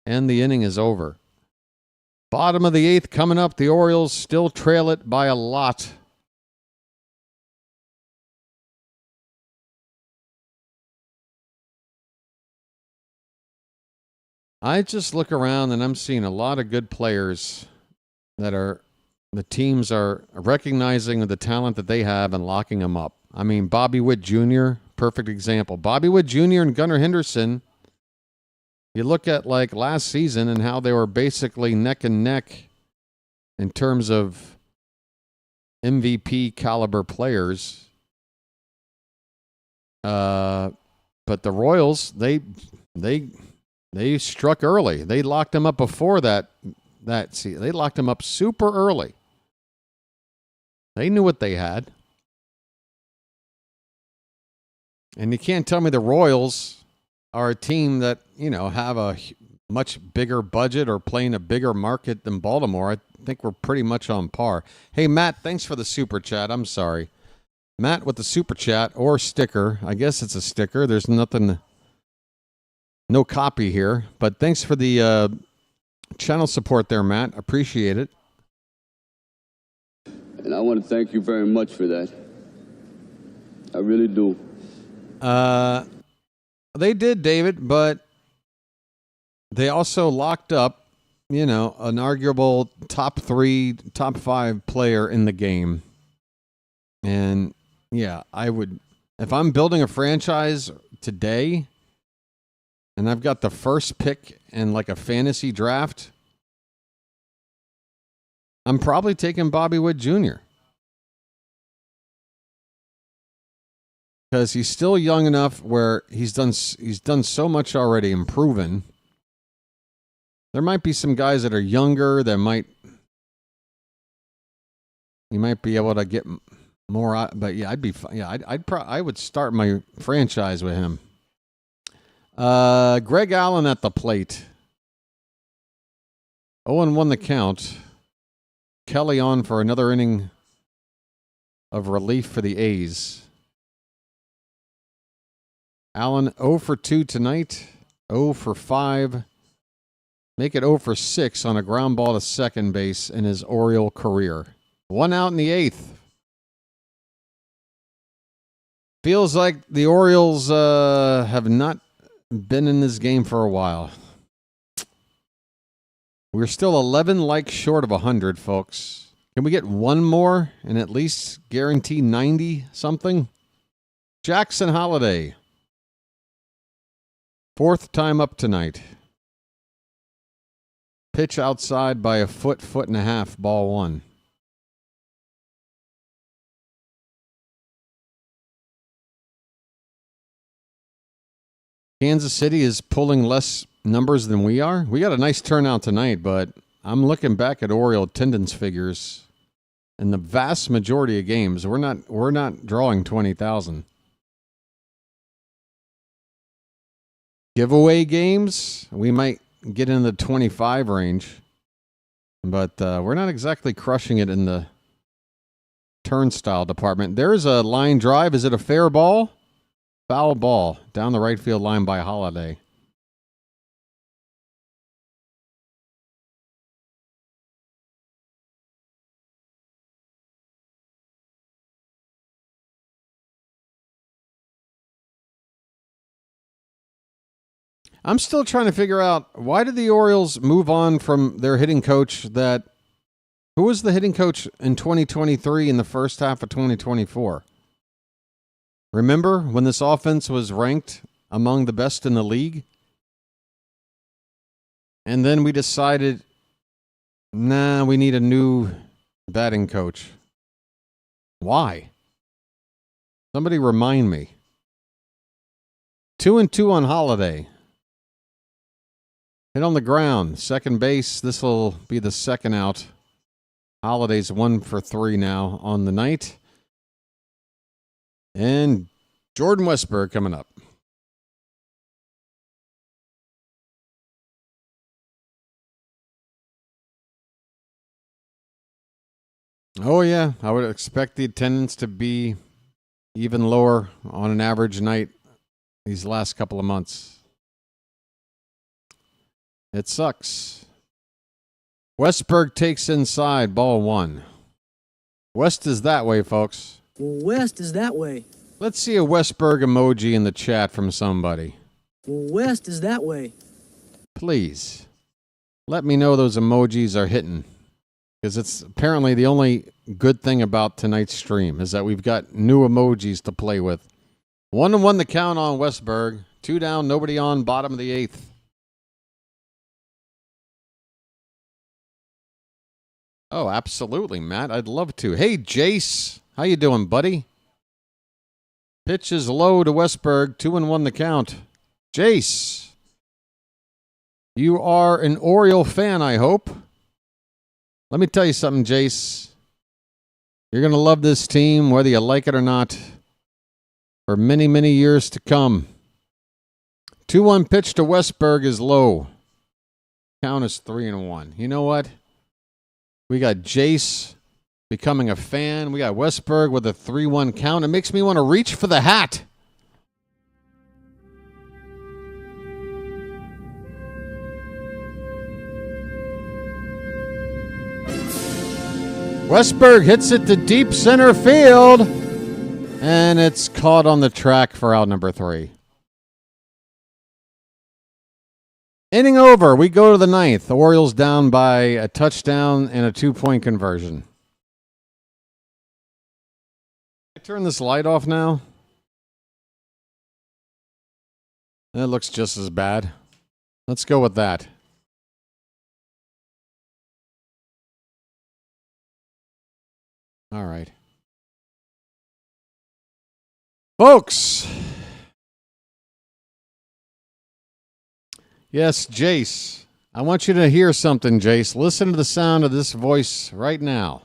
and the inning is over. Bottom of the 8th coming up. The Orioles still trail it by a lot. I just look around and I'm seeing a lot of good players that the teams are recognizing the talent that they have and locking them up. I mean, Bobby Witt Jr., perfect example. Bobby Witt Jr. and Gunnar Henderson, you look at like last season and how they were basically neck and neck in terms of MVP caliber players. But the Royals, they struck early. They locked them up before that. They locked them up super early. They knew what they had. And you can't tell me the Royals are a team that, have a much bigger budget or playing a bigger market than Baltimore. I think we're pretty much on par. Hey, Matt, thanks for the super chat. I'm sorry. Matt with the super chat or sticker. I guess it's a sticker. There's nothing, no copy here. But thanks for the channel support there, Matt. Appreciate it. And I want to thank you very much for that. I really do. They did, David, but they also locked up, an arguable top 3, top 5 player in the game. And yeah, I would, if I'm building a franchise today and I've got the first pick in like a fantasy draft, I'm probably taking Bobby Witt Jr. Because he's still young enough where he's done so much already and proven. There might be some guys that are younger that you might be able to get more out, but yeah, I would start my franchise with him. Greg Allen at the plate. 0-1 the count. Kelly on for another inning of relief for the A's. Allen 0 for 2 tonight. 0 for 5. Make it 0 for 6 on a ground ball to second base in his Oriole career. 1 out in the 8th. Feels like the Orioles have not been in this game for a while. We're still 11 likes short of 100, folks. Can we get one more and at least guarantee 90 something? Jackson Holiday. 4th time up tonight. Pitch outside by a foot and a half, ball 1. Kansas City is pulling less numbers than we are. We got a nice turnout tonight, but I'm looking back at Oriole attendance figures. In the vast majority of games, we're not drawing 20,000. Giveaway games, we might get in the 25 range, but we're not exactly crushing it in the turnstile department. There's a line drive. Is it a fair ball? Foul ball down the right field line by Holiday. I'm still trying to figure out, why did the Orioles move on from their hitting coach who was the hitting coach in 2023 in the first half of 2024? Remember when this offense was ranked among the best in the league? And then we decided, we need a new batting coach. Why? Somebody remind me. 2-2 on Holiday. Hit on the ground. Second base. This will be the second out. Holiday's 1 for 3 now on the night. And Jordan Westburg coming up. Oh, yeah. I would expect the attendance to be even lower on an average night these last couple of months. It sucks. Westburg takes inside, ball 1. West is that way, folks. West is that way. Let's see a Westburg emoji in the chat from somebody. West is that way. Please. Let me know those emojis are hitting. Because it's apparently the only good thing about tonight's stream is that we've got new emojis to play with. 1-1 the count on Westberg. 2 down, nobody on, bottom of the 8th. Oh, absolutely, Matt. I'd love to. Hey, Jace. How you doing, buddy? Pitch is low to Westberg. 2-1 the count. Jace. You are an Oriole fan, I hope. Let me tell you something, Jace. You're going to love this team, whether you like it or not, for many, many years to come. 2-1 pitch to Westberg is low. Count is 3-1. You know what? We got Jace becoming a fan. We got Westberg with a 3-1 count. It makes me want to reach for the hat. Westberg hits it to deep center field, and it's caught on the track for out number 3. Inning over. We go to the 9th. The Orioles down by a touchdown and a 2-point conversion. I turn this light off now. It looks just as bad. Let's go with that. All right. Folks. Yes, Jace. I want you to hear something, Jace. Listen to the sound of this voice right now.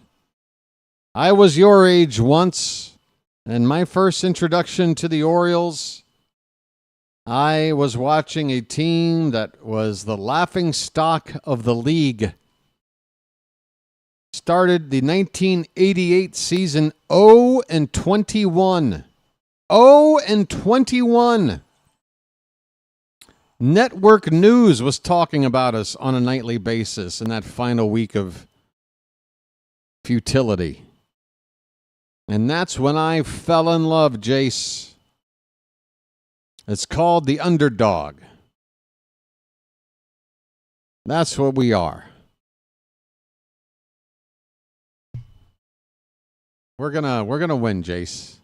I was your age once, and my first introduction to the Orioles, I was watching a team that was the laughing stock of the league. Started the 1988 season 0-21. 0-21. Network News was talking about us on a nightly basis in that final week of futility. And that's when I fell in love, Jace. It's called the underdog. That's what we are. We're gonna win, Jace.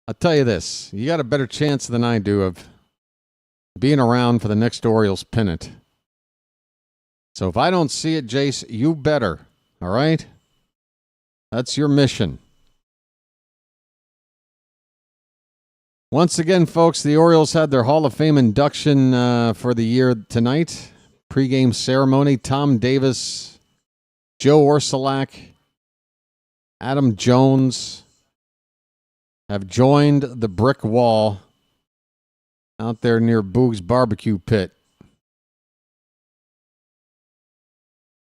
I'll tell you this. You got a better chance than I do of being around for the next Orioles pennant. So if I don't see it, Jace, you better. All right? That's your mission. Once again, folks, the Orioles had their Hall of Fame induction for the year tonight. Pre-game ceremony. Tom Davis, Joe Orsulak, Adam Jones have joined the brick wall out there near Boog's barbecue pit.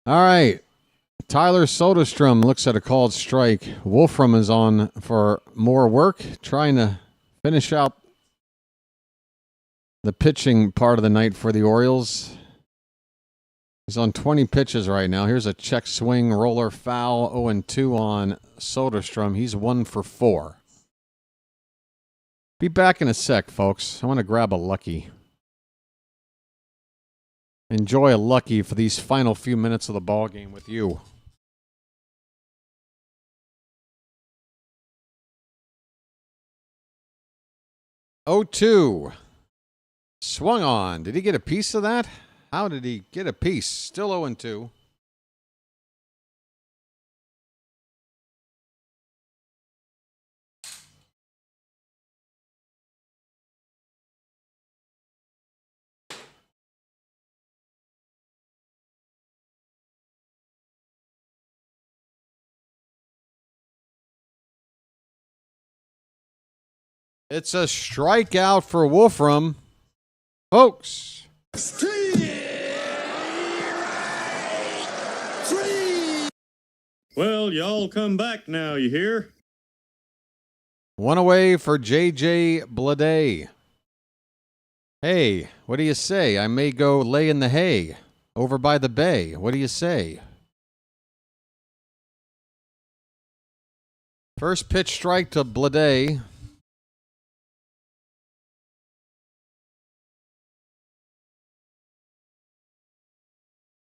All right. Tyler Soderstrom looks at a called strike. Wolfram is on for more work, trying to finish out the pitching part of the night for the Orioles. He's on 20 pitches right now. Here's a check swing, roller foul, 0-2 on Soderstrom. He's 1 for 4. Be back in a sec, folks. I want to grab a Lucky. Enjoy a Lucky for these final few minutes of the ball game with you. Oh, 2. Swung on. Did he get a piece of that? How did he get a piece? Still 0-2. It's a strikeout for Wolfram. Folks. Well, y'all come back now, you hear? One away for J.J. Bleday. Hey, what do you say? I may go lay in the hay over by the bay. What do you say? First pitch strike to Bleday.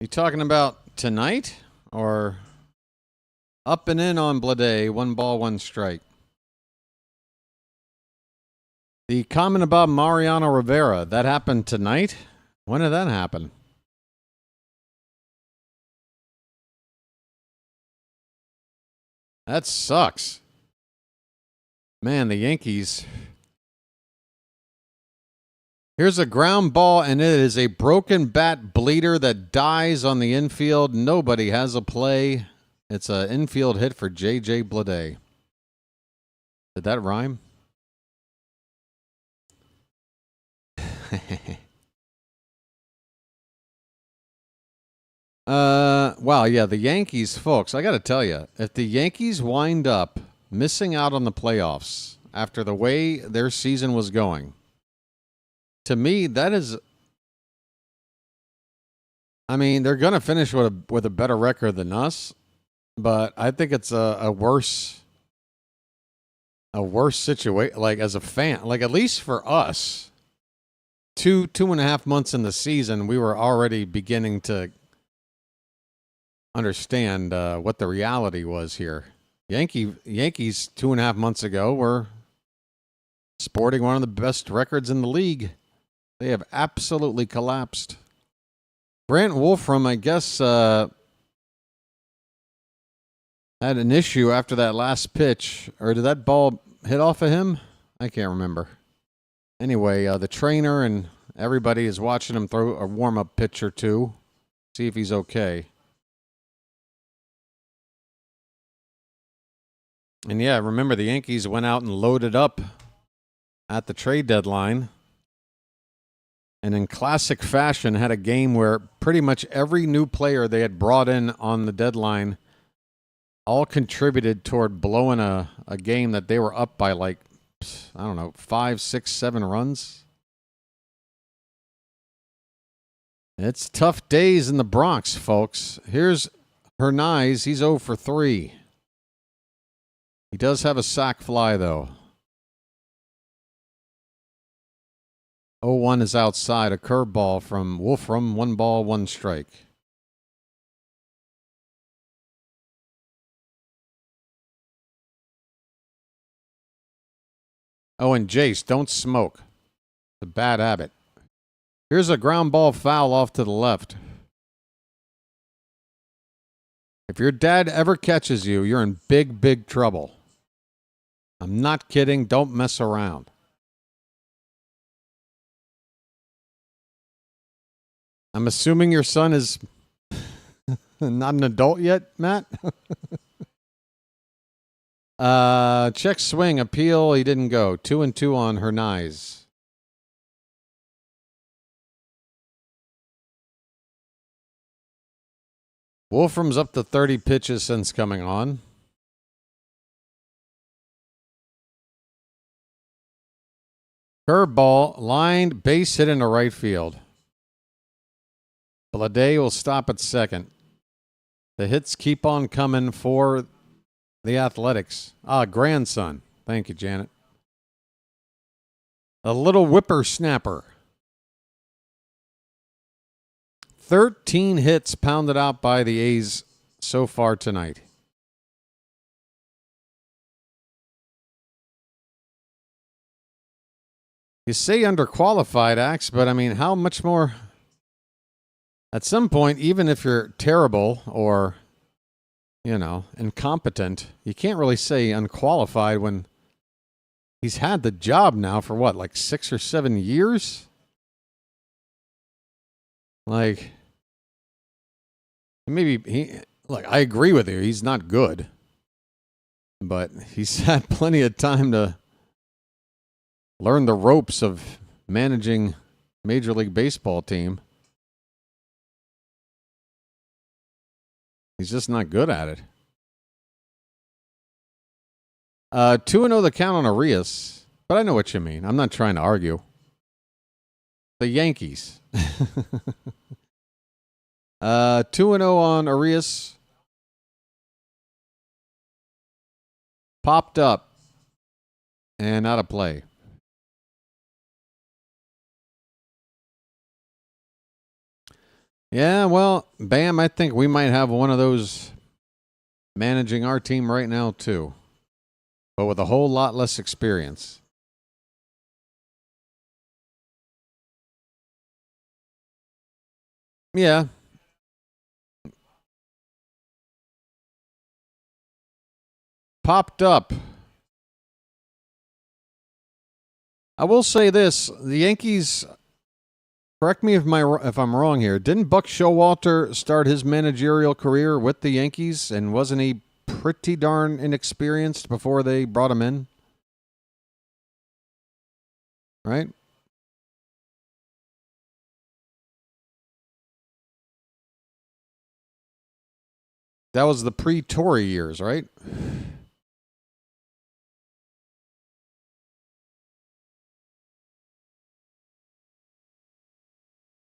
You talking about tonight or Up and in on Blade. 1 ball, 1 strike. The comment about Mariano Rivera, that happened tonight? When did that happen? That sucks. Man, the Yankees. Here's a ground ball, and it is a broken bat bleeder that dies on the infield. Nobody has a play. It's an infield hit for J.J. Bleday. Did that rhyme? Wow, yeah, the Yankees, folks, I got to tell you, if the Yankees wind up missing out on the playoffs after the way their season was going, to me, that is, I mean, they're going to finish with a better record than us, but I think it's a worse situation, like as a fan, like at least for us, 2.5 months in the season, we were already beginning to understand what the reality was here. Yankees 2.5 months ago were sporting one of the best records in the league. They have absolutely collapsed. Brant Wolfram, I guess, had an issue after that last pitch. Or did that ball hit off of him? I can't remember. Anyway, the trainer and everybody is watching him throw a warm-up pitch or two. See if he's okay. And yeah, remember the Yankees went out and loaded up at the trade deadline. And in classic fashion, had a game where pretty much every new player they had brought in on the deadline all contributed toward blowing a game that they were up by like, I don't know, 5, 6, 7 runs. It's tough days in the Bronx, folks. Here's Hernandez. He's 0 for 3. He does have a sac fly, though. 0-1 is outside. A curveball from Wolfram. 1 ball, 1 strike. Oh, and Jace, don't smoke. It's a bad habit. Here's a ground ball foul off to the left. If your dad ever catches you, you're in big, big trouble. I'm not kidding. Don't mess around. I'm assuming your son is not an adult yet, Matt? Check swing, appeal. He didn't go. 2-2 on Hernandez. Wolfram's up to 30 pitches since coming on. Curveball, lined, base hit into right field. Bleday will stop at second. The hits keep on coming for the Athletics. Grandson. Thank you, Janet. A little whippersnapper. 13 hits pounded out by the A's so far tonight. You say underqualified, Axe, but I mean, how much more? At some point, even if you're terrible or, incompetent, you can't really say unqualified when he's had the job now for what, like 6 or 7 years? Like, maybe I agree with you. He's not good, but he's had plenty of time to learn the ropes of managing Major League Baseball team. He's just not good at it. 2-0 the count on Arias, but I know what you mean. I'm not trying to argue. The Yankees. 2-0 on Arias. Popped up and out of play. Yeah, well, Bam, I think we might have one of those managing our team right now, too. But with a whole lot less experience. Yeah. Popped up. I will say this. The Yankees, correct me if I'm wrong here, didn't Buck Showalter start his managerial career with the Yankees, and wasn't he pretty darn inexperienced before they brought him in? Right? That was the pre-Tory years, right?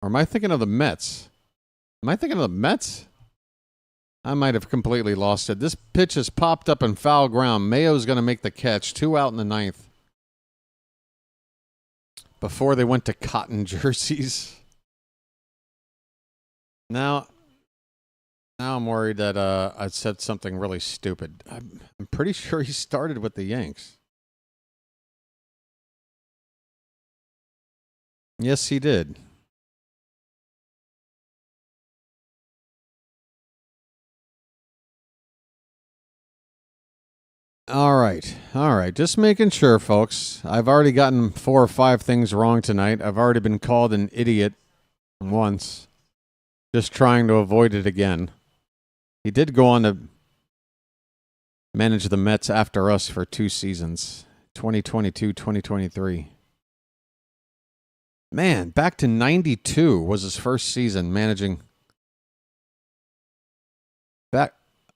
Or am I thinking of the Mets? Am I thinking of the Mets? I might have completely lost it. This pitch has popped up in foul ground. Mayo's going to make the catch. 2 out in the 9th. Before they went to cotton jerseys. Now I'm worried that I said something really stupid. I'm pretty sure he started with the Yanks. Yes, he did. All right. Just making sure, folks. I've already gotten 4 or 5 things wrong tonight. I've already been called an idiot once. Just trying to avoid it again. He did go on to manage the Mets after us for 2 seasons, 2022, 2023. Man, back to 92 was his first season managing.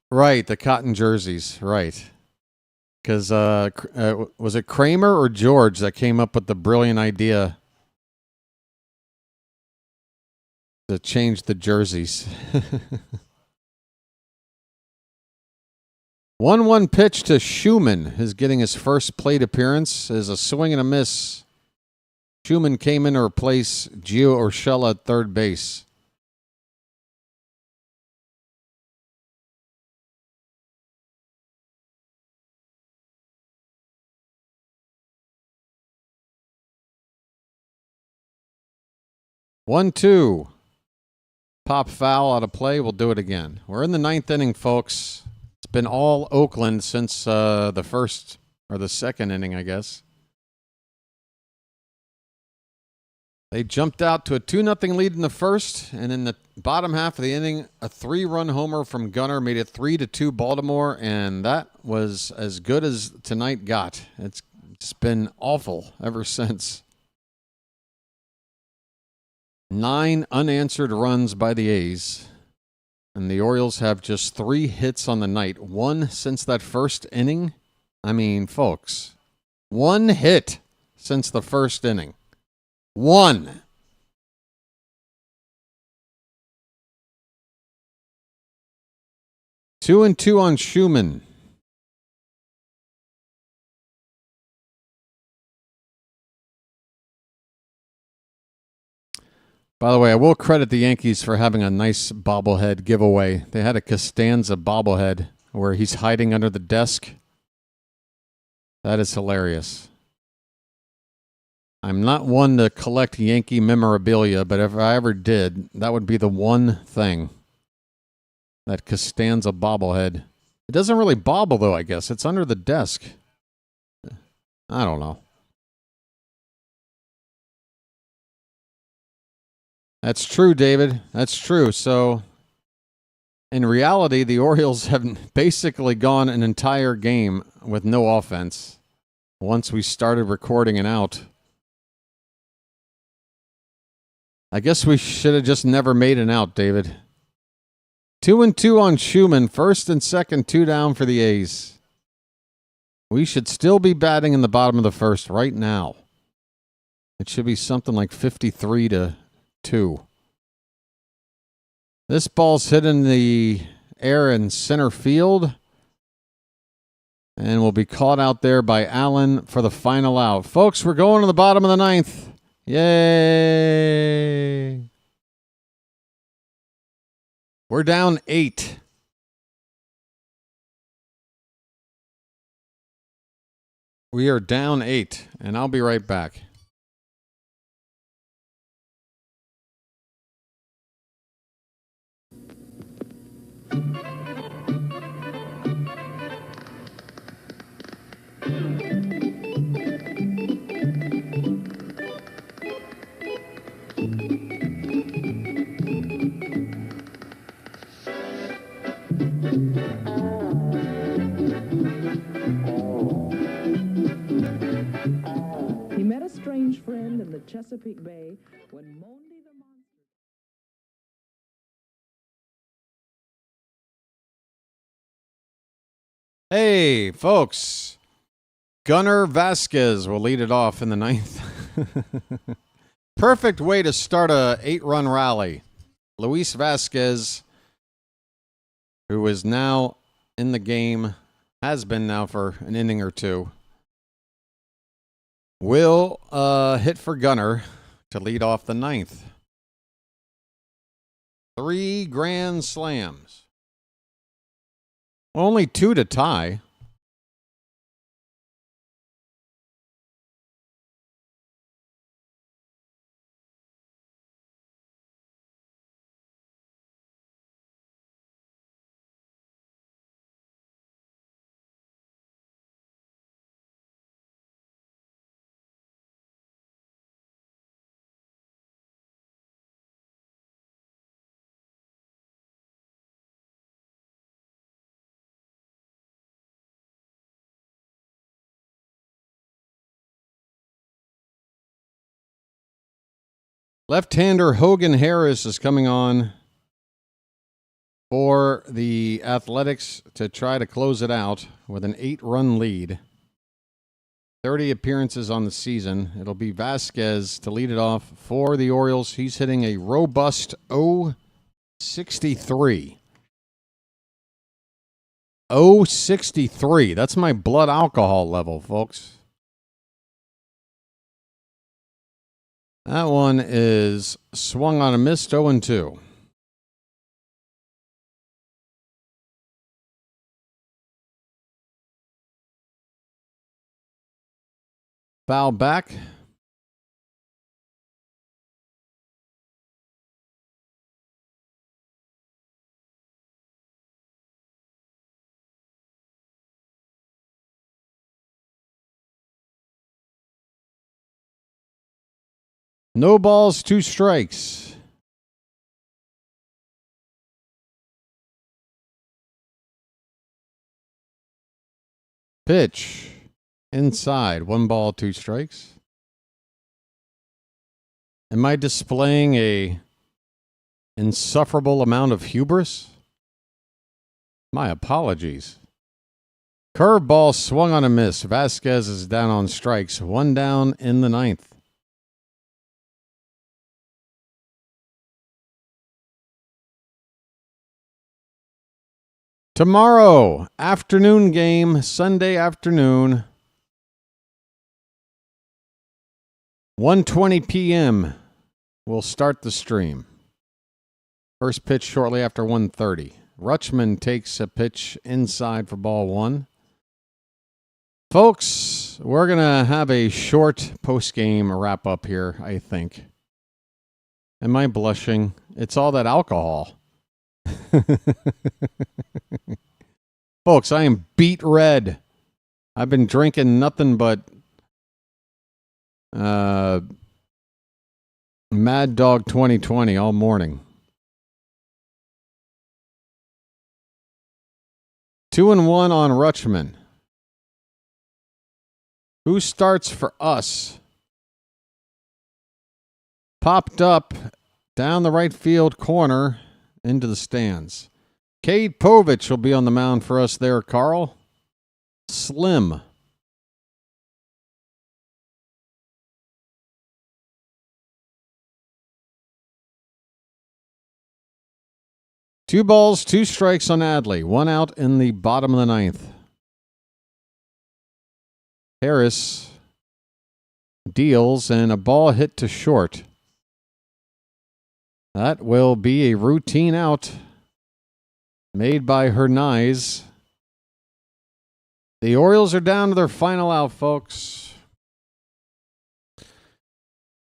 Right, the cotton jerseys, right. Because was it Kramer or George that came up with the brilliant idea to change the jerseys? 1-1 pitch to Schumann is getting his first plate appearance as a swing and a miss. Schumann came in to replace Gio Urshela at third base. One, two. Pop foul out of play. We'll do it again. We're in the 9th inning, folks. It's been all Oakland since the first or the second inning, I guess. They jumped out to a 2-0 lead in the first, and in the bottom half of the inning, a 3-run homer from Gunnar made it 3-2 Baltimore, and that was as good as tonight got. It's been awful ever since. 9 unanswered runs by the A's, and the Orioles have just 3 hits on the night. 1 since that first inning. I mean, folks, 1 hit since the first inning. 1. Two and 2 on Schumann. By the way, I will credit the Yankees for having a nice bobblehead giveaway. They had a Costanza bobblehead where he's hiding under the desk. That is hilarious. I'm not one to collect Yankee memorabilia, but if I ever did, that would be the one thing. That Costanza bobblehead. It doesn't really bobble, though, I guess. It's under the desk. I don't know. That's true, David. That's true. So, in reality, the Orioles have basically gone an entire game with no offense once we started recording an out. I guess we should have just never made an out, David. 2 and 2 on Schumann. First and second, 2 down for the A's. We should still be batting in the bottom of the first right now. It should be something like 53-2. This ball's hit in the air in center field and will be caught out there by Allen for the final out. Folks, we're going to the bottom of the 9th. Yay! We're down 8. We are down 8, and I'll be right back. He met a strange friend in the Chesapeake Bay when Monday the Monster... Hey, folks. Gunnar Vasquez will lead it off in the 9th. Perfect way to start a 8-run rally. Luis Vasquez, who is now in the game, has been now for an inning or two, will hit for Gunnar to lead off the 9th. 3 grand slams. Only 2 to tie. Left-hander Hogan Harris is coming on for the Athletics to try to close it out with an 8-run lead. 30 appearances on the season. It'll be Vasquez to lead it off for the Orioles. He's hitting a robust .063. .063. That's my blood alcohol level, folks. That one is swung on a miss, 0-2. Foul back. No balls, 2 strikes. Pitch. Inside. 1 ball, 2 strikes. Am I displaying a insufferable amount of hubris? My apologies. Curveball swung on a miss. Vasquez is down on strikes. 1 down in the 9th. Tomorrow, afternoon game, Sunday afternoon, 1:20 p.m. We'll start the stream. First pitch shortly after 1:30. Rutschman takes a pitch inside for ball 1. Folks, we're going to have a short post-game wrap-up here, I think. Am I blushing? It's all that alcohol. Folks, I am beet red. I've been drinking nothing but Mad Dog 2020 all morning. 2-1 on Rutschman. Who starts for us? Popped up down the right field corner into the stands. Cade Povich will be on the mound for us there, Carl. Slim. Two balls, 2 strikes on Adley. 1 out in the bottom of the 9th. Harris deals and a ball hit to short. That will be a routine out made by Hernandez. The Orioles are down to their final out, folks.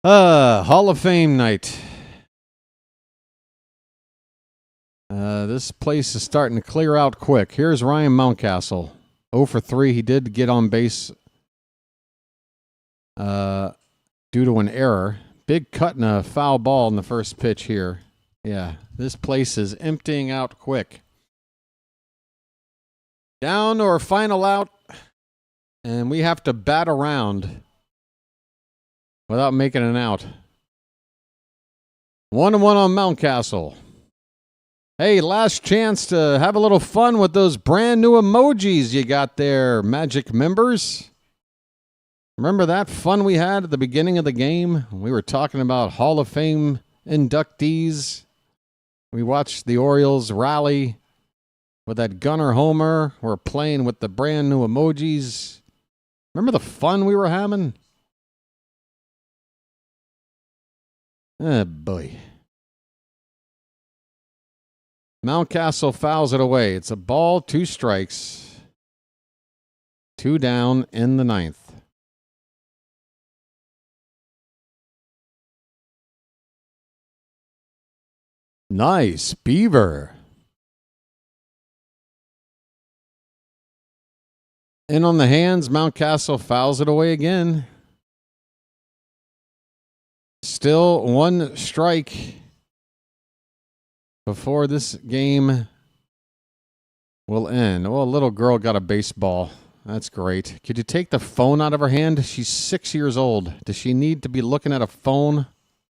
Hall of Fame night. This place is starting to clear out quick. Here's Ryan Mountcastle. 0 for 3. He did get on base due to an error. Big cut and a foul ball in the first pitch here. Yeah, this place is emptying out quick. Down to our final out, and we have to bat around without making an out. 1-1 on Mountcastle. Hey, last chance to have a little fun with those brand new emojis you got there, Magic members. Remember that fun we had at the beginning of the game? We were talking about Hall of Fame inductees. We watched the Orioles rally with that gunner homer. We're playing with the brand new emojis. Remember the fun we were having? Oh, boy. Mountcastle fouls it away. It's a ball, 2 strikes. 2 down in the 9th. Nice, Beaver. In on the hands, Mountcastle fouls it away again. Still 1 strike before this game will end. Oh, a little girl got a baseball. That's great. Could you take the phone out of her hand? She's 6 years old. Does she need to be looking at a phone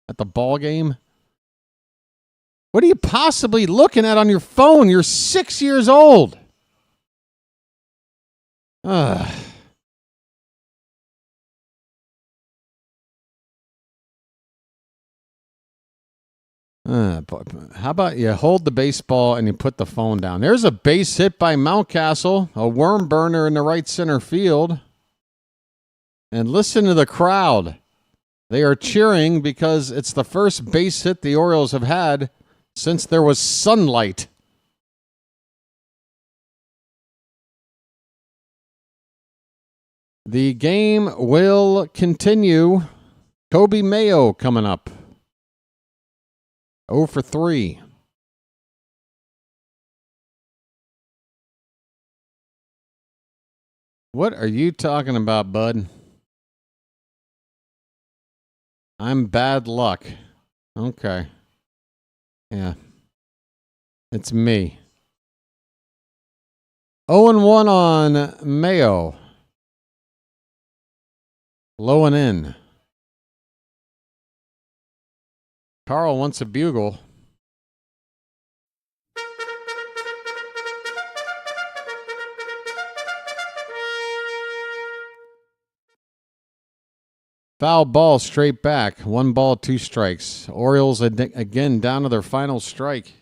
at the ball game? What are you possibly looking at on your phone? You're 6 years old. How about you hold the baseball and you put the phone down? There's a base hit by Mountcastle, a worm burner in the right center field. And listen to the crowd. They are cheering because it's the first base hit the Orioles have had since there was sunlight. The game will continue. Kobe Mayo coming up. 0 for 3. What are you talking about, bud? I'm bad luck. Okay. Yeah. It's me. 0-1 on Mayo. Low and in. Carl wants a bugle. Foul ball straight back. 1 ball, 2 strikes. Orioles again down to their final strike.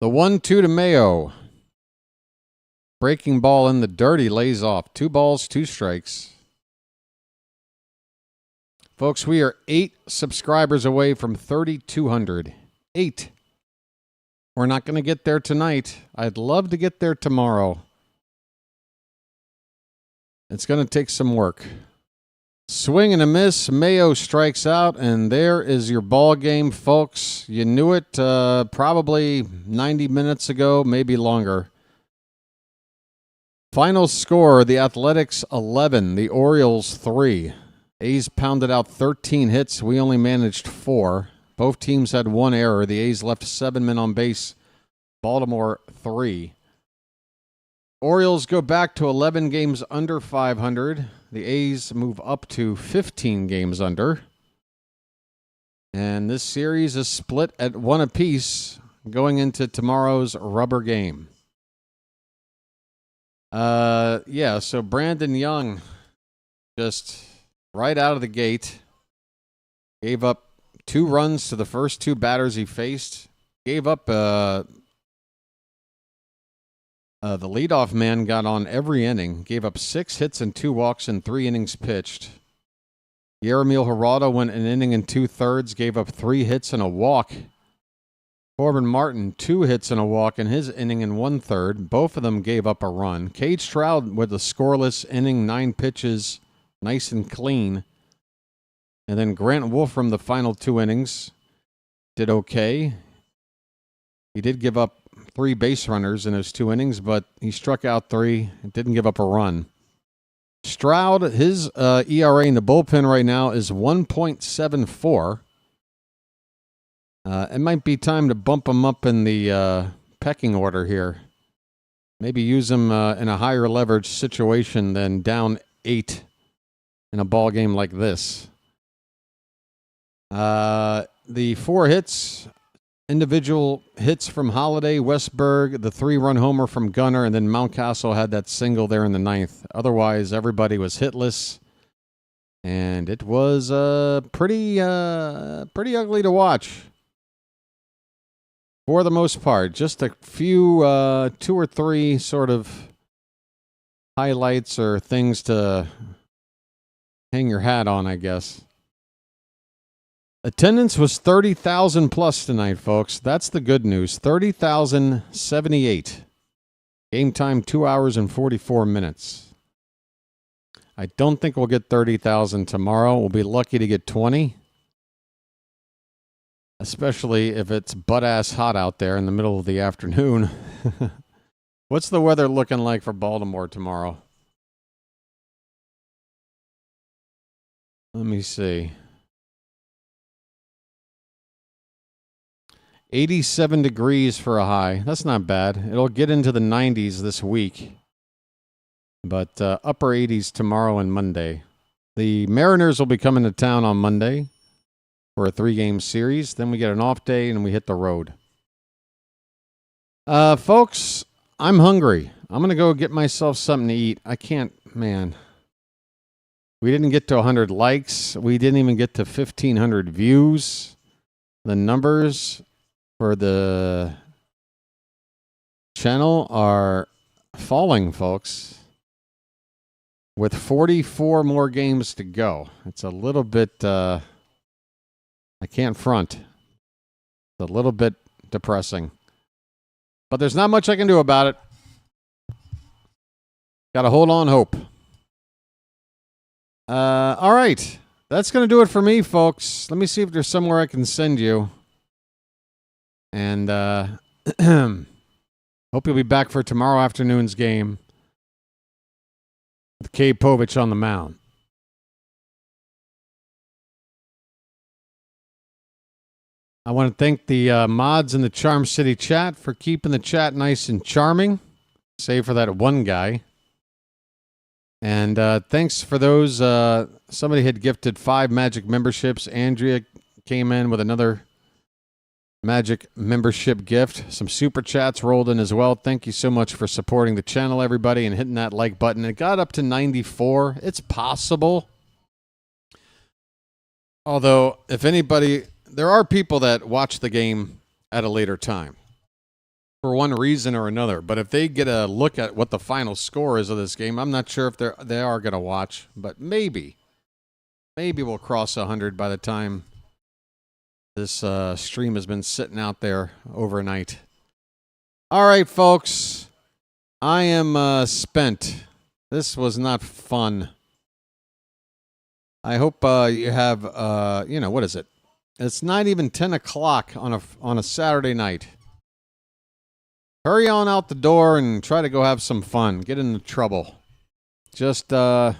The 1-2 to Mayo. Breaking ball in the dirty, lays off. 2 balls, 2 strikes. Folks, we are 8 subscribers away from 3,200. 8. We're not going to get there tonight. I'd love to get there tomorrow. It's going to take some work. Swing and a miss. Mayo strikes out, and there is your ball game, folks. You knew it probably 90 minutes ago, maybe longer. Final score, the Athletics 11, the Orioles 3. A's pounded out 13 hits. We only managed 4. Both teams had 1 error. The A's left 7 men on base. Baltimore 3. Orioles go back to 11 games under 500. The A's move up to 15 games under. And this series is split at 1 apiece going into tomorrow's rubber game. So Brandon Young just right out of the gate gave up 2 runs to the first 2 batters he faced. Gave up the leadoff man got on every inning. Gave up 6 hits and 2 walks in 3 innings pitched. Yermil Hirata went an inning and 2/3. Gave up 3 hits and a walk. Corbin Martin, 2 hits and a walk in his inning and 1/3. Both of them gave up a run. Cade Stroud with a scoreless inning, 9 pitches, nice and clean. And then Grant Wolfram, the final 2 innings, did okay. He did give up 3 base runners in those 2 innings, but he struck out 3 and didn't give up a run. Stroud, his ERA in the bullpen right now is 1.74. It might be time to bump him up in the pecking order here. Maybe use him in a higher leverage situation than down 8 in a ball game like this. The 4 hits, individual hits from Holiday, Westberg, the 3-run homer from Gunnar, and then Mountcastle had that single there in the 9th. Otherwise, everybody was hitless, and it was pretty ugly to watch. For the most part, just a few 2 or 3 sort of highlights or things to hang your hat on, I guess. Attendance was 30,000 plus tonight, folks. That's the good news. 30,078. Game time 2 hours and 44 minutes. I don't think we'll get 30,000 tomorrow. We'll be lucky to get 20. Especially if it's butt-ass hot out there in the middle of the afternoon. What's the weather looking like for Baltimore tomorrow? Let me see. 87 degrees for a high. That's not bad. It'll get into the 90s this week. But upper 80s tomorrow and Monday. The Mariners will be coming to town on Monday for a 3-game series. Then we get an off day and we hit the road. Folks, I'm hungry. I'm going to go get myself something to eat. I can't, man. We didn't get to 100 likes. We didn't even get to 1,500 views. The numbers for the channel are falling, folks. With 44 more games to go. It's a little bit, I can't front. It's a little bit depressing. But there's not much I can do about it. Got to hold on hope. All right. That's going to do it for me, folks. Let me see if there's somewhere I can send you. And hope you'll be back for tomorrow afternoon's game with Cade Povich on the mound. I want to thank the mods in the Charm City chat for keeping the chat nice and charming, save for that one guy. And thanks for those. Somebody had gifted 5 Magic memberships. Andrea came in with another Magic membership gift. Some super chats rolled in as well. Thank you so much for supporting the channel, everybody, and hitting that like button. It got up to 94. It's possible. Although, if anybody, there are people that watch the game at a later time for one reason or another. But if they get a look at what the final score is of this game, I'm not sure if they are going to watch. But maybe we'll cross 100 by the time this stream has been sitting out there overnight. All right, folks. I am spent. This was not fun. I hope you have, what is it? It's not even 10 o'clock on a Saturday night. Hurry on out the door and try to go have some fun. Get into trouble. Just get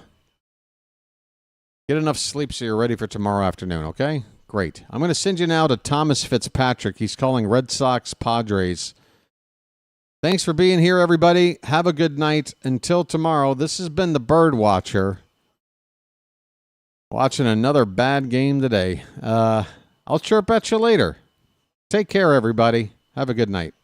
enough sleep so you're ready for tomorrow afternoon, okay? Great. I'm going to send you now to Thomas Fitzpatrick. He's calling Red Sox Padres. Thanks for being here, everybody. Have a good night. Until tomorrow, this has been the BirdWatcher. Watching another bad game today. I'll chirp at you later. Take care, everybody. Have a good night.